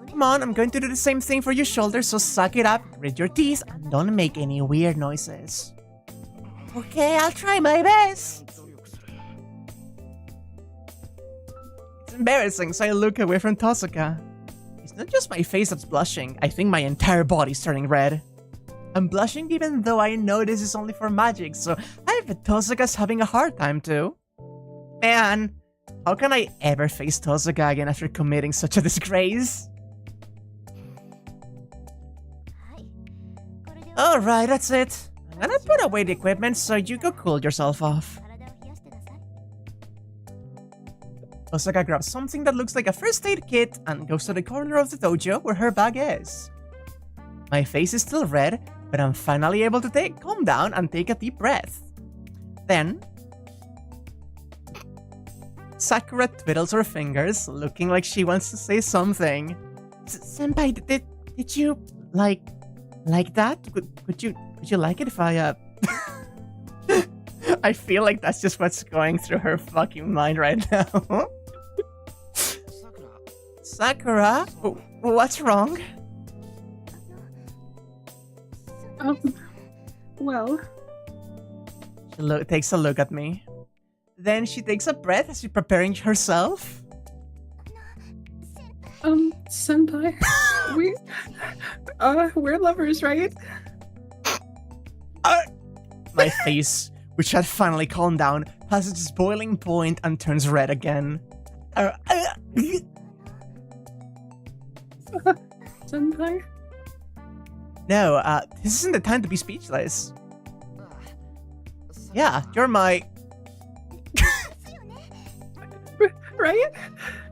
Come on, I'm going to do the same thing for your shoulder, so suck it up, grit your teeth, and don't make any weird noises. Okay, I'll try my best. It's embarrassing, so I look away from Tosuka. It's not just my face that's blushing, I think my entire body's turning red. I'm blushing even though I know this is only for magic, so I bet Tosuka's having a hard time too. Man, how can I ever face Tosuka again after committing such a disgrace? Alright, that's it. I'm gonna put away the equipment so you go cool yourself off. Tosuka grabs something that looks like a first aid kit and goes to the corner of the dojo where her bag is. My face is still red, but I'm finally able to calm down and take a deep breath. Then, Sakura twiddles her fingers, looking like she wants to say something. Senpai, did you like that? Would you like it if I I feel like that's just what's going through her fucking mind right now. Sakura, what's wrong? Well... She takes a look at me. Then she takes a breath as she's preparing herself. Senpai, we're lovers, right? My face, which had finally calmed down, passes its boiling point and turns red again. Senpai? No, this isn't the time to be speechless. Yeah, you're my... Right?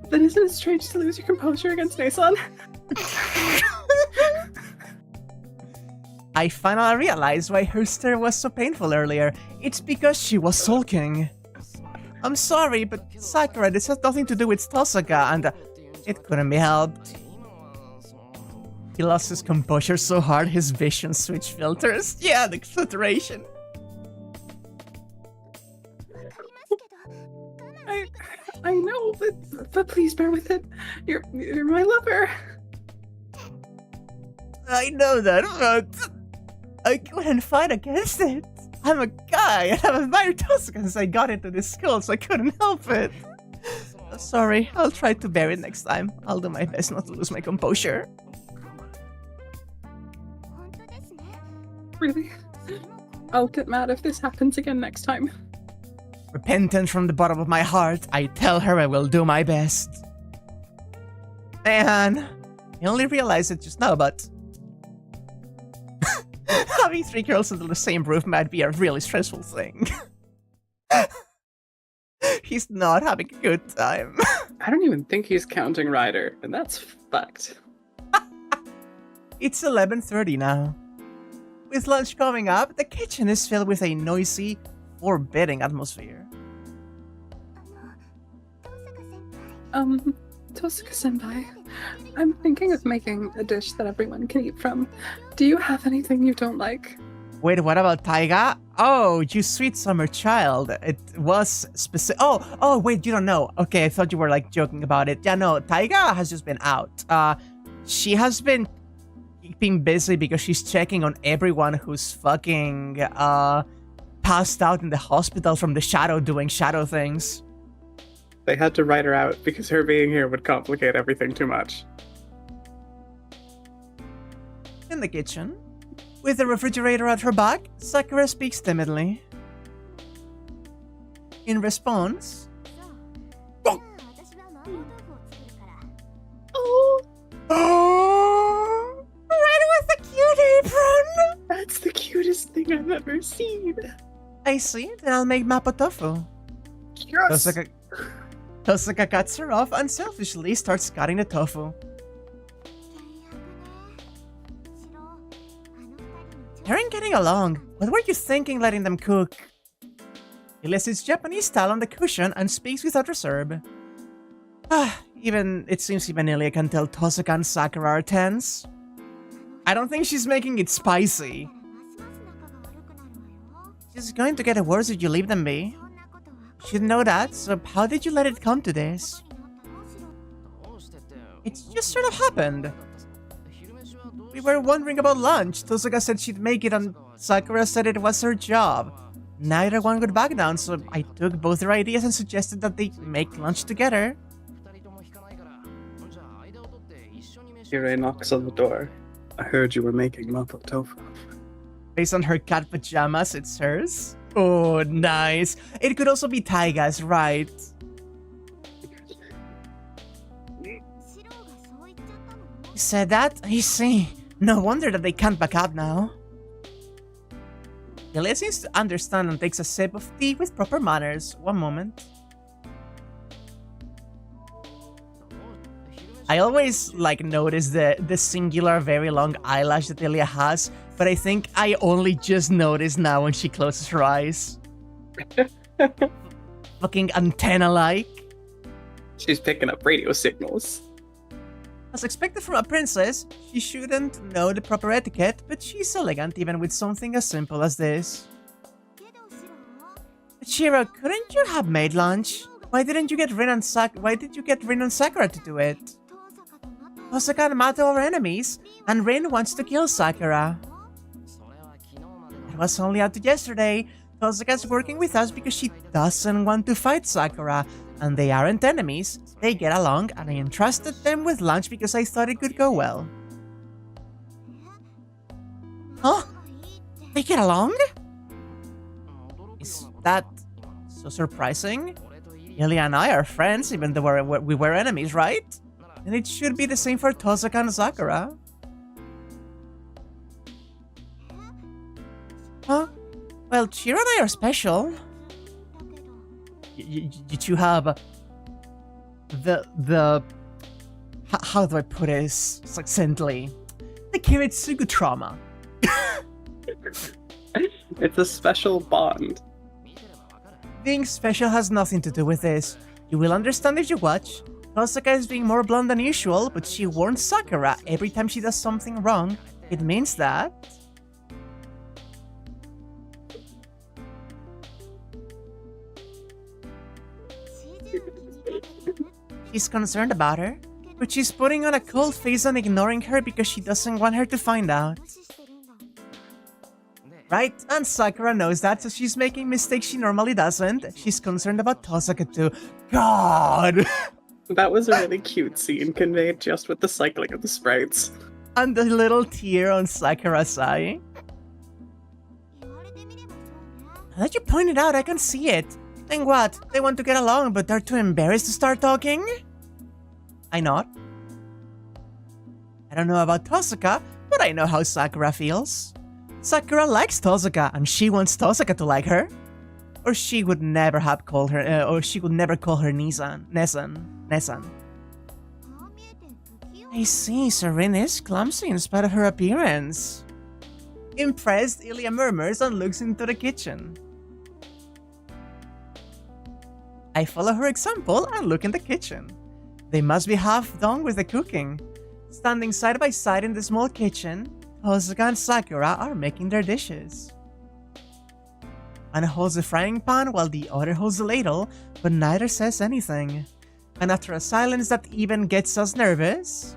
Then isn't it strange to lose your composure against Nason? I finally realized why her stare was so painful earlier. It's because she was sulking. I'm sorry, but Sakura, this has nothing to do with Tosuka, and it couldn't be helped. He lost his composure so hard his vision switched filters. Yeah, the exaggeration. I know, but please bear with it. You're my lover. I know that, but I couldn't fight against it. I'm a guy, and I've admired Tosuka since I got into this school, so I couldn't help it. Sorry, I'll try to bear it next time. I'll do my best not to lose my composure. Really? I'll get mad if this happens again next time. Repentant from the bottom of my heart, I tell her I will do my best. Man, I only realized it just now, but... having 3 girls under the same roof might be a really stressful thing. he's not having a good time. I don't even think he's counting Ryder, and that's fucked. It's 11:30 now. With lunch coming up, the kitchen is filled with a noisy, forbidding atmosphere. Tosaka-senpai, I'm thinking of making a dish that everyone can eat from. Do you have anything you don't like? Wait, what about Taiga? Oh, you sweet summer child. It was specific. Oh, wait, you don't know. Okay, I thought you were like joking about it. Yeah, no, Taiga has just been out. She has been keeping busy because she's checking on everyone who's fucking passed out in the hospital from the shadow doing shadow things. They had to write her out because her being here would complicate everything too much. In the kitchen, with the refrigerator at her back, Sakura speaks timidly. In response, oh, right with the cute apron! That's the cutest thing I've ever seen. I see, then I'll make mapo tofu. Yes! Tosaka cuts her off and selfishly starts cutting the tofu. They aren't getting along. What were you thinking letting them cook? He lays his Japanese style on the cushion and speaks without reserve. It seems even Ilya can tell Tosaka and Sakura are tense. I don't think she's making it spicy. She's going to get worse if you leave them be. You should know that, so how did you let it come to this? It just sort of happened. We were wondering about lunch. Tosaka said she'd make it and Sakura said it was her job. Neither one would back down, so I took both their ideas and suggested that they make lunch together. Kirei knocks on the door. I heard you were making mapo tofu. Based on her cat pajamas, it's hers. Oh, nice. It could also be Taiga's, right? He said that? I see. No wonder that they can't back up now. Ilya seems to understand and takes a sip of tea with proper manners. One moment. I always notice the singular very long eyelash that Ilya has, but I think I only just noticed now when she closes her eyes. Fucking antenna-like. She's picking up radio signals. As expected from a princess, she shouldn't know the proper etiquette, but she's elegant even with something as simple as this. But Shirou, couldn't you have made lunch? Why did you get Rin and Sakura to do it? Tosaka and Mato are enemies, and Rin wants to kill Sakura. It was only out to yesterday. Tosaka's working with us because she doesn't want to fight Sakura, and they aren't enemies. They get along, and I entrusted them with lunch because I thought it could go well. Huh? They get along? Is that so surprising? Ilya and I are friends, even though we were enemies, right? And it should be the same for Tosaka and Sakura. Huh? Well, Shirou and I are special. Did you have how do I put it succinctly? The Kiritsugu trauma. It's a special bond. Being special has nothing to do with this. You will understand if you watch. Tosaka is being more blunt than usual, but she warns Sakura every time she does something wrong. It means that... She's concerned about her, but she's putting on a cold face and ignoring her because she doesn't want her to find out. Right? And Sakura knows that, so she's making mistakes she normally doesn't. She's concerned about Tosaka too. God! That was a really cute scene, conveyed just with the cycling of the sprites. And the little tear on Sakura's eye. Now that you pointed out, I can see it. Then what? They want to get along, but they're too embarrassed to start talking? I nod. I don't know about Tosaka, but I know how Sakura feels. Sakura likes Tosaka, and she wants Tosaka to like her. Or she would never have called her, or she would never call her Nesan. I see, Serene is clumsy in spite of her appearance. Impressed, Ilya murmurs and looks into the kitchen. I follow her example and look in the kitchen. They must be half done with the cooking. Standing side by side in the small kitchen, Hozuka and Sakura are making their dishes. One holds the frying pan while the other holds the ladle, but neither says anything. And after a silence that even gets us nervous...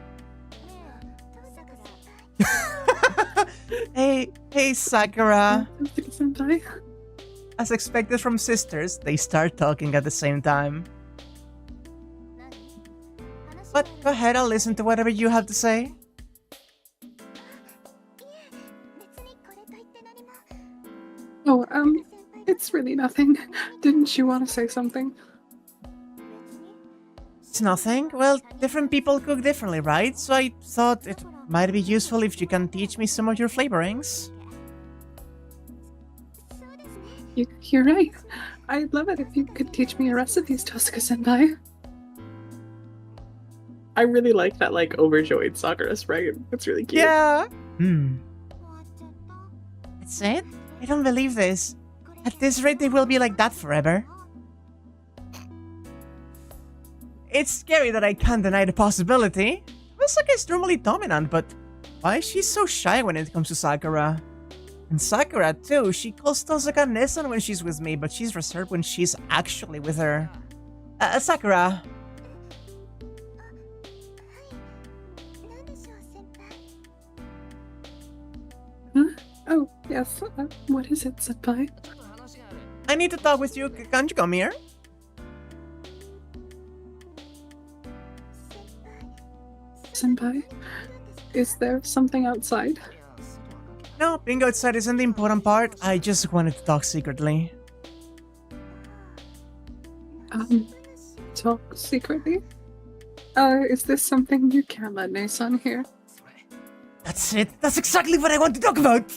Hey, Sakura. As expected from sisters, they start talking at the same time. But go ahead, I'll listen to whatever you have to say. Oh, it's really nothing. Didn't you want to say something? It's nothing. Well, different people cook differently, right? So I thought it might be useful if you can teach me some of your flavorings. You're right. I'd love it if you could teach me your recipes, Tosuka-senpai. I really like that, overjoyed Sakura sprite. It's really cute. Yeah. That's it? I don't believe this. At this rate, they will be like that forever. It's scary that I can't deny the possibility. Osaka is normally dominant, but why is she so shy when it comes to Sakura? And Sakura, too, she calls Tosuka Nesan when she's with me, but she's reserved when she's actually with her. Sakura. Huh? Oh, yes. What is it, senpai? I need to talk with you. Can't you come here? Senpai, is there something outside? No, being outside isn't the important part. I just wanted to talk secretly. Talk secretly? Is this something you can't let Nesan hear? That's it. That's exactly what I want to talk about.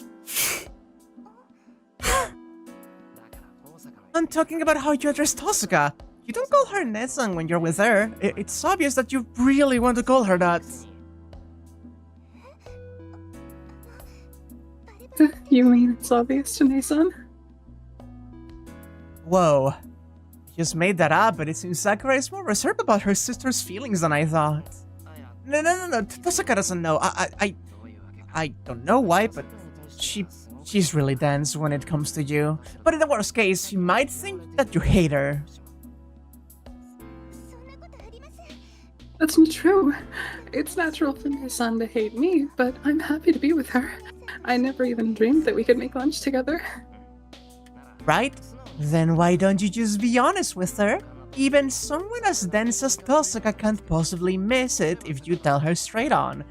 I'm talking about how you address Tosuka. You don't call her Nesan when you're with her. It's obvious that you really want to call her that. You mean it's obvious to Nesan? Whoa. Just made that up, but it seems Sakura is more reserved about her sister's feelings than I thought. No. Tosuka doesn't know. I don't know why, but she's really dense when it comes to you. But in the worst case, she might think that you hate her. That's not true. It's natural for Nesan to hate me, but I'm happy to be with her. I never even dreamed that we could make lunch together. Right? Then why don't you just be honest with her? Even someone as dense as Tosuka can't possibly miss it if you tell her straight on.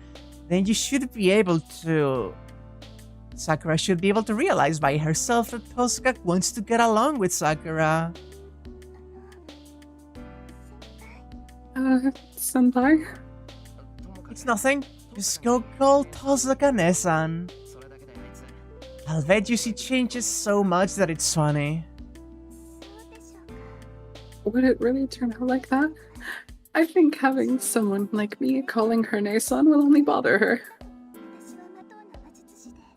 Then you should be able to... Sakura should be able to realize by herself that Tosuka wants to get along with Sakura. Senpai? It's nothing. Just go call Tosuka Nesan. I'll bet you she changes so much that it's funny. Would it really turn out like that? I think having someone like me calling her Nesan will only bother her.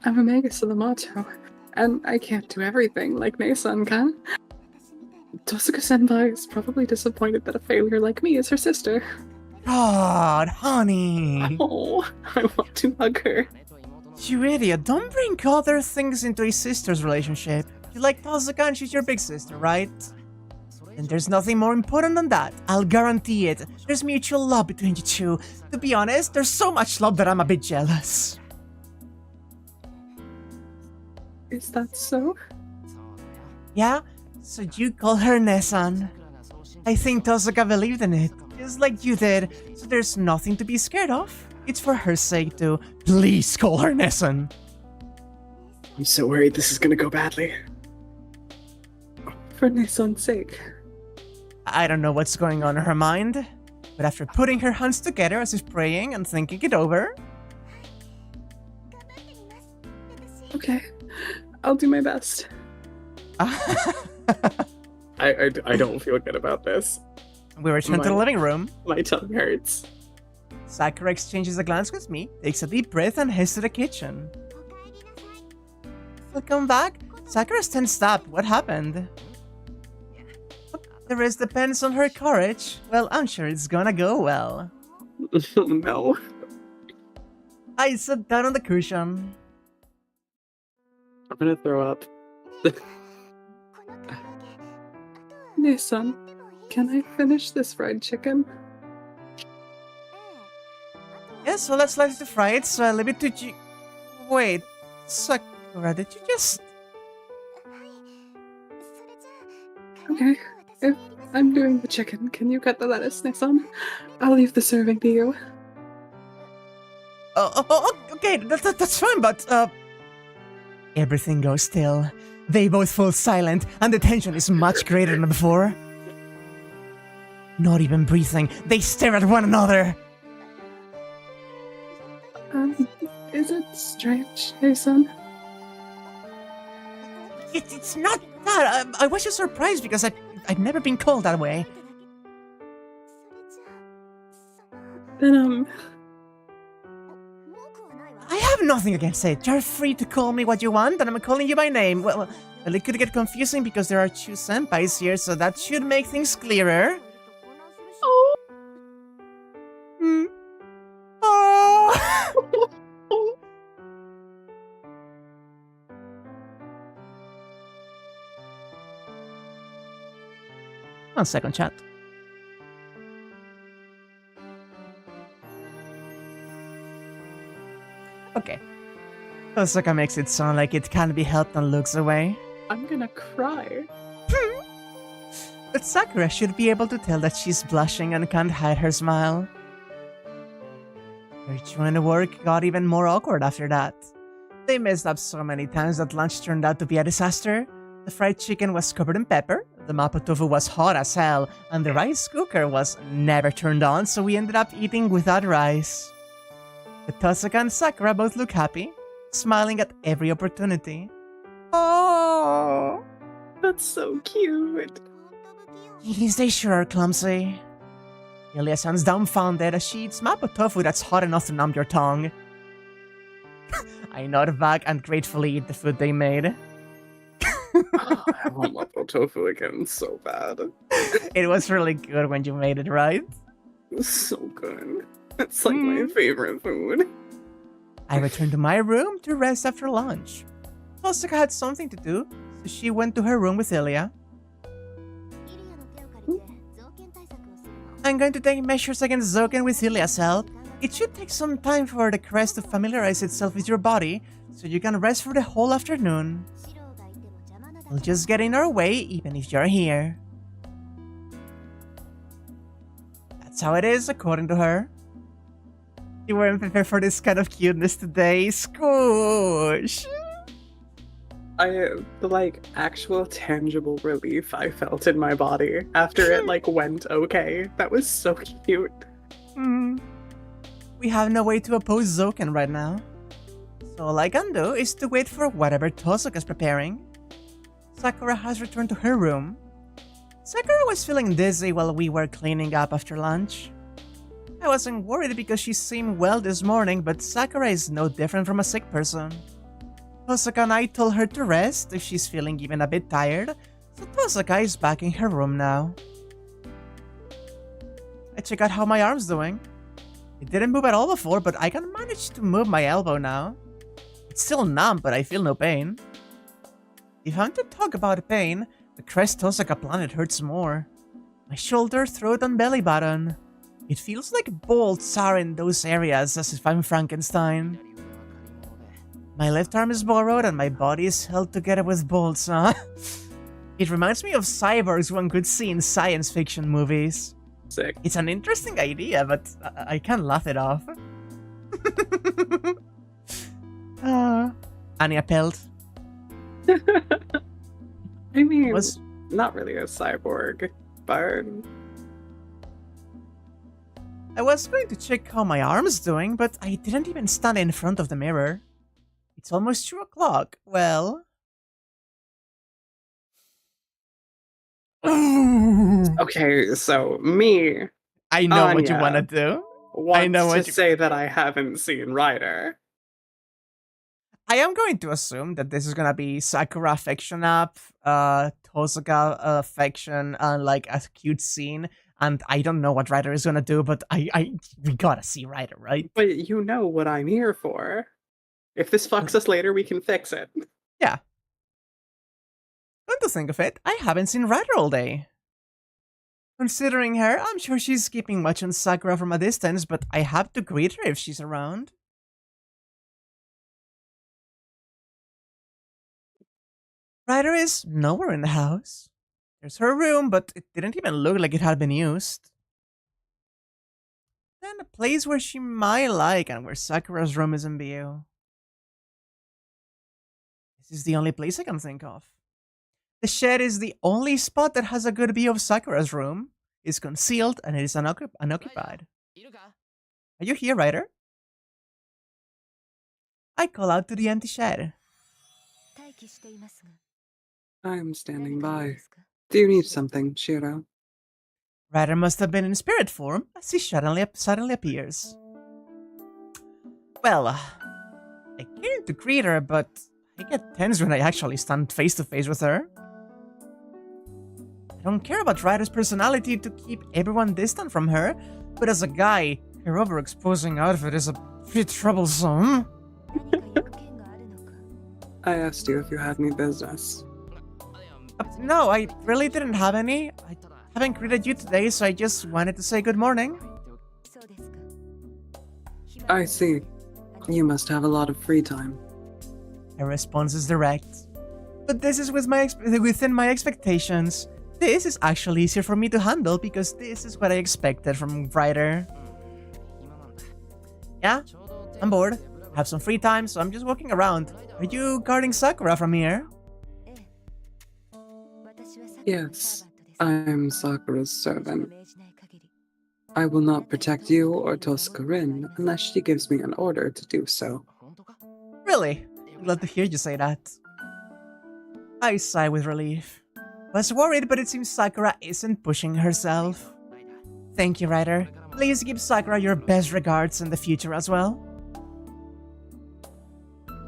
I'm a Magus of the Mato, and I can't do everything like Nesan can. Tosuka-senpai is probably disappointed that a failure like me is her sister. God, honey. Oh, I want to hug her. You idiot, don't bring other things into a sister's relationship. You like Tosuka and she's your big sister, right? And there's nothing more important than that. I'll guarantee it. There's mutual love between you two. To be honest, there's so much love that I'm a bit jealous. Is that so? Yeah? So you call her Nesan. I think Tosuka believed in it, just like you did, so there's nothing to be scared of. It's for her sake to please call her Nesan. I'm so worried this is gonna go badly. For Nesan's sake. I don't know what's going on in her mind, but after putting her hands together as if praying and thinking it over... Okay, I'll do my best. I don't feel good about this. We return to the living room. My tongue hurts. Sakura exchanges a glance with me, takes a deep breath, and heads to the kitchen. Welcome back. Sakura's tensed up. What happened? The rest depends on her courage. Well, I'm sure it's gonna go well. Oh no. I sat down on the cushion. I'm gonna throw up. Nissan, can I finish this fried chicken? Yeah, so let's let it fry it, so I leave it to you. Wait, Sakura, did you just... Okay, if I'm doing the chicken, can you cut the lettuce, Nissan? I'll leave the serving to you. Okay, that's fine, but, Everything goes still. They both fall silent, and the tension is much greater than before. Not even breathing, they stare at one another. Is it strange, Nissan? It's not that. I was just surprised because I've never been called that way. Then, I have nothing against it. You're free to call me what you want, and I'm calling you by name. Well, it could get confusing because there are two senpais here, so that should make things clearer. Oh. Oh. 1 second, chat. Okay. Osaka makes it sound like it can't be helped and looks away. I'm gonna cry. But Sakura should be able to tell that she's blushing and can't hide her smile. Their joint work got even more awkward after that. They messed up so many times that lunch turned out to be a disaster. The fried chicken was covered in pepper, the mapo tofu was hot as hell, and the rice cooker was never turned on, so we ended up eating without rice. But Tosaka and Sakura both look happy, smiling at every opportunity. Oh, That's so cute. yes, they sure are clumsy. Yulia sounds dumbfounded as she eats mapo tofu that's hot enough to numb your tongue. I nod back and gratefully eat the food they made. Oh, I want mapo tofu again so bad. It was really good when you made it, right? So good. It's like my favorite food. I returned to my room to rest after lunch. Tosaka had something to do, so she went to her room with Ilya. I'm going to take measures against Zoken with Ilya's help. It should take some time for the crest to familiarize itself with your body, so you can rest for the whole afternoon. We'll just get in our way, even if you're here. That's how it is, according to her. You weren't prepared for this kind of cuteness today, Scoosh! The actual tangible relief I felt in my body after it went okay. That was so cute. We have no way to oppose Zoken right now. So all I can do is to wait for whatever Tosaka's preparing. Sakura has returned to her room. Sakura was feeling dizzy while we were cleaning up after lunch. I wasn't worried because she seemed well this morning, but Sakura is no different from a sick person. Tosaka and I told her to rest if she's feeling even a bit tired, so Tosaka is back in her room now. I check out how my arm's doing. It didn't move at all before, but I can manage to move my elbow now. It's still numb, but I feel no pain. If I'm to talk about pain, the crest Tosaka planted hurts more. My shoulder, throat, and belly button. It feels like bolts are in those areas as if I'm Frankenstein. My left arm is borrowed and my body is held together with bolts, huh? It reminds me of cyborgs one could see in science fiction movies. Sick. It's an interesting idea, but I can't laugh it off. Anya Pelt. I mean, not really a cyborg, but... I was going to check how my arm's doing, but I didn't even stand in front of the mirror. It's almost 2 o'clock. Well... Okay, so me, I know what you want to Anya, do. wants know to what you- say that I haven't seen Ryder. I am going to assume that this is gonna be Sakura affection up, Tosuka affection, and like a cute scene. And I don't know what Ryder is gonna do, but we gotta see Ryder, right? But you know what I'm here for. If this fucks us later, we can fix it. Yeah. Come to think of it, I haven't seen Ryder all day. Considering her, I'm sure she's keeping much on Sakura from a distance, but I have to greet her if she's around. Ryder is nowhere in the house. There's her room, but it didn't even look like it had been used. Then a place where she might like and where Sakura's room is in view. This is the only place I can think of. The shed is the only spot that has a good view of Sakura's room. It's concealed and it is unoccupied. Are you here, Ryder? I call out to the empty shed. I am standing by. Do you need something, Shirou? Ryder must have been in spirit form as he suddenly appears. Well, I came to greet her, but I get tense when I actually stand face to face with her. I don't care about Ryder's personality to keep everyone distant from her, but as a guy, her overexposing outfit is a bit troublesome. I asked you if you had any business. No, I really didn't have any. I haven't greeted you today, so I just wanted to say good morning. I see. You must have a lot of free time. Her response is direct. But this is within my expectations. This is actually easier for me to handle because this is what I expected from Ryder. Yeah, I'm bored. I have some free time, so I'm just walking around. Are you guarding Sakura from here? Yes, I am Sakura's servant. I will not protect you or Tosuka unless she gives me an order to do so. Really? I'm glad to hear you say that. I sigh with relief. Was worried, but it seems Sakura isn't pushing herself. Thank you, Ryder. Please give Sakura your best regards in the future as well.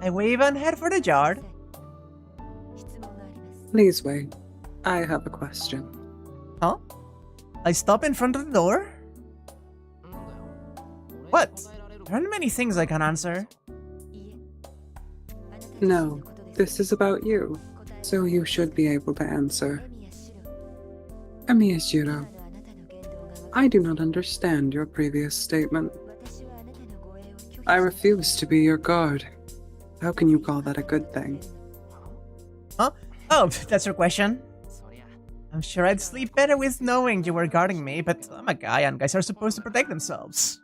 I wave and head for the yard. Please wait. I have a question. Huh? I stop in front of the door. What? There aren't many things I can answer. No, this is about you, so you should be able to answer. Amiya Shirou, I do not understand your previous statement. I refuse to be your guard. How can you call that a good thing? Huh? Oh, that's your question? I'm sure I'd sleep better with knowing you were guarding me, but I'm a guy and guys are supposed to protect themselves.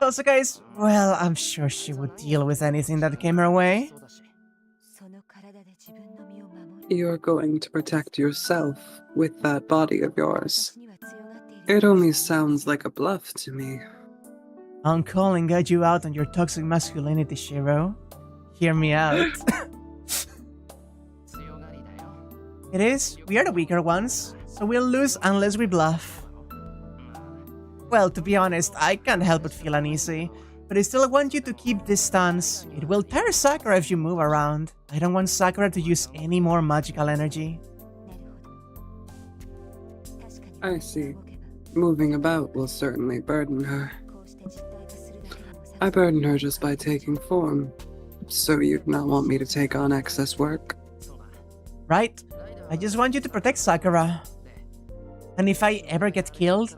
Tosuka is, well, I'm sure she would deal with anything that came her way. You're going to protect yourself with that body of yours. It only sounds like a bluff to me. I'm calling you out on your toxic masculinity, Shirou. Hear me out. It is. We are the weaker ones, so we'll lose unless we bluff. Well, to be honest, I can't help but feel uneasy, but I still want you to keep distance. It will tire Sakura if you move around. I don't want Sakura to use any more magical energy. I see. Moving about will certainly burden her. I burden her just by taking form, so you'd not want me to take on excess work? Right? I just want you to protect Sakura. And if I ever get killed,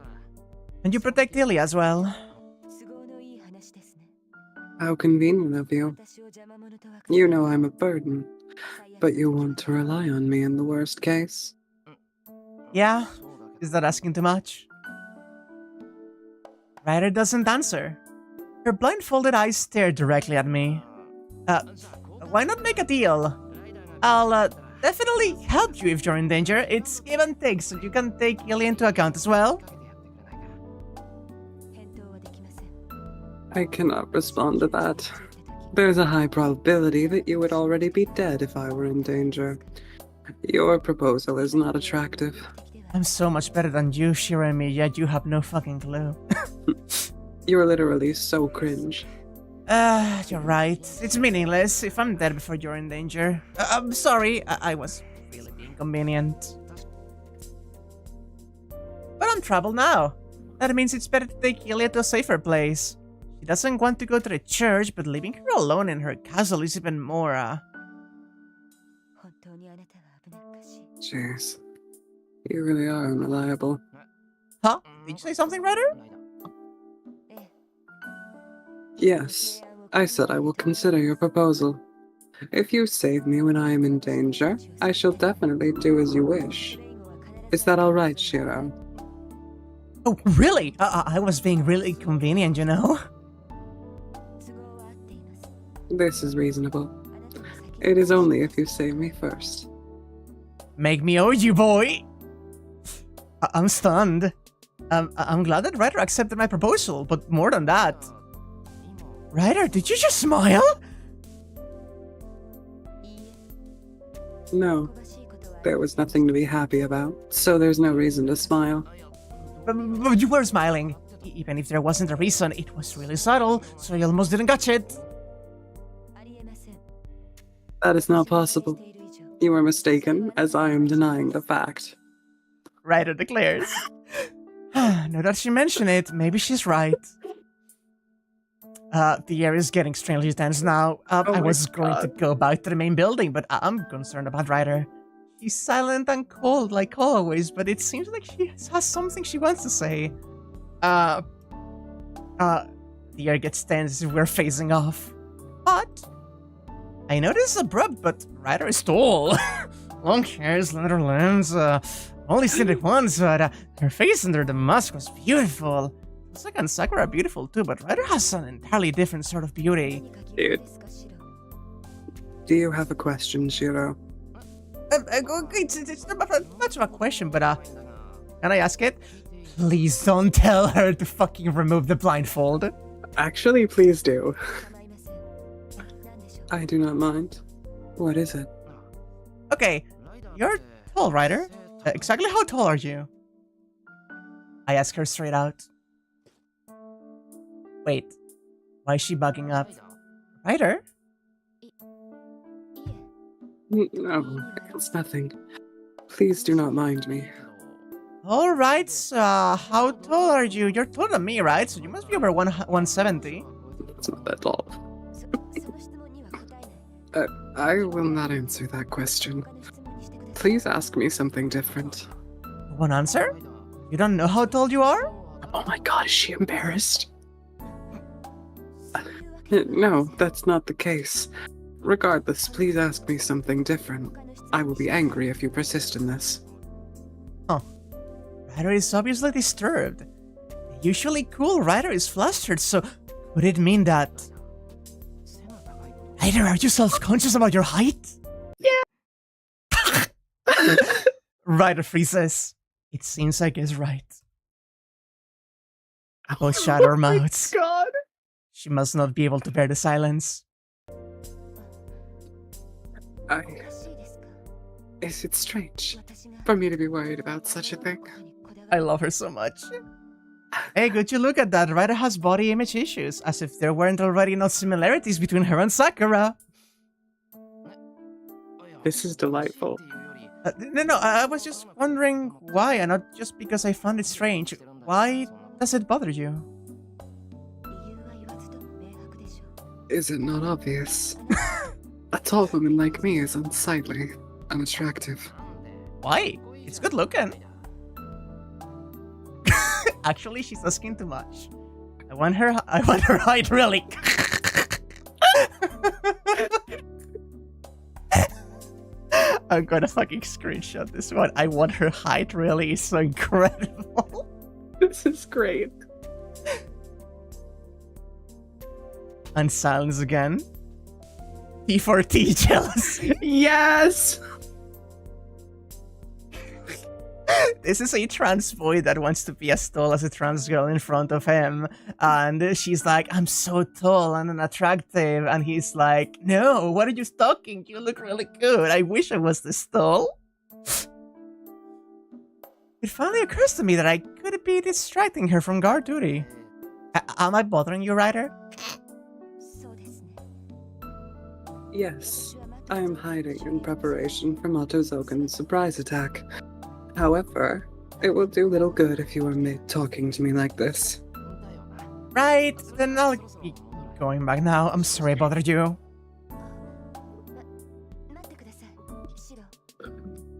can you protect Illy as well? How convenient of you. You know I'm a burden, but you want to rely on me in the worst case? Yeah? Is that asking too much? Ryder doesn't answer. Her blindfolded eyes stare directly at me. Why not make a deal? I'll, definitely help you if you're in danger. It's give and take, so you can take Illy into account as well. I cannot respond to that. There's a high probability that you would already be dead if I were in danger. Your proposal is not attractive. I'm so much better than you, Shirou, yet you have no fucking clue. You're literally so cringe. You're right. It's meaningless if I'm dead before you're in danger. I'm sorry, I was really being convenient. But I'm troubled now. That means it's better to take Ilya to a safer place. She doesn't want to go to the church, but leaving her alone in her castle is even more, Jeez. You really are unreliable. Huh? Did you say something, Ryder? Yes, I said I will consider your proposal. If you save me when I am in danger, I shall definitely do as you wish. Is that alright, Shirou? Oh, really? I was being really convenient, you know? This is reasonable. It is only if you save me first. Make me owe you, boy! I'm stunned. I'm glad that Ryder accepted my proposal, but more than that... Ryder, did you just smile? No. There was nothing to be happy about, so there's no reason to smile. But you were smiling. Even if there wasn't a reason, it was really subtle, so you almost didn't catch it. That is not possible. You are mistaken, as I am denying the fact. Ryder declares. Now that she mentioned it, maybe she's right. The air is getting strangely tense now. I was going to go back to the main building, but I'm concerned about Ryder. She's silent and cold like always, but it seems like she has something she wants to say. The air gets tense as we're phasing off. But I know this is abrupt, but Ryder is tall. Long hair, slender limbs, only seen it once, but her face under the mask was beautiful. Saka and Sakura are beautiful too, but Ryder has an entirely different sort of beauty. Dude. Do you have a question, Shirou? It's not much of a question, but can I ask it? Please don't tell her to fucking remove the blindfold. Actually, please do. I do not mind. What is it? Okay, you're tall, Ryder. Exactly how tall are you? I ask her straight out. Wait, why is she bugging up? Ryder? No, it's nothing. Please do not mind me. Alright, how tall are you? You're taller than me, right? So you must be over 170. It's not that tall. I will not answer that question. Please ask me something different. One answer? You don't know how tall you are? Oh my god, is she embarrassed? No, that's not the case. Regardless, please ask me something different. I will be angry if you persist in this. Huh. Ryder is obviously disturbed. The usually cool Ryder is flustered, so would it mean that... Ryder, are you self-conscious about your height? Yeah. Ryder freezes. It seems like it's right. Both shut our mouths. Oh my god. She must not be able to bear the silence. Is it strange for me to be worried about such a thing? I love her so much. Hey, could you look at that? Ryder has body image issues, as if there weren't already enough similarities between her and Sakura. This is delightful. No, I was just wondering why, and not just because I found it strange. Why does it bother you? Is it not obvious? A tall woman like me is unsightly, unattractive. Why? It's good looking. Actually, she's asking too much. I want her height, really. I'm gonna fucking screenshot this one. I want her height, really. It's so incredible. This is great. And silence again. T4T jealous. Yes! This is a trans boy that wants to be as tall as a trans girl in front of him. And she's like, I'm so tall and unattractive. And he's like, no, what are you talking? You look really good. I wish I was this tall. It finally occurs to me that I could be distracting her from guard duty. Am I bothering you, Ryder? Yes, I am hiding in preparation for Motozoken's surprise attack. However, it will do little good if you are talking to me like this. Right, then I'll keep going back now. I'm sorry I bothered you.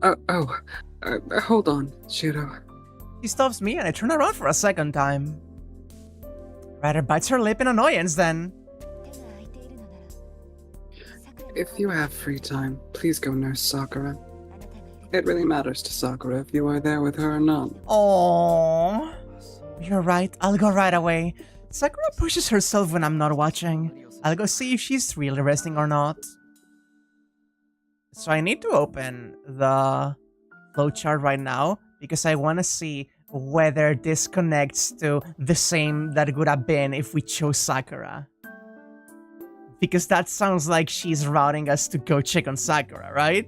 Hold on, Shirou. She stops me and I turn around for a second time. Ryder bites her lip in annoyance then. If you have free time, please go nurse Sakura. It really matters to Sakura if you are there with her or not. Aww. You're right, I'll go right away. Sakura pushes herself when I'm not watching. I'll go see if she's really resting or not. So I need to open the flowchart right now because I want to see whether this connects to the same that it would have been if we chose Sakura. Because that sounds like she's routing us to go check on Sakura, right?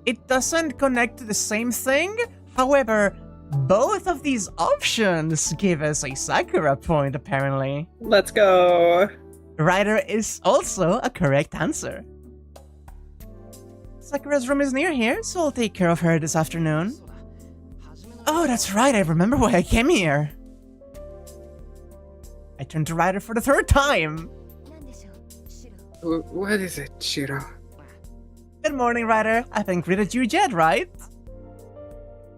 It doesn't connect to the same thing. However, both of these options give us a Sakura point, apparently. Let's go. Ryder is also a correct answer. Sakura's room is near here, so I'll take care of her this afternoon. Oh, that's right, I remember why I came here. I turned to Ryder for the third time. What is it, Shirou? Good morning, Ryder. I haven't greeted you yet, right?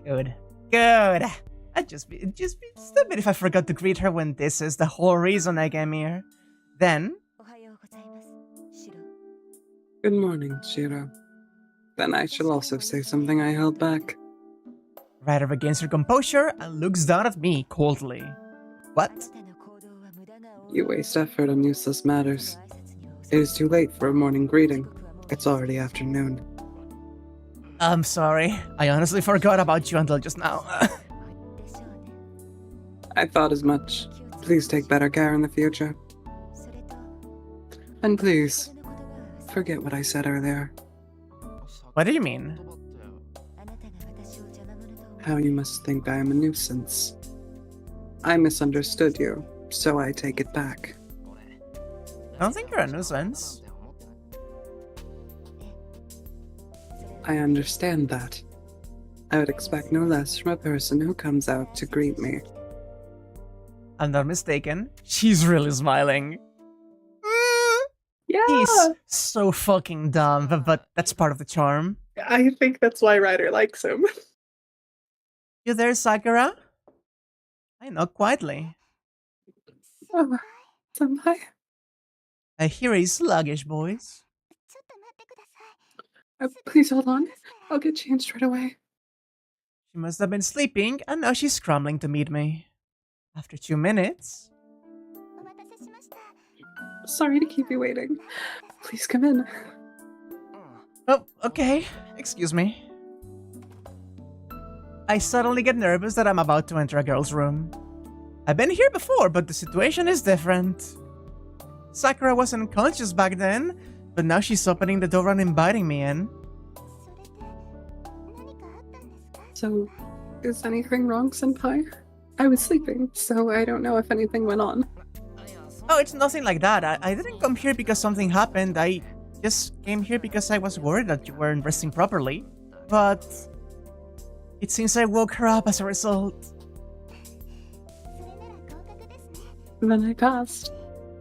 Good. Good. I'd just be stupid if I forgot to greet her when this is the whole reason I came here. Then... Good morning, Shirou. Then I shall also say something I held back. Ryder regains her composure and looks down at me coldly. What? You waste effort on useless matters. It is too late for a morning greeting. It's already afternoon. I'm sorry. I honestly forgot about you until just now. I thought as much. Please take better care in the future. And please, forget what I said earlier. What do you mean? How you must think I am a nuisance. I misunderstood you, so I take it back. I don't think you're a nuisance. I understand that. I would expect no less from a person who comes out to greet me. I'm not mistaken. She's really smiling. Yeah. He's so fucking dumb, but that's part of the charm. I think that's why Ryder likes him. You there, Sakura? I knock quietly. Oh, senpai? I hear he's sluggish, boys. Please hold on. I'll get changed right away. She must have been sleeping, and now she's scrambling to meet me. After 2 minutes... Sorry to keep you waiting. Please come in. Oh, okay. Excuse me. I suddenly get nervous that I'm about to enter a girl's room. I've been here before, but the situation is different. Sakura wasn't conscious back then, but now she's opening the door and inviting me in. So, is anything wrong, senpai? I was sleeping, so I don't know if anything went on. Oh, it's nothing like that. I didn't come here because something happened. I just came here because I was worried that you weren't resting properly. But it seems I woke her up as a result. Then I passed.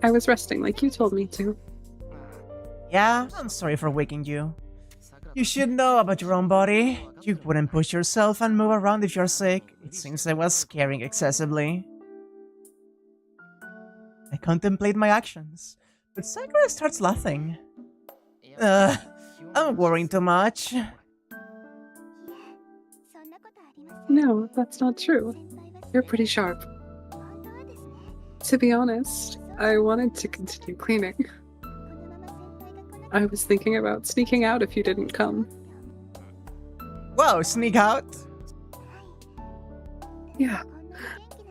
I was resting like you told me to. Yeah, I'm sorry for waking you. You should know about your own body. You wouldn't push yourself and move around if you're sick. It seems I was caring excessively. I contemplate my actions, but Sakura starts laughing. I'm worrying too much. No, that's not true. You're pretty sharp. To be honest, I wanted to continue cleaning. I was thinking about sneaking out if you didn't come. Whoa, sneak out? Yeah.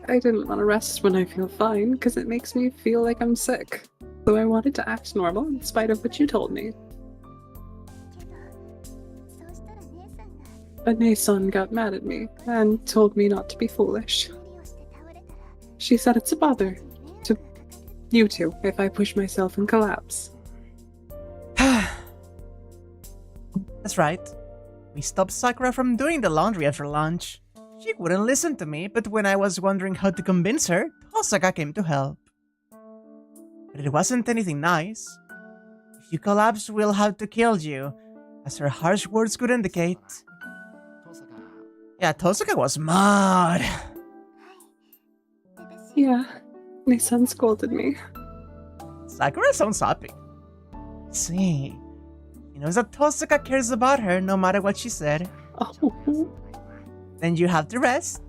I didn't want to rest when I feel fine, because it makes me feel like I'm sick. So I wanted to act normal in spite of what you told me. But Nae-san got mad at me and told me not to be foolish. She said it's a bother to you two if I push myself and collapse. That's right. We stopped Sakura from doing the laundry after lunch. She wouldn't listen to me, but when I was wondering how to convince her, Tosaka came to help. But it wasn't anything nice. If you collapse, we'll have to kill you, as her harsh words could indicate. Yeah, Tosaka was mad. Yeah, my son scolded me. Sakura sounds happy. See, he knows that Tosaka cares about her no matter what she said. Oh. Then you have to rest.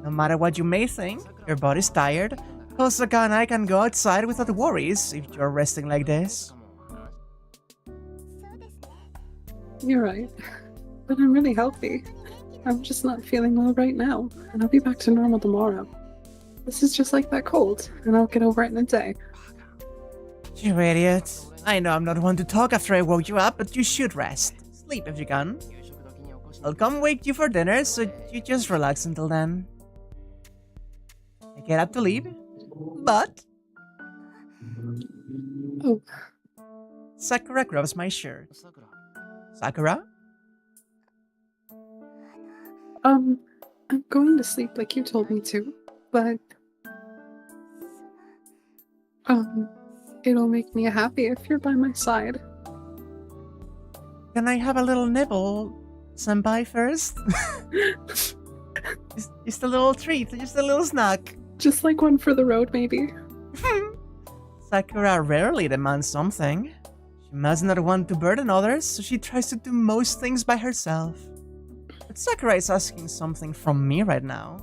No matter what you may think, your body's tired. Tosaka and I can go outside without worries if you're resting like this. You're right. But I'm really healthy. I'm just not feeling well right now, and I'll be back to normal tomorrow. This is just like that cold, and I'll get over it in a day. You idiot. I know I'm not one to talk after I woke you up, but you should rest. Sleep if you can. I'll come wake you for dinner, so you just relax until then. I get up to leave, but... Oh. Sakura grabs my shirt. Sakura? I'm going to sleep like you told me to, but... it'll make me happy if you're by my side. Can I have a little nibble, senpai, first? just a little treat, just a little snack. Just like one for the road, maybe. Sakura rarely demands something. She must not want to burden others, so she tries to do most things by herself. But Sakura is asking something from me right now.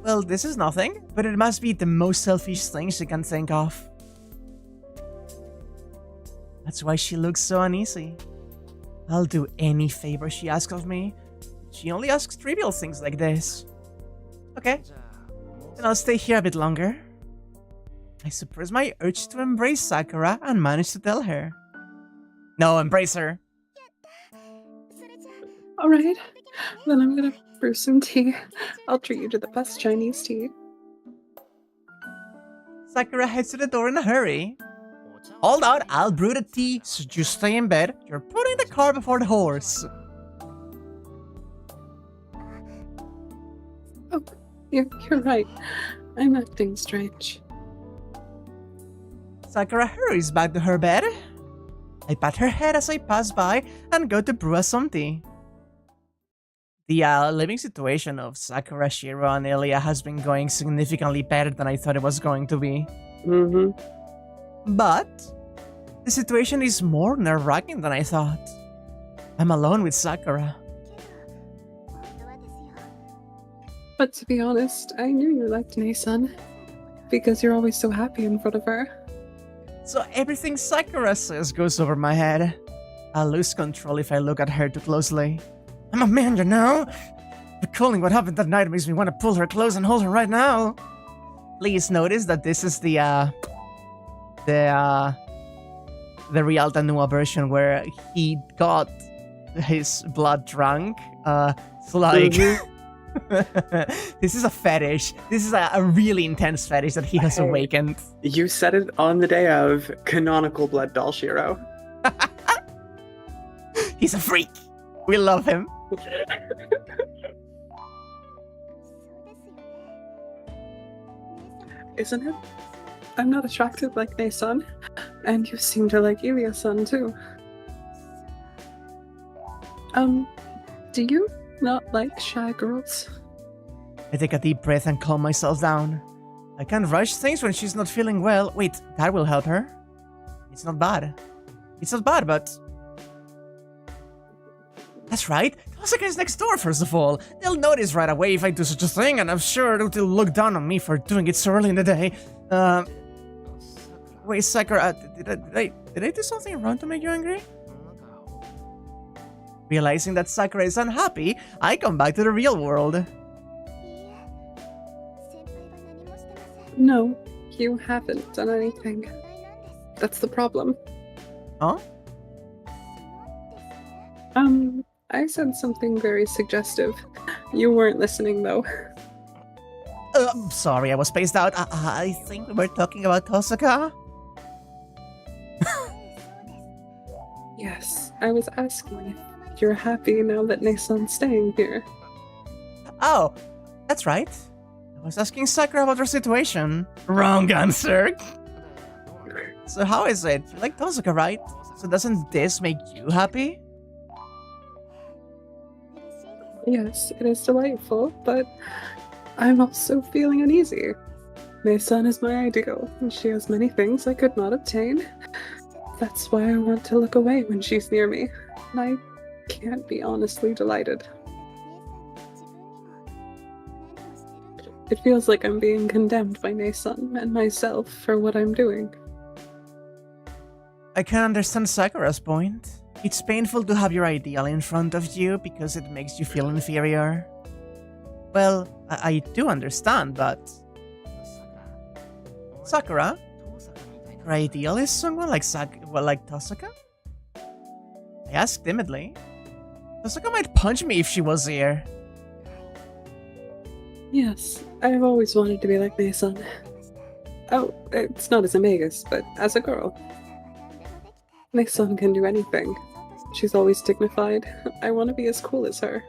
Well, this is nothing, but it must be the most selfish thing she can think of. That's why she looks so uneasy. I'll do any favor she asks of me. She only asks trivial things like this. Okay, then I'll stay here a bit longer. I suppress my urge to embrace Sakura and manage to tell her. No, embrace her. Alright, then I'm gonna brew some tea. I'll treat you to the best Chinese tea. Sakura heads to the door in a hurry. Hold out, I'll brew the tea, so you stay in bed. You're putting the car before the horse. Oh, you're right. I'm acting strange. Sakura hurries back to her bed. I pat her head as I pass by and go to brew us some tea. The living situation of Sakura, Shirou, and Elia has been going significantly better than I thought it was going to be. But the situation is more nerve-wracking than I thought. I'm alone with Sakura. But to be honest, I knew you liked Nae-san, because you're always so happy in front of her. So everything Sakura says goes over my head. I'll lose control if I look at her too closely. I'm a man, you know? Recalling what happened that night makes me want to pull her close and hold her right now. Please notice that this is the Real Tanua version where he got his blood drunk. So like... this is a fetish. This is a really intense fetish that he has awakened. You said it on the day of canonical blood doll Shirou. He's a freak. We love him. Isn't it? I'm not attracted like Nae-san, and you seem to like Ilia-san too. Do you not like shy girls? I take a deep breath and calm myself down. I can't rush things when she's not feeling well. Wait, that will help her. It's not bad. It's not bad, but... That's right. Tosaka is next door, first of all. They'll notice right away if I do such a thing, and I'm sure they'll look down on me for doing it so early in the day. Wait, Sakura, did I do something wrong to make you angry? Realizing that Sakura is unhappy, I come back to the real world. No, you haven't done anything. That's the problem. Huh? I said something very suggestive. You weren't listening, though. Sorry, I was spaced out. I think we were talking about Tosaka. Yes, I was asking if you're happy now that Nesan's staying here. Oh, that's right. I was asking Sakura about her situation. Wrong answer. So how is it? You like Tosaka, right? So doesn't this make you happy? Yes, it is delightful, but I'm also feeling uneasy. Nesan is my ideal, and she has many things I could not obtain. That's why I want to look away when she's near me, and I can't be honestly delighted. It feels like I'm being condemned by Nesan and myself for what I'm doing. I can understand Sakura's point. It's painful to have your ideal in front of you because it makes you feel inferior. Well, I do understand, but... Sakura? Her ideal is someone like Tosaka? I asked timidly. Tosaka might punch me if she was here. Yes, I've always wanted to be like Nesan. Oh, it's not as a Magus, but as a girl. Nesan can do anything. She's always dignified. I want to be as cool as her.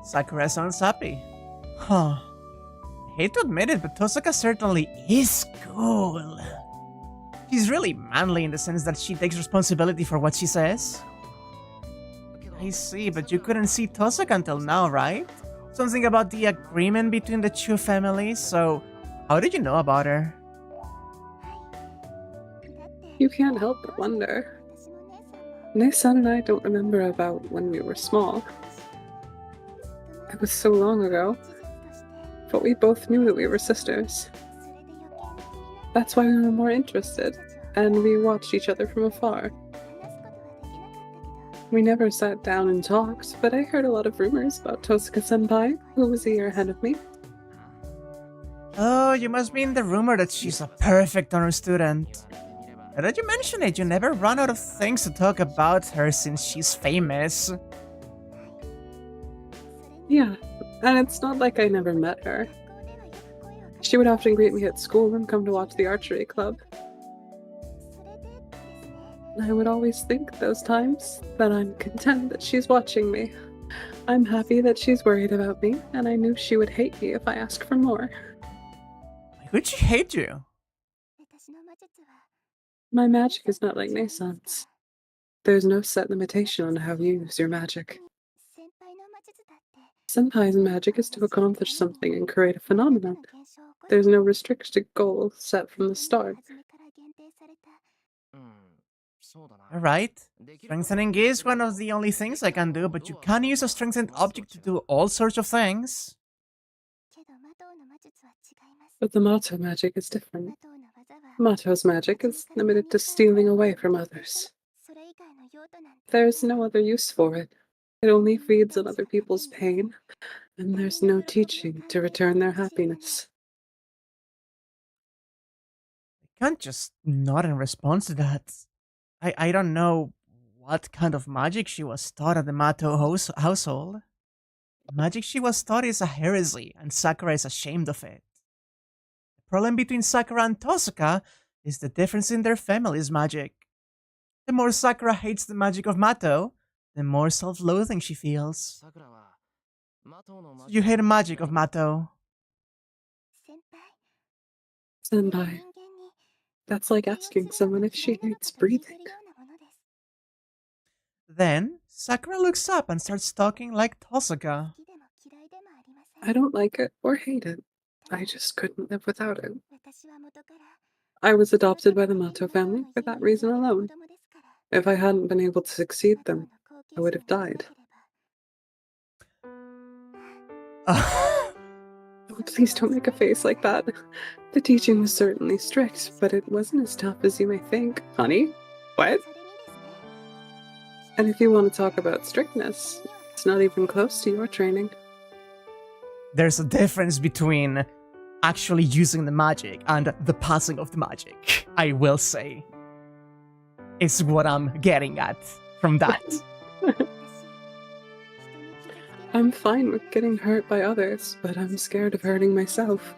Sakura sounds happy. Huh. I hate to admit it, but Tosaka certainly is cool. She's really manly in the sense that she takes responsibility for what she says. I see, but you couldn't see Tosaka until now, right? Something about the agreement between the two families, so how did you know about her? You can't help but wonder. Nesan and I don't remember about when we were small. It was so long ago, but we both knew that we were sisters. That's why we were more interested, and we watched each other from afar. We never sat down and talked, but I heard a lot of rumors about Tosaka-senpai, who was a year ahead of me. Oh, you must mean the rumor that she's a perfect honor student. Now that you mention it, you never run out of things to talk about her since she's famous. Yeah, and it's not like I never met her. She would often greet me at school and come to watch the archery club. I would always think those times that I'm content that she's watching me. I'm happy that she's worried about me, and I knew she would hate me if I asked for more. Why would she hate you? My magic is not like Nesan's. There's no set limitation on how you use your magic. Senpai's magic is to accomplish something and create a phenomenon. There's no restricted goal set from the start. Alright. Strengthening is one of the only things I can do, but you can use a strengthened object to do all sorts of things. But the Mato magic is different. Mato's magic is limited to stealing away from others. There's no other use for it. It only feeds on other people's pain, and there's no teaching to return their happiness. I can't just nod in response to that. I don't know what kind of magic she was taught at the Mato household. The magic she was taught is a heresy, and Sakura is ashamed of it. The problem between Sakura and Tosaka is the difference in their family's magic. The more Sakura hates the magic of Mato, the more self-loathing she feels. So you hate the magic of Mato. Senpai, that's like asking someone if she hates breathing. Then, Sakura looks up and starts talking like Tosaka. I don't like it or hate it. I just couldn't live without it. I was adopted by the Mato family for that reason alone. If I hadn't been able to succeed them, I would have died. Oh, please don't make a face like that. The teaching was certainly strict, but it wasn't as tough as you may think. Honey? What? And if you want to talk about strictness, it's not even close to your training. There's a difference between actually using the magic and the passing of the magic, I will say. Is what I'm getting at from that. I'm fine with getting hurt by others, but I'm scared of hurting myself.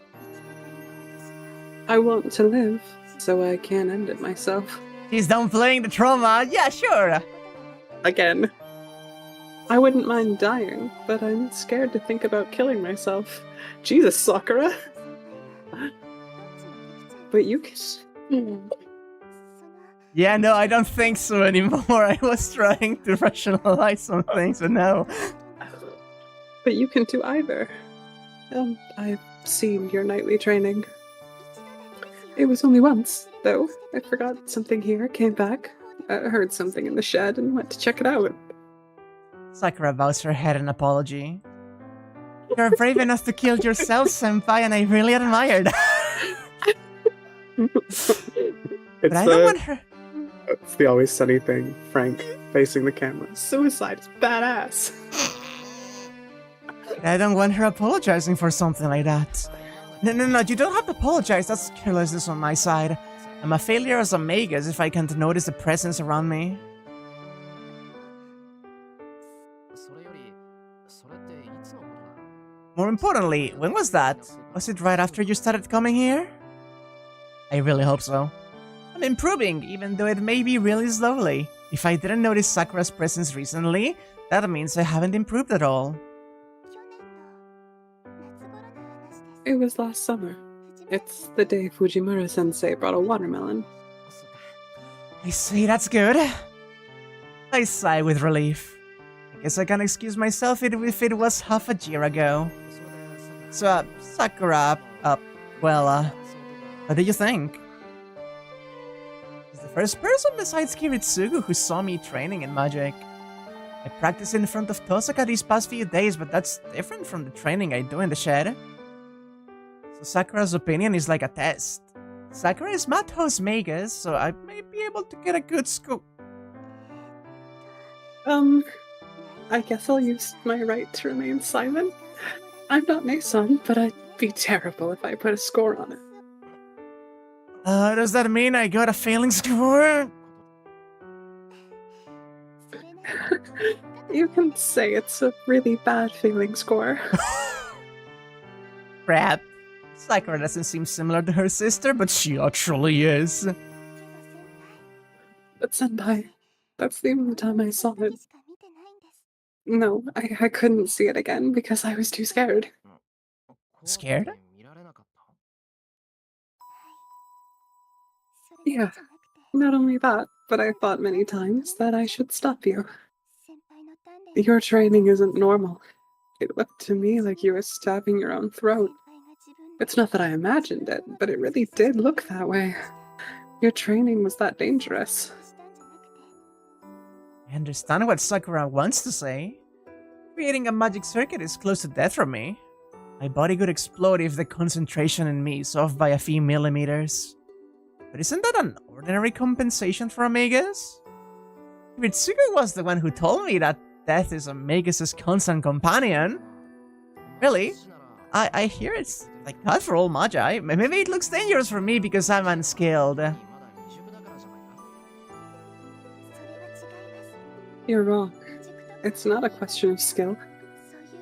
I want to live, so I can't end it myself. She's downplaying the trauma. Yeah, sure. Again. I wouldn't mind dying, but I'm scared to think about killing myself. Jesus, Sakura! But you can... Yeah, no, I don't think so anymore. I was trying to rationalize some things, but no. But you can do either. I've seen your nightly training. It was only once, though. I forgot something here, came back, heard something in the shed, and went to check it out. Sakura bows her head in apology. You're brave enough to kill yourself, senpai, and I really admire that. But I don't want her... It's the Always Sunny thing. Frank, facing the camera. Suicide is badass. I don't want her apologizing for something like that. No, you don't have to apologize. That's carelessness on my side. I'm a failure as a magus if I can't notice the presence around me. More importantly, when was that? Was it right after you started coming here? I really hope so. I'm improving, even though it may be really slowly. If I didn't notice Sakura's presence recently, that means I haven't improved at all. It was last summer. It's the day Fujimura-sensei brought a watermelon. I see, that's good. I sigh with relief. I guess I can excuse myself if it was half a year ago. So, Sakura, what do you think? He's the first person besides Kiritsugu who saw me training in magic. I practiced in front of Tosaka these past few days, but that's different from the training I do in the shed. So Sakura's opinion is like a test. Sakura is Mato's magus, so I may be able to get a good scoop. I guess I'll use my right to remain silent. I'm not Nason, but I'd be terrible if I put a score on it. Does that mean I got a failing score? You can say it's a really bad failing score. Crap. Sakura doesn't seem similar to her sister, but she actually is. But senpai, that's the only time I saw it. No, I couldn't see it again because I was too scared. Scared? Yeah, not only that, but I thought many times that I should stop you. Your training isn't normal. It looked to me like you were stabbing your own throat. It's not that I imagined it, but it really did look that way. Your training was that dangerous. I understand what Sakura wants to say. Creating a magic circuit is close to death for me. My body could explode if the concentration in me is off by a few millimeters. But isn't that an ordinary compensation for a magus? Mitsuko was the one who told me that death is a magus's constant companion. Really? I hear it's like that for all magi. Maybe it looks dangerous for me because I'm unskilled. You're wrong. It's not a question of skill.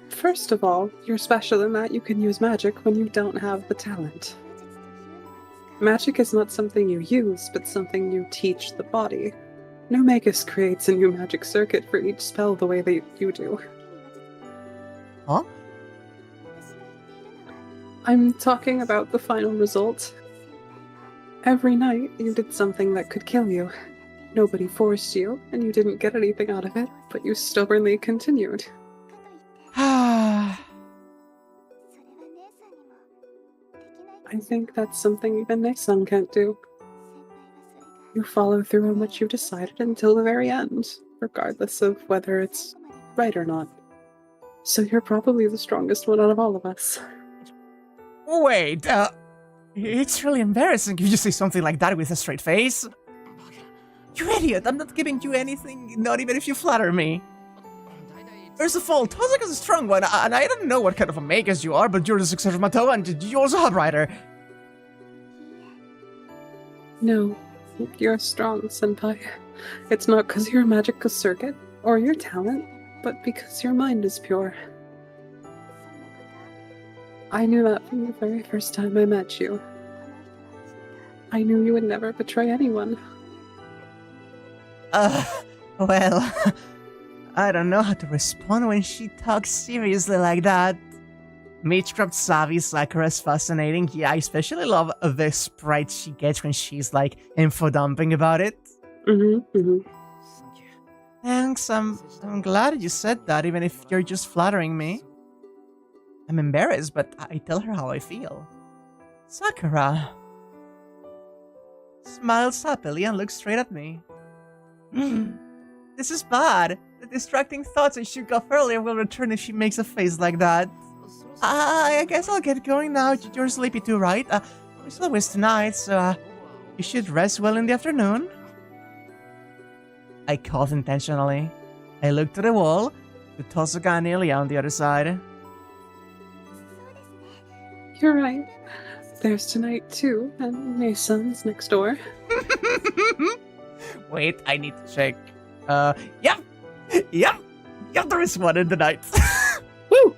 First of all, you're special in that you can use magic when you don't have the talent. Magic is not something you use, but something you teach the body. No magus creates a new magic circuit for each spell the way that you do. Huh? I'm talking about the final result. Every night, you did something that could kill you. Nobody forced you, and you didn't get anything out of it, but you stubbornly continued. I think that's something even Nason can't do. You follow through on what you decided until the very end, regardless of whether it's right or not. So you're probably the strongest one out of all of us. Wait, it's really embarrassing if you say something like that with a straight face. You idiot, I'm not giving you anything, not even if you flatter me. First of all, Tozaka's a strong one, and I don't know what kind of a magus you are, but you're the successor of Mato, and you also have Rider. No, you're strong, senpai. It's not because you're a magical circuit, or your talent, but because your mind is pure. I knew that from the very first time I met you. I knew you would never betray anyone. Well, I don't know how to respond when she talks seriously like that. Mitchcraft savvy Sakura is fascinating. Yeah, I especially love the sprite she gets when she's like info dumping about it. Thanks, I'm glad you said that, even if you're just flattering me. I'm embarrassed, but I tell her how I feel. Sakura smiles happily and looks straight at me. This is bad. The distracting thoughts I shook off earlier will return if she makes a face like that. I guess I'll get going now. You're sleepy too, right? We still wish tonight, so you should rest well in the afternoon. I coughed intentionally. I looked to the wall, to Tozaka and Ilya on the other side. You're right. There's tonight too, and Mason's next door. Wait, I need to check. Yep, there is one in the night. Woo!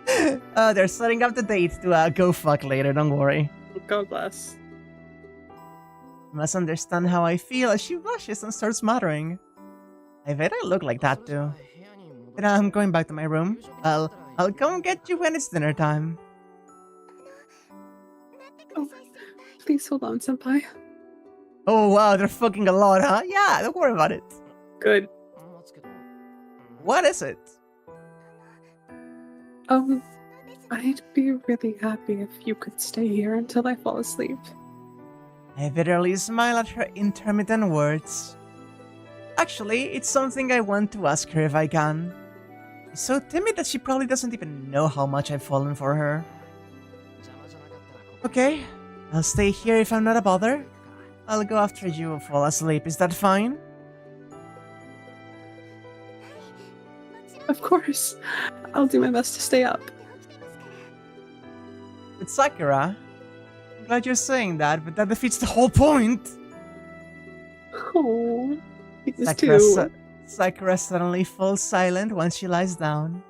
They're setting up the date to go fuck later, don't worry. God bless. You must understand how I feel as she blushes and starts muttering. I bet I look like that too. But I'm going back to my room. I'll come get you when it's dinner time. Oh, please hold on, senpai. Oh wow, they're fucking a lot, huh? Yeah, don't worry about it. Good. What is it? I'd be really happy if you could stay here until I fall asleep. I bitterly smile at her intermittent words. Actually, it's something I want to ask her if I can. She's so timid that she probably doesn't even know how much I've fallen for her. Okay, I'll stay here if I'm not a bother. I'll go after you fall asleep, is that fine? Of course. I'll do my best to stay up. But Sakura, I'm glad you're saying that, but that defeats the whole point! Oh, these two. Sakura suddenly falls silent once she lies down.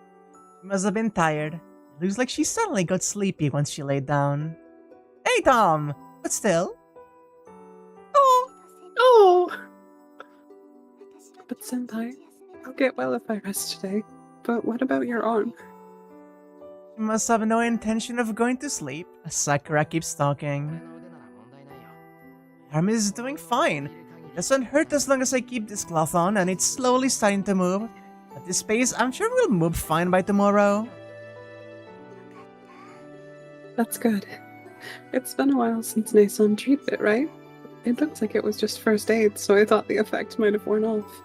She must have been tired. It looks like she suddenly got sleepy once she laid down. Hey Tom! But still... Oh! But senpai, I'll get well if I rest today. But what about your arm? She must have no intention of going to sleep, as Sakura keeps talking. My arm is doing fine. It doesn't hurt as long as I keep this cloth on, and it's slowly starting to move. At this pace, I'm sure we'll move fine by tomorrow. That's good. It's been a while since Nason treated it, right? It looks like it was just first aid, so I thought the effect might have worn off.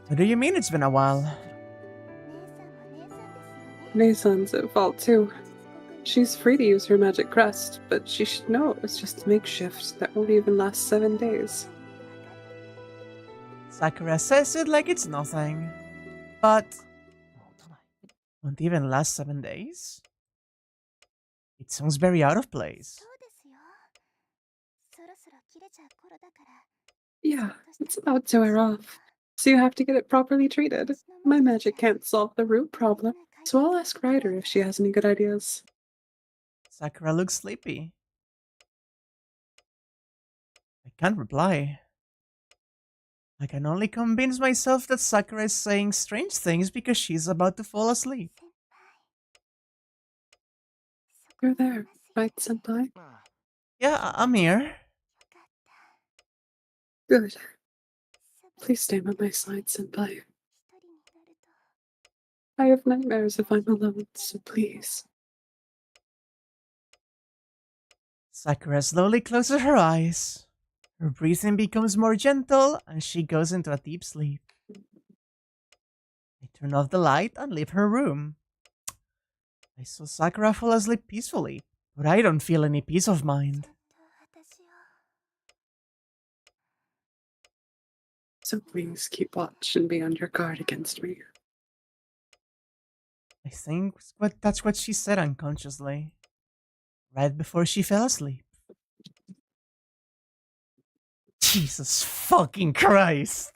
What do you mean it's been a while? Nason's at fault too. She's free to use her magic crest, but she should know it was just a makeshift that won't even last 7 days. Sakura says it like it's nothing. But... won't even last 7 days? It sounds very out of place. Yeah, it's about to wear off. So you have to get it properly treated. My magic can't solve the root problem, so I'll ask Ryder if she has any good ideas. Sakura looks sleepy. I can't reply. I can only convince myself that Sakura is saying strange things because she's about to fall asleep. You're there, right, senpai? Yeah, I'm here. Good. Please stay by my side, senpai. I have nightmares if I'm alone, so please. Sakura slowly closes her eyes. Her breathing becomes more gentle and she goes into a deep sleep. I turn off the light and leave her room. I saw Sakura fall asleep peacefully, but I don't feel any peace of mind. So please keep watch and be on your guard against me. I think that's what she said unconsciously, right before she fell asleep. Jesus fucking Christ!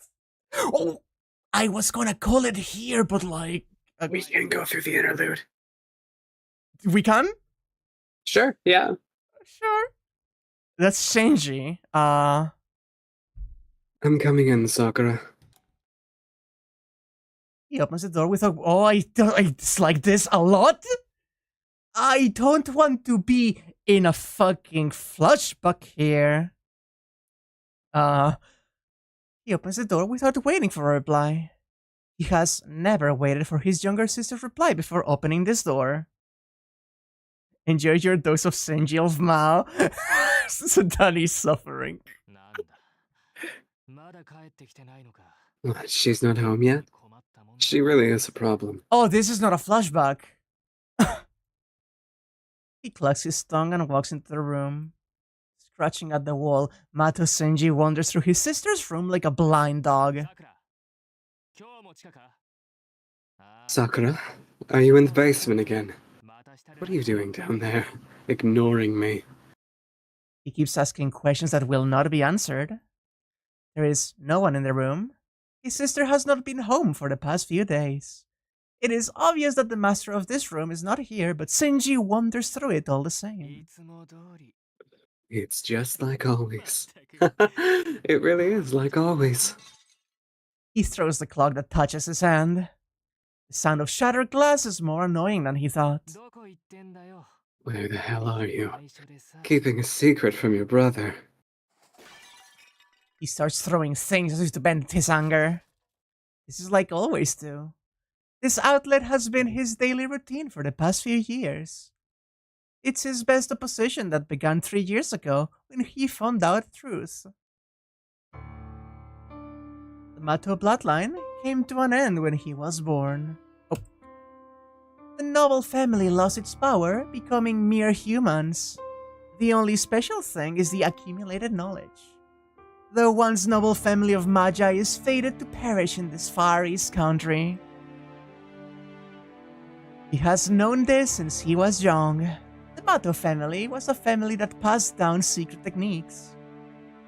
Oh, I was gonna call it here, but like... We can go through the interlude. We can? Sure, yeah. Sure. That's Shinji. I'm coming in, Sakura. He opens the door with a... Oh, I dislike this a lot. I don't want to be in a fucking flashback here. He opens the door without waiting for a reply. He has never waited for his younger sister's reply before opening this door. Enjoy your dose of Shinji of Mao. So Danny's suffering. What, she's not home yet? She really is a problem. Oh, this is not a flashback. He clucks his tongue and walks into the room. Scratching at the wall, Mato Shinji wanders through his sister's room like a blind dog. Sakura, are you in the basement again? What are you doing down there? Ignoring me. He keeps asking questions that will not be answered. There is no one in the room. His sister has not been home for the past few days. It is obvious that the master of this room is not here, but Shinji wanders through it all the same. It's just like always. It really is like always. He throws the clock that touches his hand. The sound of shattered glass is more annoying than he thought. Where the hell are you? Keeping a secret from your brother. He starts throwing things as if to vent his anger. This is like always too. This outlet has been his daily routine for the past few years. It's his best opposition that began 3 years ago when he found out the truth. The Mato bloodline came to an end when he was born. Oh. The noble family lost its power, becoming mere humans. The only special thing is the accumulated knowledge. The once noble family of Magi is fated to perish in this far east country. He has known this since he was young. The Mato family was a family that passed down secret techniques.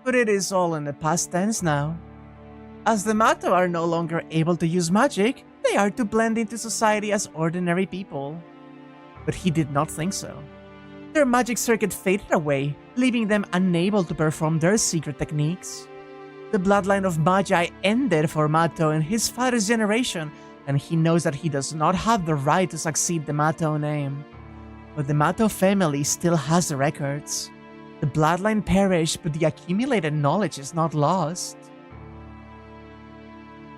But it is all in the past tense now. As the Mato are no longer able to use magic, they are to blend into society as ordinary people. But he did not think so. Their magic circuit faded away, leaving them unable to perform their secret techniques. The bloodline of Magi ended for Mato in his father's generation, and he knows that he does not have the right to succeed the Mato name. But the Mato family still has the records. The bloodline perished, but the accumulated knowledge is not lost.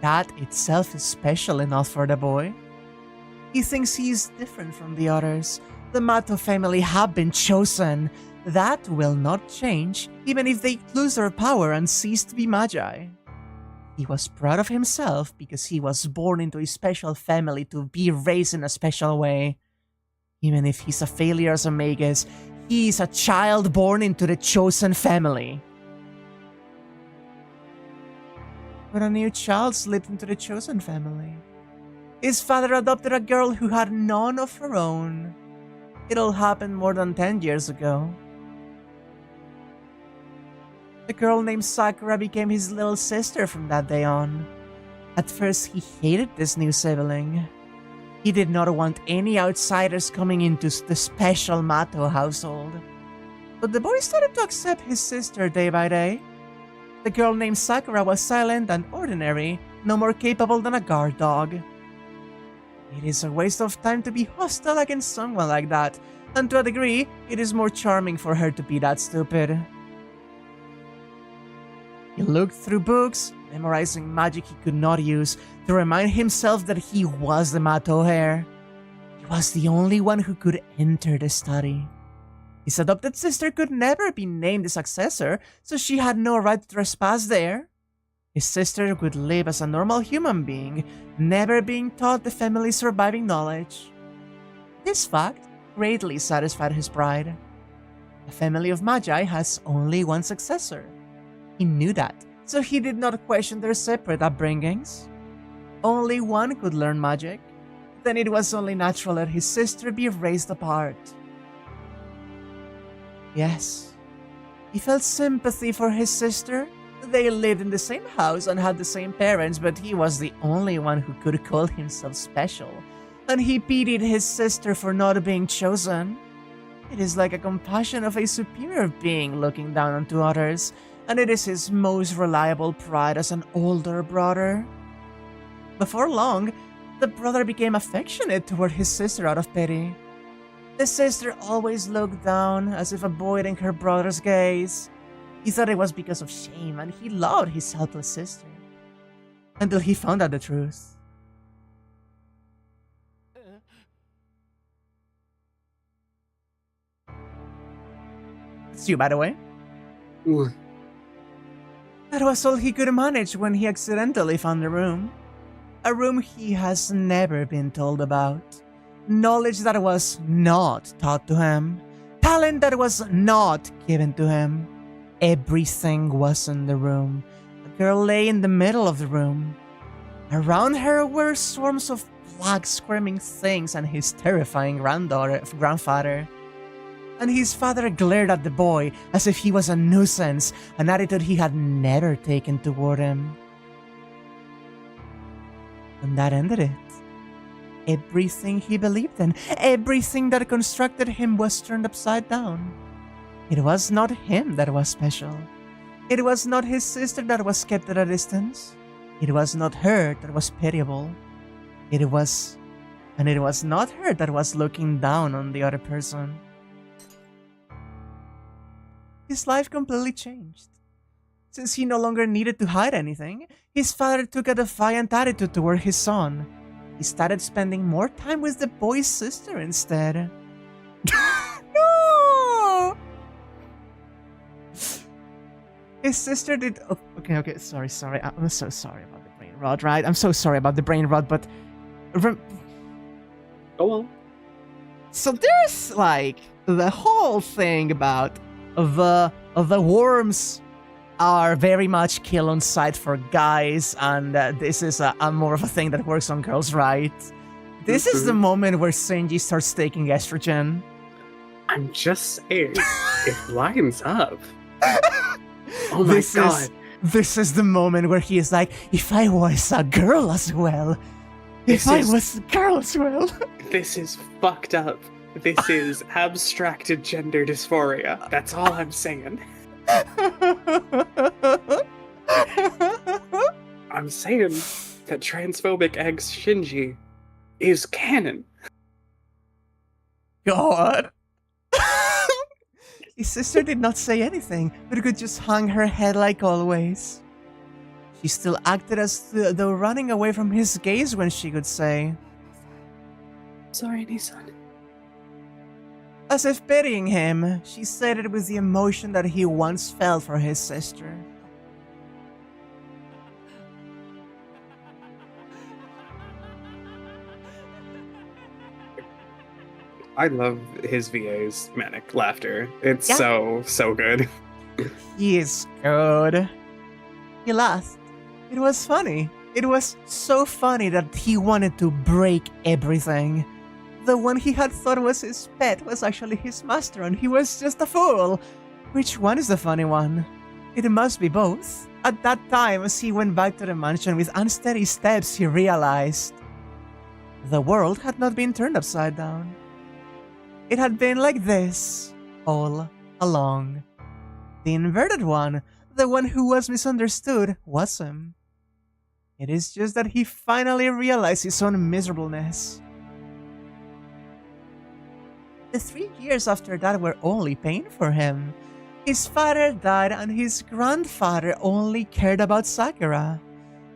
That itself is special enough for the boy. He thinks he is different from the others. The Mato family have been chosen. That will not change, even if they lose their power and cease to be Magi. He was proud of himself because he was born into a special family to be raised in a special way. Even if he's a failure as a magus, he is a child born into the chosen family. But a new child slipped into the chosen family. His father adopted a girl who had none of her own. It all happened more than 10 years ago. The girl named Sakura became his little sister from that day on. At first, he hated this new sibling. He did not want any outsiders coming into the special Mato household. But the boy started to accept his sister day by day. The girl named Sakura was silent and ordinary, no more capable than a guard dog. It is a waste of time to be hostile against someone like that, and to a degree, it is more charming for her to be that stupid. He looked through books, memorizing magic he could not use, to remind himself that he was the Mato heir. He was the only one who could enter the study. His adopted sister could never be named the successor, so she had no right to trespass there. His sister would live as a normal human being, never being taught the family's surviving knowledge. This fact greatly satisfied his pride. A family of magi has only one successor. He knew that, so he did not question their separate upbringings. Only one could learn magic. Then it was only natural that his sister be raised apart. Yes, he felt sympathy for his sister. They lived in the same house and had the same parents, but he was the only one who could call himself special, and he pitied his sister for not being chosen. It is like a compassion of a superior being looking down onto others, and it is his most reliable pride as an older brother. Before long, the brother became affectionate toward his sister out of pity. The sister always looked down, as if avoiding her brother's gaze. He thought it was because of shame, and he loved his helpless sister. Until he found out the truth. It's you, by the way. What? That was all he could manage when he accidentally found the room. A room he has never been told about. Knowledge that was not taught to him. Talent that was not given to him. Everything was in the room. A girl lay in the middle of the room. Around her were swarms of black squirming things and his terrifying grandfather. And his father glared at the boy as if he was a nuisance, an attitude he had never taken toward him. And that ended it. Everything he believed in, everything that constructed him was turned upside down. It was not him that was special. It was not his sister that was kept at a distance. It was not her that was pitiable. It was not her that was looking down on the other person. His life completely changed. Since he no longer needed to hide anything, his father took a defiant attitude toward his son. He started spending more time with the boy's sister instead. No! His sister did... Oh, okay, sorry. I'm so sorry about the brain rot, right? I'm so sorry about the brain rot, but... Go on. So there's, like, the whole thing about the worms are very much kill on sight for guys, and this is a more of a thing that works on girls, right? This is the moment where Shinji starts taking estrogen. I'm just saying, it lines up. Oh my god. This is the moment where he is like, if I was a girl as well. If I was a girl as well. This is fucked up. This is abstracted gender dysphoria. That's all I'm saying. I'm saying that transphobic ex Shinji is canon. God. His sister did not say anything, but could just hang her head like always. She still acted as though running away from his gaze when she could say, "Sorry, Nissan." As if pitying him, she said it with the emotion that he once felt for his sister. I love his VA's manic laughter. It's so good. He is good. He laughed. It was funny. It was so funny that he wanted to break everything. The one he had thought was his pet was actually his master, and he was just a fool. Which one is the funny one? It must be both. At that time, as he went back to the mansion with unsteady steps, he realized the world had not been turned upside down. It had been like this all along. The inverted one, the one who was misunderstood, was him. It is just that he finally realized his own miserableness. The 3 years after that were only pain for him. His father died and his grandfather only cared about Sakura.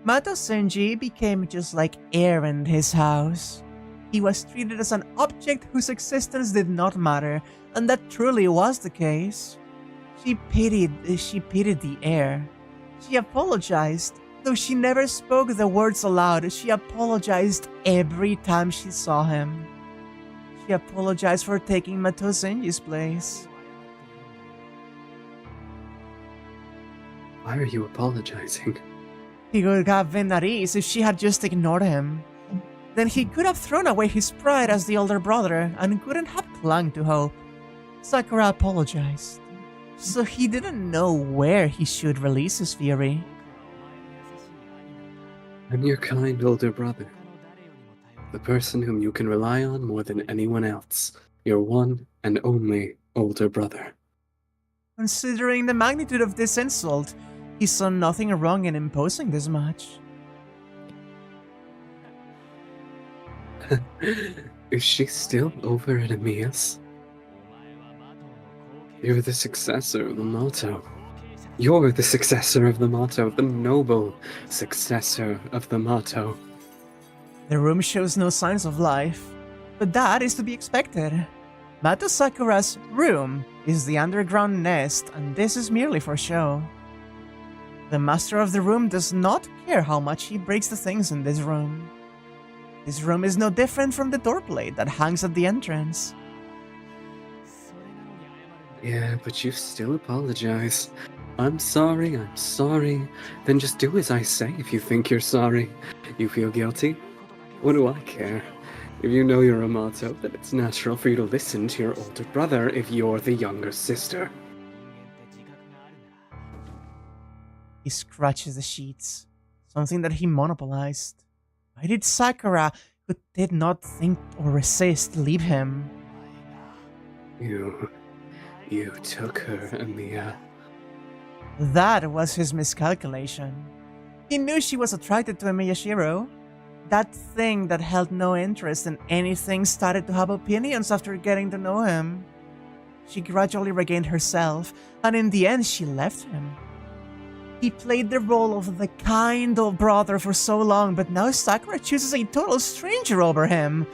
Mato Shinji became just like air in his house. He was treated as an object whose existence did not matter, and that truly was the case. She pitied the air. She apologized. Though she never spoke the words aloud, she apologized every time she saw him. He apologized for taking Mato Shinji's place. Why are you apologizing? He would have been at ease if she had just ignored him. Then he could have thrown away his pride as the older brother and couldn't have clung to hope. Sakura apologized, so he didn't know where he should release his fury. I'm your kind older brother. The person whom you can rely on more than anyone else. Your one and only older brother. Considering the magnitude of this insult, he saw nothing wrong in imposing this much. Is she still over at Amiya's? You're the successor of the motto. You're the successor of the motto, the noble successor of the motto. The room shows no signs of life, but that is to be expected. Mato Sakura's room is the underground nest, and this is merely for show. The master of the room does not care how much he breaks the things in this room. This room is no different from the doorplate that hangs at the entrance. Yeah, but you still apologize. I'm sorry. Then just do as I say if you think you're sorry. You feel guilty? What do I care? If you know you're a motto, then it's natural for you to listen to your older brother if you're the younger sister. He scratches the sheets, something that he monopolized. Why did Sakura, who did not think or resist, leave him? You took her, Amiya. That was his miscalculation. He knew she was attracted to Shirou. That thing that held no interest in anything started to have opinions after getting to know him. She gradually regained herself, and in the end she left him. He played the role of the kind old brother for so long, but now Sakura chooses a total stranger over him.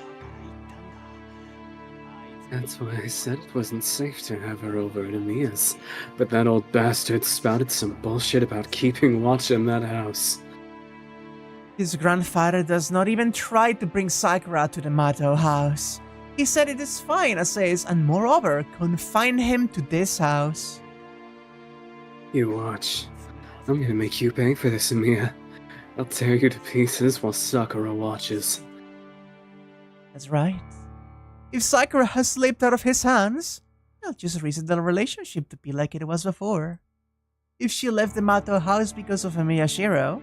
That's why I said it wasn't safe to have her over at Amiya's. But that old bastard spouted some bullshit about keeping watch in that house. His grandfather does not even try to bring Sakura to the Mato house. He said it is fine as is, and moreover, confine him to this house. You watch. I'm gonna make you pay for this, Amiya. I'll tear you to pieces while Sakura watches. That's right. If Sakura has slipped out of his hands, he'll just reset the relationship to be like it was before. If she left the Mato house because of Shirou,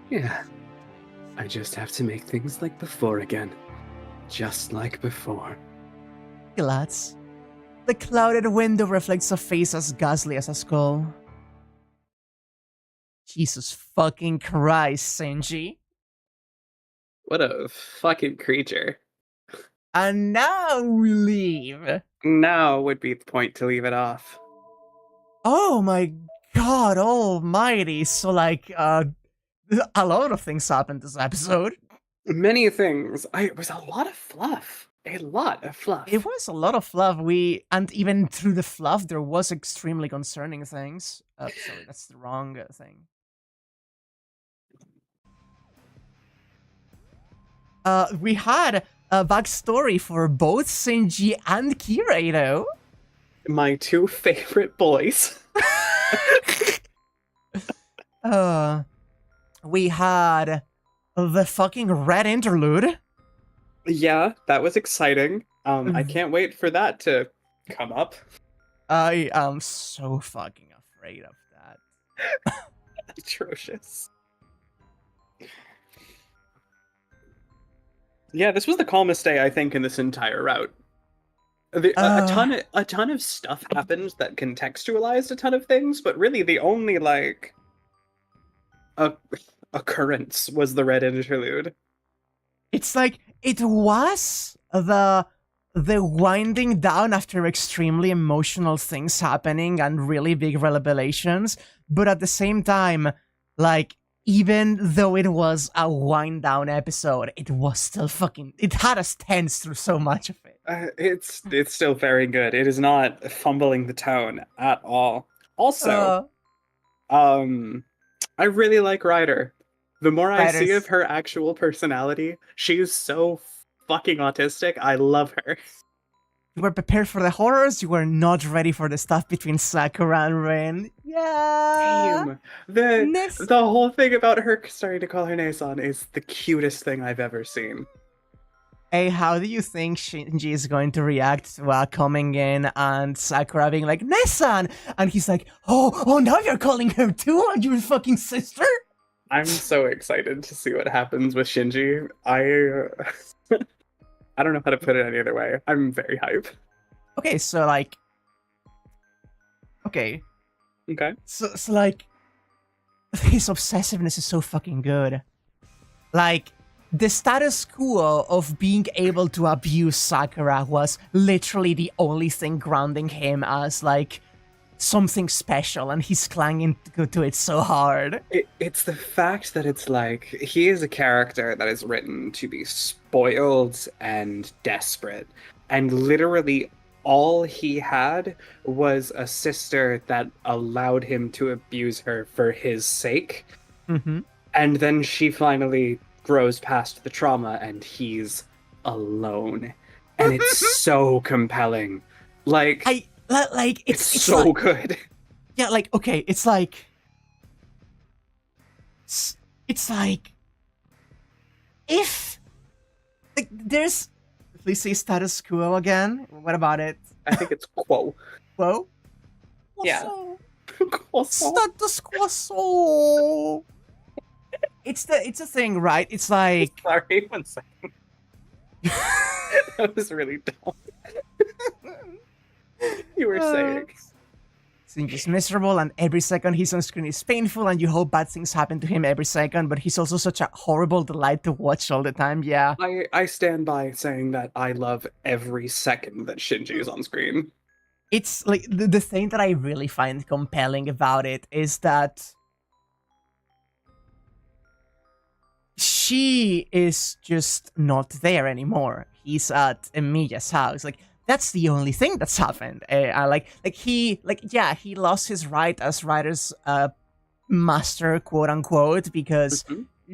yeah. I just have to make things like before again. Just like before. Lads. The clouded window reflects a face as ghastly as a skull. Jesus fucking Christ, Shinji. What a fucking creature. And now we leave. Now would be the point to leave it off. Oh my god almighty. So like, a lot of things happened this episode. Many things. It was a lot of fluff. A lot of fluff. It was a lot of fluff. And even through the fluff, there was extremely concerning things. Sorry, that's the wrong thing. We had a backstory for both Shinji and Kirei, though. My two favorite boys. We had the fucking red interlude. Yeah, that was exciting. I can't wait for that to come up. I am so fucking afraid of that. Atrocious. Yeah, this was the calmest day, I think, in this entire route. A ton of stuff happened that contextualized a ton of things, but really the only, like, occurrence was the red interlude. It's like, it was the winding down after extremely emotional things happening and really big revelations, but at the same time, like, even though it was a wind down episode, it was still it had us tense through so much of it. It's still very good. It is not fumbling the tone at all. Also, I really like Ryder. The more I see of her actual personality, she is so fucking autistic. I love her. You were prepared for the horrors, you were not ready for the stuff between Sakura and Rin. Yeah. Damn. Next. The whole thing about her starting to call her Nason is the cutest thing I've ever seen. Hey, how do you think Shinji is going to react to coming in and Sakura being like, Nessan! And he's like, oh, now you're calling her too? Are you your fucking sister? I'm so excited to see what happens with Shinji. I don't know how to put it any other way. I'm very hyped. Okay, so like... Okay. Okay. So like... His obsessiveness is so fucking good. Like, the status quo of being able to abuse Sakura was literally the only thing grounding him as, like, something special, and he's clanging to it so hard. It's the fact that it's like, he is a character that is written to be spoiled and desperate, and literally all he had was a sister that allowed him to abuse her for his sake. Mm-hmm. And then she finally grows past the trauma and he's alone. And it's so compelling. Like, it's so like, good. Yeah, like, okay, it's like if like there's, please say status quo again. What about it? I think it's quo. Quo? Yeah. Status quo. It's a thing, right? It's like, Sorry, 1 second. That was really dumb. You were saying. Shinji's miserable, and every second he's on screen is painful, and you hope bad things happen to him every second, but he's also such a horrible delight to watch all the time, yeah. I stand by saying that I love every second that Shinji is on screen. It's like, the thing that I really find compelling about it is that she is just not there anymore. He's at Emiya's house. Like, that's the only thing that's happened. He lost his right as writer's master, quote unquote, because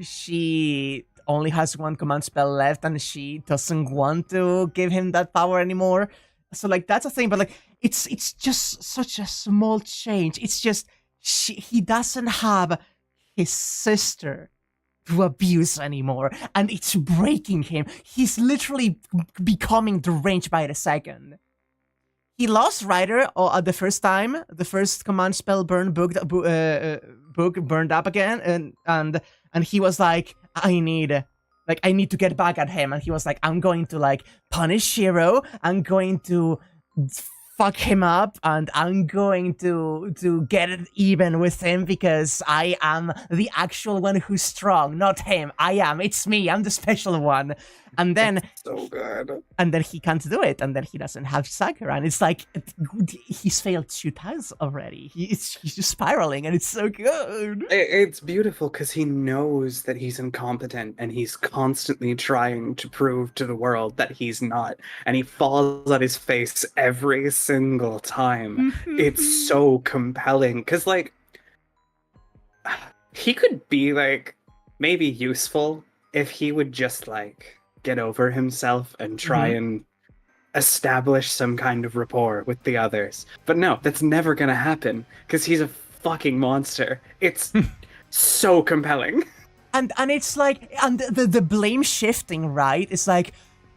she only has one command spell left and she doesn't want to give him that power anymore. So like, that's a thing, but like, it's just such a small change. It's just he doesn't have his sister to abuse anymore, and it's breaking him. He's literally becoming deranged by the second. He lost Ryder the first time. The first command spell book burned up again, and he was like, I need to get back at him. And he was like, I'm going to like punish Shirou. I'm going to fuck him up, and I'm going to get it even with him because I am the actual one who's strong, not him. It's me, I'm the special one. And then That's so good. And then he can't do it, and then he doesn't have Sakura, and it's like he's failed 2 times already. He's just spiraling, and it's so good. It's beautiful because he knows that he's incompetent, and he's constantly trying to prove to the world that he's not, and he falls on his face every single time. It's so compelling because, like, he could be like maybe useful if he would just like get over himself and try and establish some kind of rapport with the others. But no, that's never gonna happen because he's a fucking monster. It's so compelling. And it's like, and the blame shifting, right? It's like,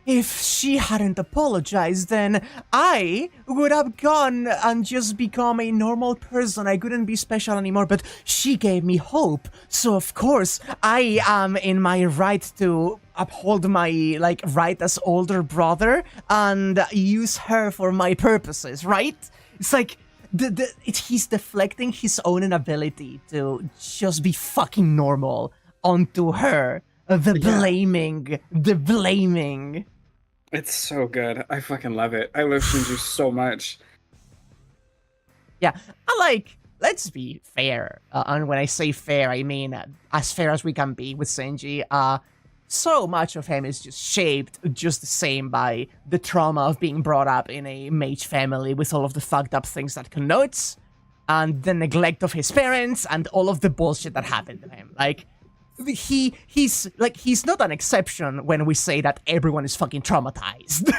if she hadn't apologized, then I would have gone and just become a normal person. I couldn't be special anymore, but she gave me hope. So of course, I am in my right to uphold my, like, right as older brother and use her for my purposes, right? It's like, he's deflecting his own inability to just be fucking normal onto her. The blaming. It's so good. I fucking love it. I love Shinji so much. Yeah, let's be fair. And when I say fair, I mean as fair as we can be with Shinji. So much of him is just shaped just the same by the trauma of being brought up in a mage family with all of the fucked up things that connotes, and the neglect of his parents, and all of the bullshit that happened to him. Like, he's not an exception when we say that everyone is fucking traumatized.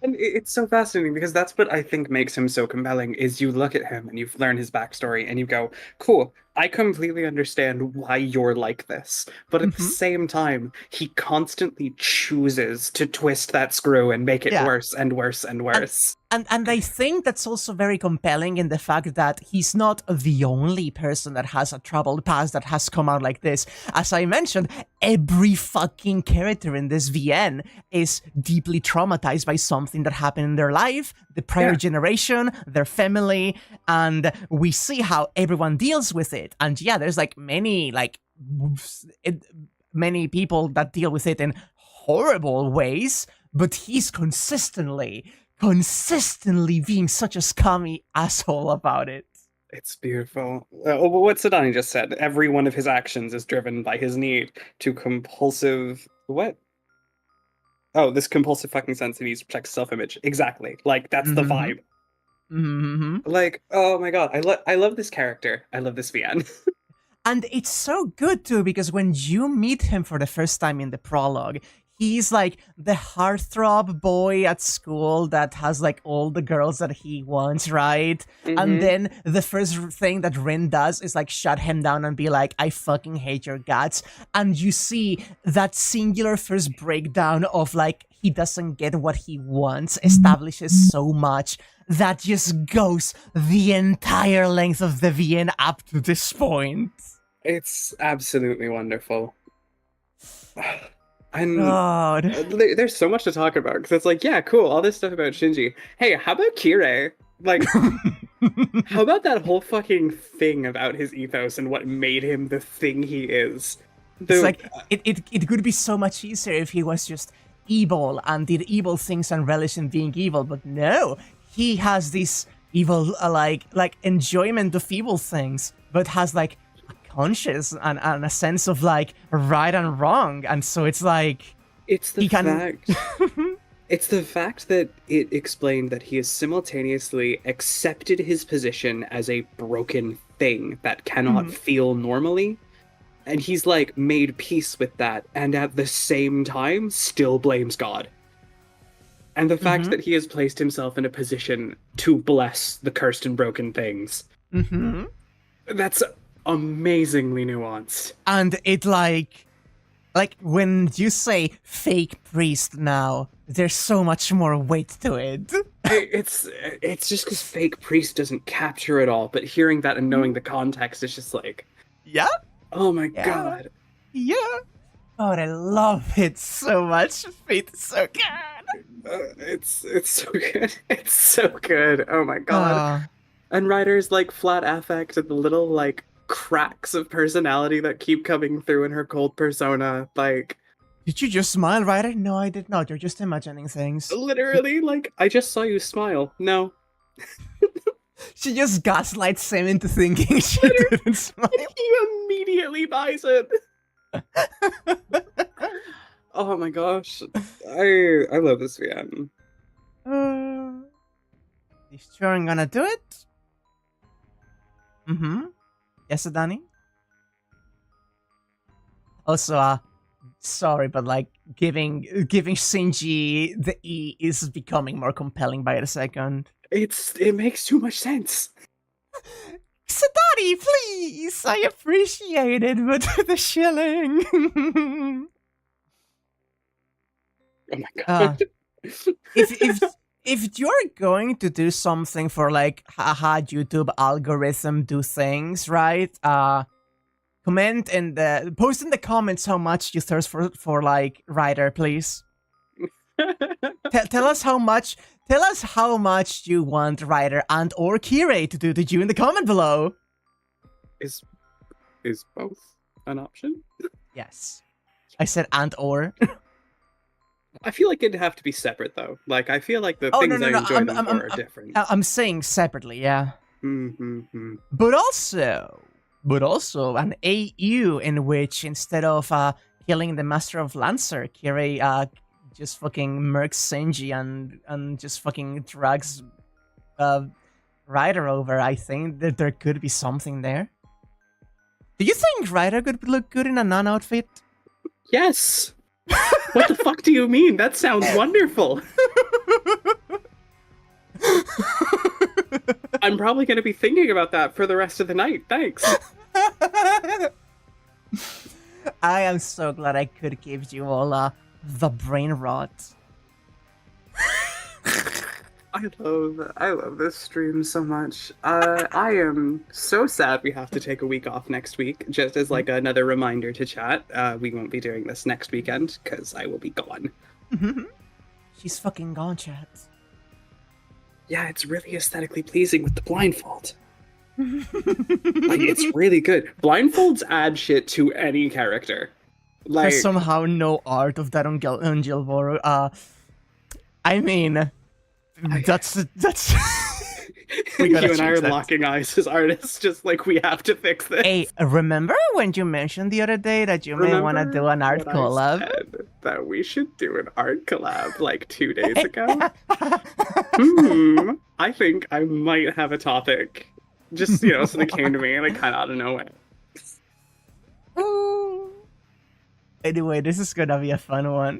And it's so fascinating because that's what I think makes him so compelling is you look at him and you learn his backstory and you go, cool, I completely understand why you're like this. But at the same time, he constantly chooses to twist that screw and make it worse and worse and worse. And I think that's also very compelling in the fact that he's not the only person that has a troubled past that has come out like this. As I mentioned, every fucking character in this VN is deeply traumatized by something that happened in their life, the prior generation, their family, and we see how everyone deals with it. And yeah, there's like many people that deal with it in horrible ways, but he's consistently being such a scummy asshole about it. It's beautiful. What Sadani just said, every one of his actions is driven by his need to compulsive... What? Oh, this compulsive fucking sense he needs to protect self-image. Exactly. Like, that's the vibe. Like, oh my god, I love this character. I love this VN. And it's so good too, because when you meet him for the first time in the prologue, he's like the heartthrob boy at school that has like all the girls that he wants, right? And then the first thing that Rin does is like shut him down and be like, I fucking hate your guts. And you see that singular first breakdown of like, he doesn't get what he wants, establishes so much that just goes the entire length of the VN up to this point. It's absolutely wonderful. And God. there's so much to talk about because it's like, yeah, cool, all this stuff about Shinji. Hey, how about Kirei? Like, how about that whole fucking thing about his ethos and what made him the thing he is? It's like, it could be so much easier if he was just evil and did evil things and relish in being evil, but no, he has this evil, like enjoyment of evil things, but has like conscious and a sense of like right and wrong, and so it's like it's the fact that it explained that he has simultaneously accepted his position as a broken thing that cannot feel normally, and he's like made peace with that, and at the same time still blames God. And the fact that he has placed himself in a position to bless the cursed and broken things, that's amazingly nuanced. And it like when you say fake priest now, there's so much more weight to it. It's just because fake priest doesn't capture it all, but hearing that and knowing the context is just like, yeah, oh my god, yeah. Oh, I love it so much. Faith is so good. It's so good. It's so good. Oh my god. And Ryder's like flat affect and the little like cracks of personality that keep coming through in her cold persona, like, did you just smile, Ryder? No, I did not. You're just imagining things. Literally, like, I just saw you smile. No. She just gaslights him into thinking she didn't smile. He immediately buys it. Oh my gosh. I love this VM. You sure I'm gonna do it? Yes, Danny? Also, sorry, but like giving Shinji the E is becoming more compelling by the second. It makes too much sense. Sadani, please! I appreciate it, but the shilling. Oh my god. If you're going to do something for like haha YouTube algorithm do things, right? Post in the comments how much you thirst for like Ryder, please. Tell us how much you want Ryder and or Kirei to do to you in the comment below. Is both an option? Yes. I said and or. I feel like it'd have to be separate though. Like I feel like the things I enjoy them for are different. I'm saying separately, yeah. But also an AU in which instead of killing the Master of Lancer, Kirei just fucking murks Shinji and just fucking drags Ryder over. I think that there could be something there. Do you think Ryder could look good in a nun outfit? Yes. What the fuck do you mean? That sounds wonderful. I'm probably going to be thinking about that for the rest of the night. Thanks. I am so glad I could give you all the brain rot. I love this stream so much. I am so sad we have to take a week off next week, just as like another reminder to chat. We won't be doing this next weekend because I will be gone. She's fucking gone, chat. Yeah, it's really aesthetically pleasing with the blindfold. Like, it's really good. Blindfolds add shit to any character. Like, There's somehow no art of that on Gilboro. I mean, that's. We you gotta and I are change that. locking eyes as artists, just like we have to fix this. Hey, remember when you mentioned the other day that you may want to do an art what collab? I said that we should do an art collab like 2 days ago? I think I might have a topic. Just, something came to me, like, kind of out of nowhere. Ooh. Anyway, this is gonna be a fun one.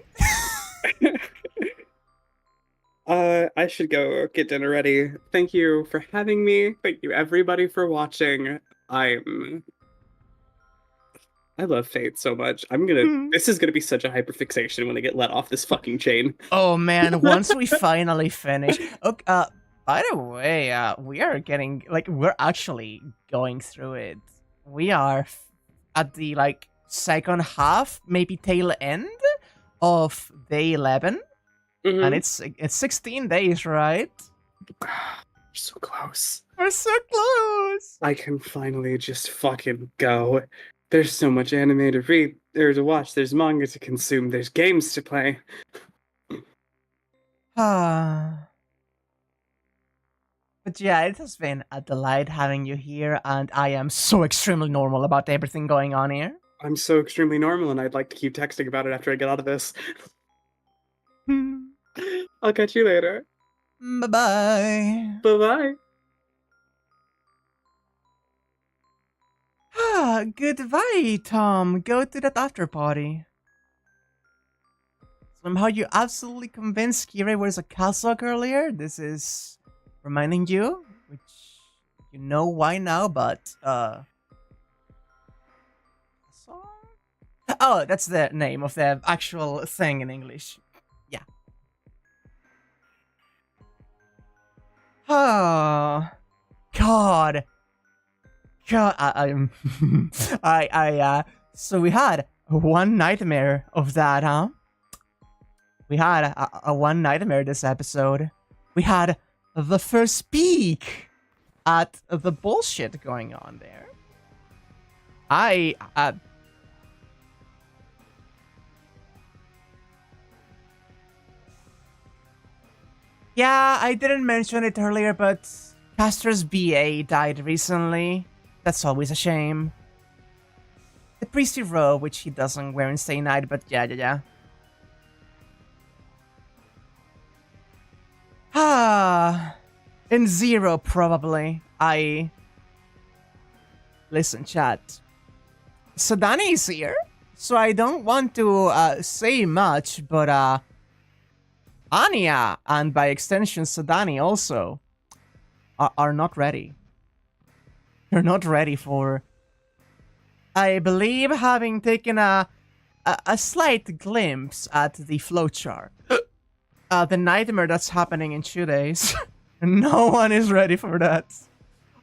I should go get dinner ready. Thank you for having me. Thank you everybody for watching. I love Fate so much. This is gonna be such a hyperfixation when I get let off this fucking chain. Oh man, once we finally finish. Okay, by the way, we are getting, we're actually going through it. We are at the, second half, maybe tail end of day 11. And it's 16 days, right? We're so close. We're so close! I can finally just fucking go. There's so much anime to read, or to watch, there's manga to consume, there's games to play. But yeah, it has been a delight having you here, and I am so extremely normal about everything going on here. I'm so extremely normal, and I'd like to keep texting about it after I get out of this. I'll catch you later. Bye-bye. Bye-bye. Goodbye, Tom. Go to that after party. Somehow you absolutely convinced Kirei was a castle earlier. This is reminding you, which you know why now, but oh, that's the name of the actual thing in English. Yeah. Oh, God. So we had one nightmare of that, huh? We had a one nightmare this episode. We had the first peek at the bullshit going on there. Yeah, I didn't mention it earlier, but Caster's BA died recently. That's always a shame. The priesty robe, which he doesn't wear in Stay Night, but yeah. In Zero, probably. Listen, chat. Sadani is here, so I don't want to say much, but Anya, and by extension Sadani also, are not ready. They're not ready for, I believe, having taken a slight glimpse at the flowchart. The nightmare that's happening in 2 days. No one is ready for that.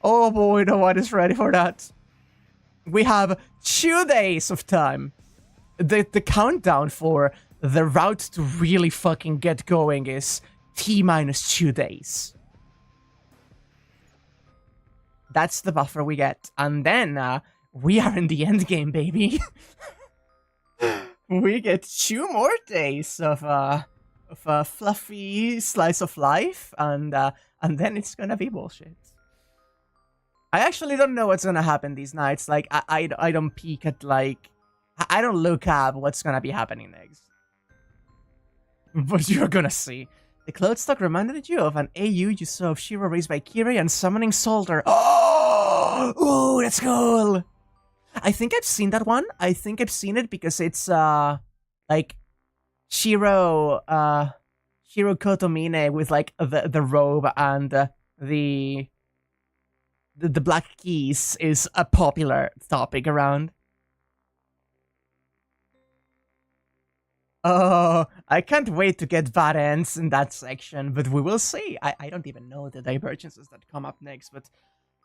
Oh boy, no one is ready for that. We have 2 days of time. The countdown for the route to really fucking get going is T-2 days. That's the buffer we get. And then we are in the end game, baby. We get 2 more days of a fluffy slice of life, and then it's gonna be bullshit. I actually don't know what's gonna happen these nights. Like, I don't peek at, like, I don't look up what's gonna be happening next. But you're gonna see. The cloud stock reminded you of an AU you saw of Shirou raised by Kirei and summoning Solder. Oh, ooh, that's cool. I think I've seen that one. I think I've seen it because it's like Shirou Kotomine with like the robe and the black keys is a popular topic around. Oh, I can't wait to get bad ends in that section, but we will see. I don't even know the divergences that come up next, but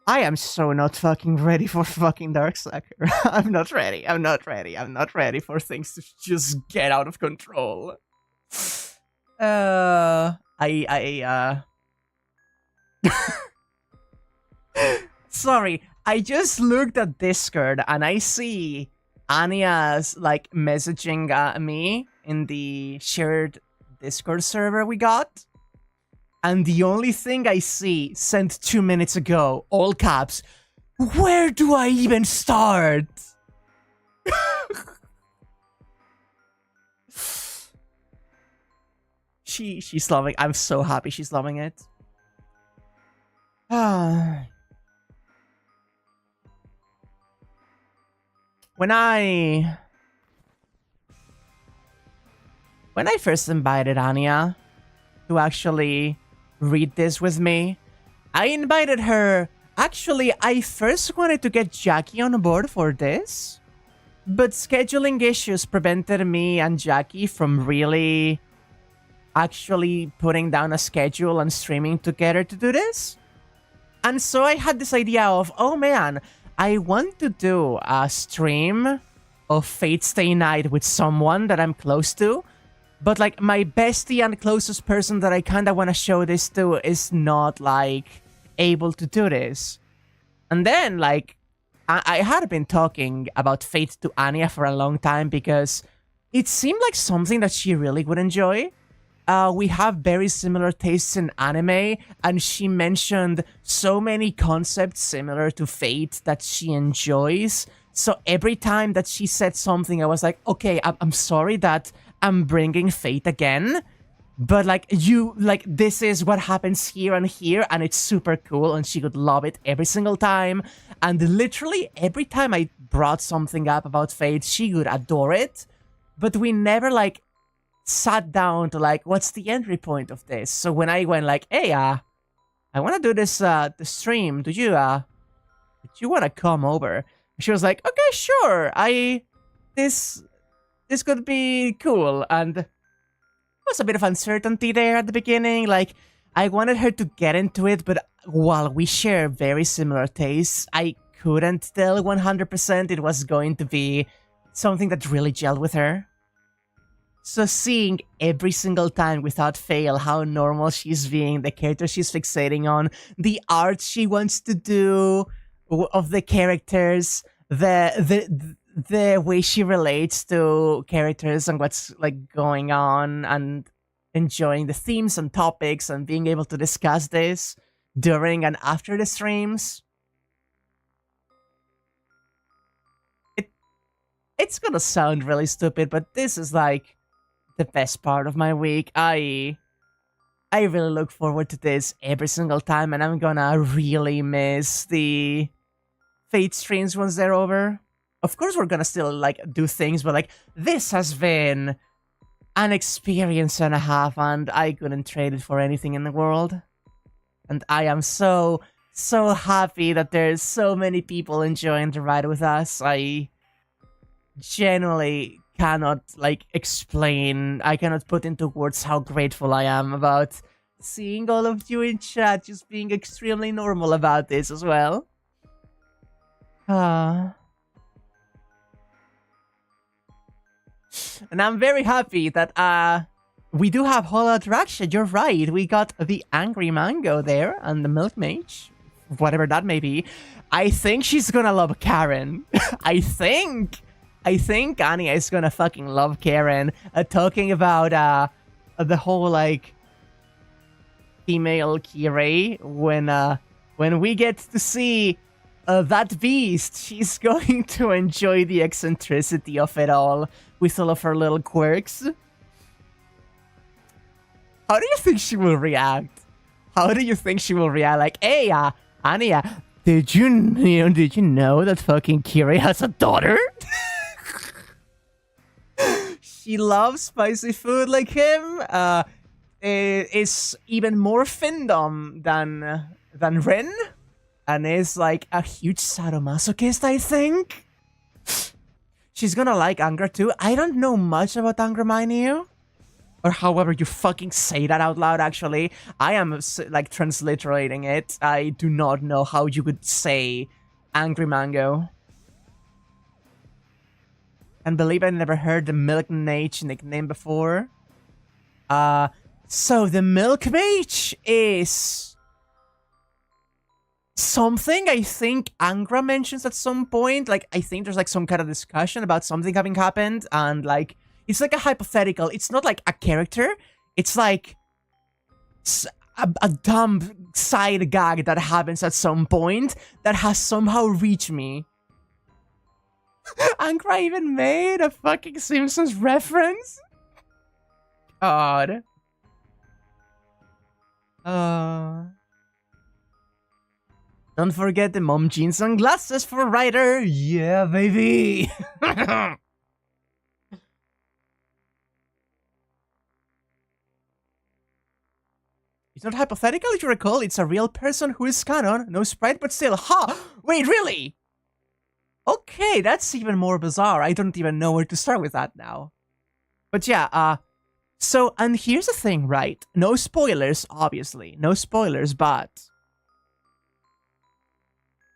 I am so not fucking ready for fucking Darksucker. I'm not ready. I'm not ready. I'm not ready for things to just get out of control. Sorry, I just looked at Discord and I see Anya's like messaging me in the shared Discord server we got. And the only thing I see sent 2 minutes ago, all caps, where do I even start? She's loving. I'm so happy she's loving it. When I first invited Anya to actually read this with me, I invited her. Actually, I first wanted to get Jackie on board for this, but scheduling issues prevented me and Jackie from really actually putting down a schedule and streaming together to do this. And so I had this idea of, oh man, I want to do a stream of Fate Stay Night with someone that I'm close to, but like my bestie and closest person that I kind of want to show this to is not like able to do this. And then like I had been talking about Fate to Anya for a long time because it seemed like something that she really would enjoy. We have very similar tastes in anime, and she mentioned so many concepts similar to Fate that she enjoys. So every time that she said something, I was like, okay, I'm sorry that I'm bringing Fate again, but like this is what happens here, and it's super cool, and she would love it every single time. And literally every time I brought something up about Fate, she would adore it, but we never like sat down to like, what's the entry point of this? So when I went like, hey, I want to do this the stream, do you want to come over? She was like, okay, sure, this could be cool. And there was a bit of uncertainty there at the beginning. Like, I wanted her to get into it, but while we share very similar tastes, I couldn't tell 100% it was going to be something that really gelled with her. So seeing every single time without fail how normal she's being, the character she's fixating on, the art she wants to do of the characters, the way she relates to characters and what's like going on, and enjoying the themes and topics and being able to discuss this during and after the streams. It's gonna sound really stupid, but this is like the best part of my week. I really look forward to this every single time, and I'm gonna really miss the Fate streams once they're over. Of course, we're gonna still like do things, but like this has been an experience and a half, and I couldn't trade it for anything in the world. And I am so happy that there's so many people enjoying the ride with us. I genuinely cannot like explain, I cannot put into words how grateful I am about seeing all of you in chat just being extremely normal about this as well. And I'm very happy that we do have whole interaction. You're right, we got the Angry Mango there and the Milk Mage, whatever that may be. I think she's gonna love Karen. I think Anya is gonna fucking love Karen. Talking about the whole like female Kirei when we get to see that beast, she's going to enjoy the eccentricity of it all with all of her little quirks. How do you think she will react? How do you think she will react? Like, hey, Anya, Did you know that fucking Kirei has a daughter? She loves spicy food like him. Is even more findom than Rin, and is like a huge sadomasochist, I think. She's gonna like Angra too. I don't know much about Angra, mind you. Or however you fucking say that out loud, actually. I am, like, transliterating it. I do not know how you could say Angry Mango. And believe I never heard the Milk Mage nickname before. So the Milk Mage is something I think Angra mentions at some point. Like, I think there's, like, some kind of discussion about something having happened, and, like, it's like a hypothetical. It's not like a character. It's like a dumb side gag that happens at some point that has somehow reached me. Angra even made a fucking Simpsons reference? God. Don't forget the mom jeans and glasses for Ryder. Yeah, baby. It's not hypothetical, if you recall. It's a real person who is canon. No sprite, but still. Ha! Wait, really? Okay, that's even more bizarre. I don't even know where to start with that now. But yeah, so, and here's the thing, right? No spoilers, obviously. No spoilers, but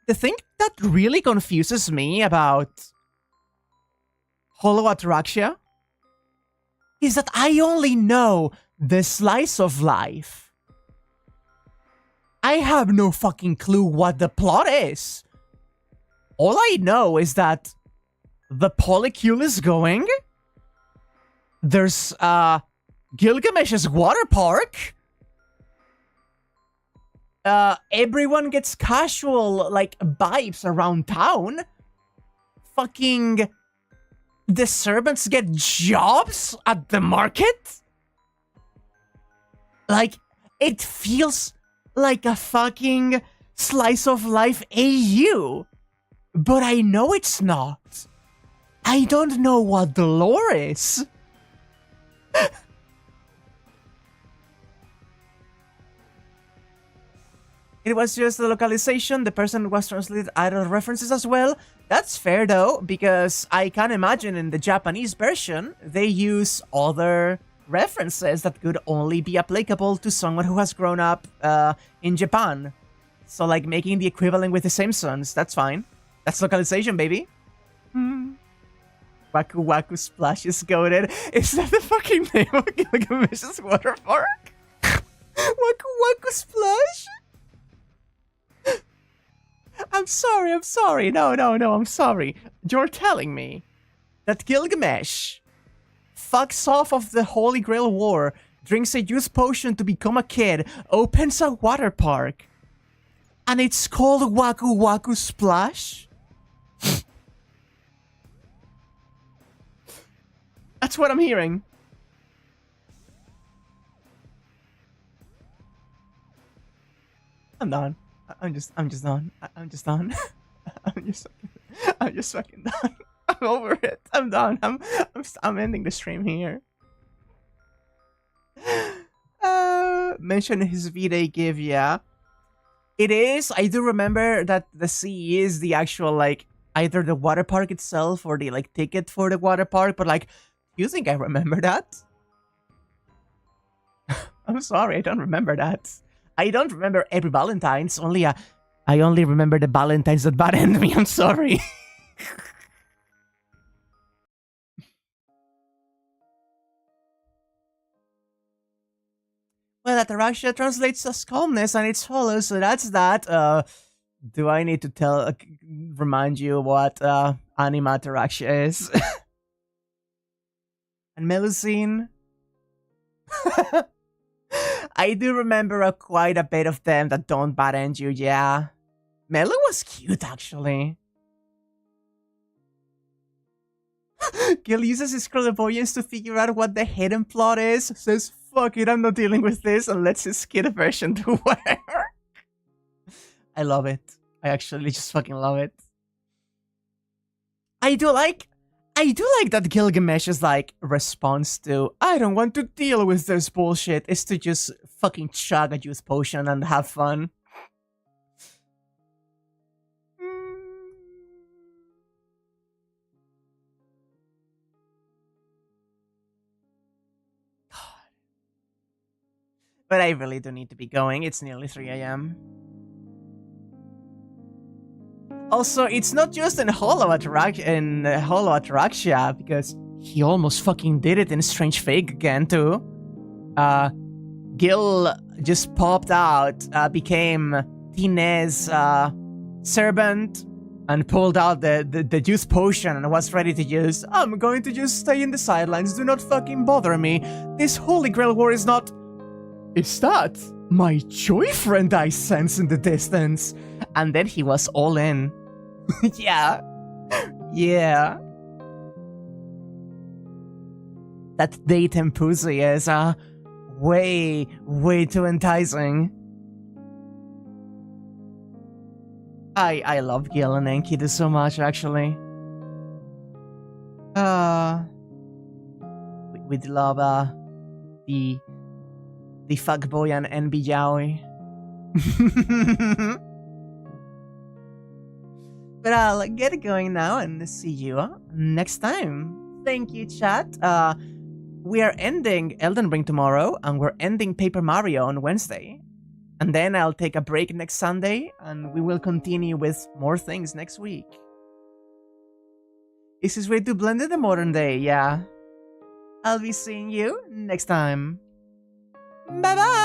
the thing that really confuses me about Holo Ataraxia is that I only know the slice of life. I have no fucking clue what the plot is. All I know is that the polycule is going. There's, Gilgamesh's water park. Everyone gets casual, like, vibes around town. Fucking the servants get jobs at the market. Like, it feels like a fucking slice of life AU. But I know it's not. I don't know what the lore is. It was just the localization. The person was translated idle references as well. That's fair though, because I can imagine in the Japanese version, they use other references that could only be applicable to someone who has grown up in Japan. So like making the equivalent with the Simpsons, that's fine. That's localization, baby. Waku Waku Splash is goated. Is that the fucking name of Gilgamesh's water park? Waku Waku Splash? I'm sorry. No, I'm sorry. You're telling me that Gilgamesh fucks off of the Holy Grail War, drinks a youth potion to become a kid, opens a water park, and it's called Waku Waku Splash? That's what I'm hearing. I'm done. I'm just done. I'm just done. I'm just fucking done. I'm over it. I'm done. I'm ending the stream here. Mention his V-Day give, yeah. It is. I do remember that the C is the actual, like, either the water park itself or the, like, ticket for the water park, but, like, you think I remember that? I'm sorry, I don't remember that. I don't remember every Valentine's, I only remember the Valentine's that bad end me, I'm sorry. Well, Ataraxia translates as calmness and it's hollow, so that's that. Do I need to remind you what Anima Ataraxia is? And Melusine? I do remember quite a bit of them that don't bad end you, yeah. Melu was cute, actually. Gil uses his clairvoyance to figure out what the hidden plot is, says, fuck it, I'm not dealing with this, and lets his kid version to work. I love it. I actually just fucking love it. I do like that Gilgamesh's like response to I don't want to deal with this bullshit is to just fucking chug a juice potion and have fun. But I really do need to be going. It's nearly 3 a.m. Also, it's not just in Holo-Ataraxia, because he almost fucking did it in Strange Fake again, too. Gil just popped out, became Tine's servant, and pulled out the juice potion and was ready to use. I'm going to just stay in the sidelines, do not fucking bother me. This Holy Grail war is not... Is that my boyfriend I sense in the distance? And then he was all in. Yeah. Yeah. That dating pussy is way too enticing. I love Gil and Enkidu so much, actually. We'd love the fuckboy and NB Yaoi. But I'll get going now and see you next time. Thank you, chat. We are ending Elden Ring tomorrow, and we're ending Paper Mario on Wednesday. And then I'll take a break next Sunday, and we will continue with more things next week. This is way to blend in the modern day, yeah. I'll be seeing you next time. Bye-bye!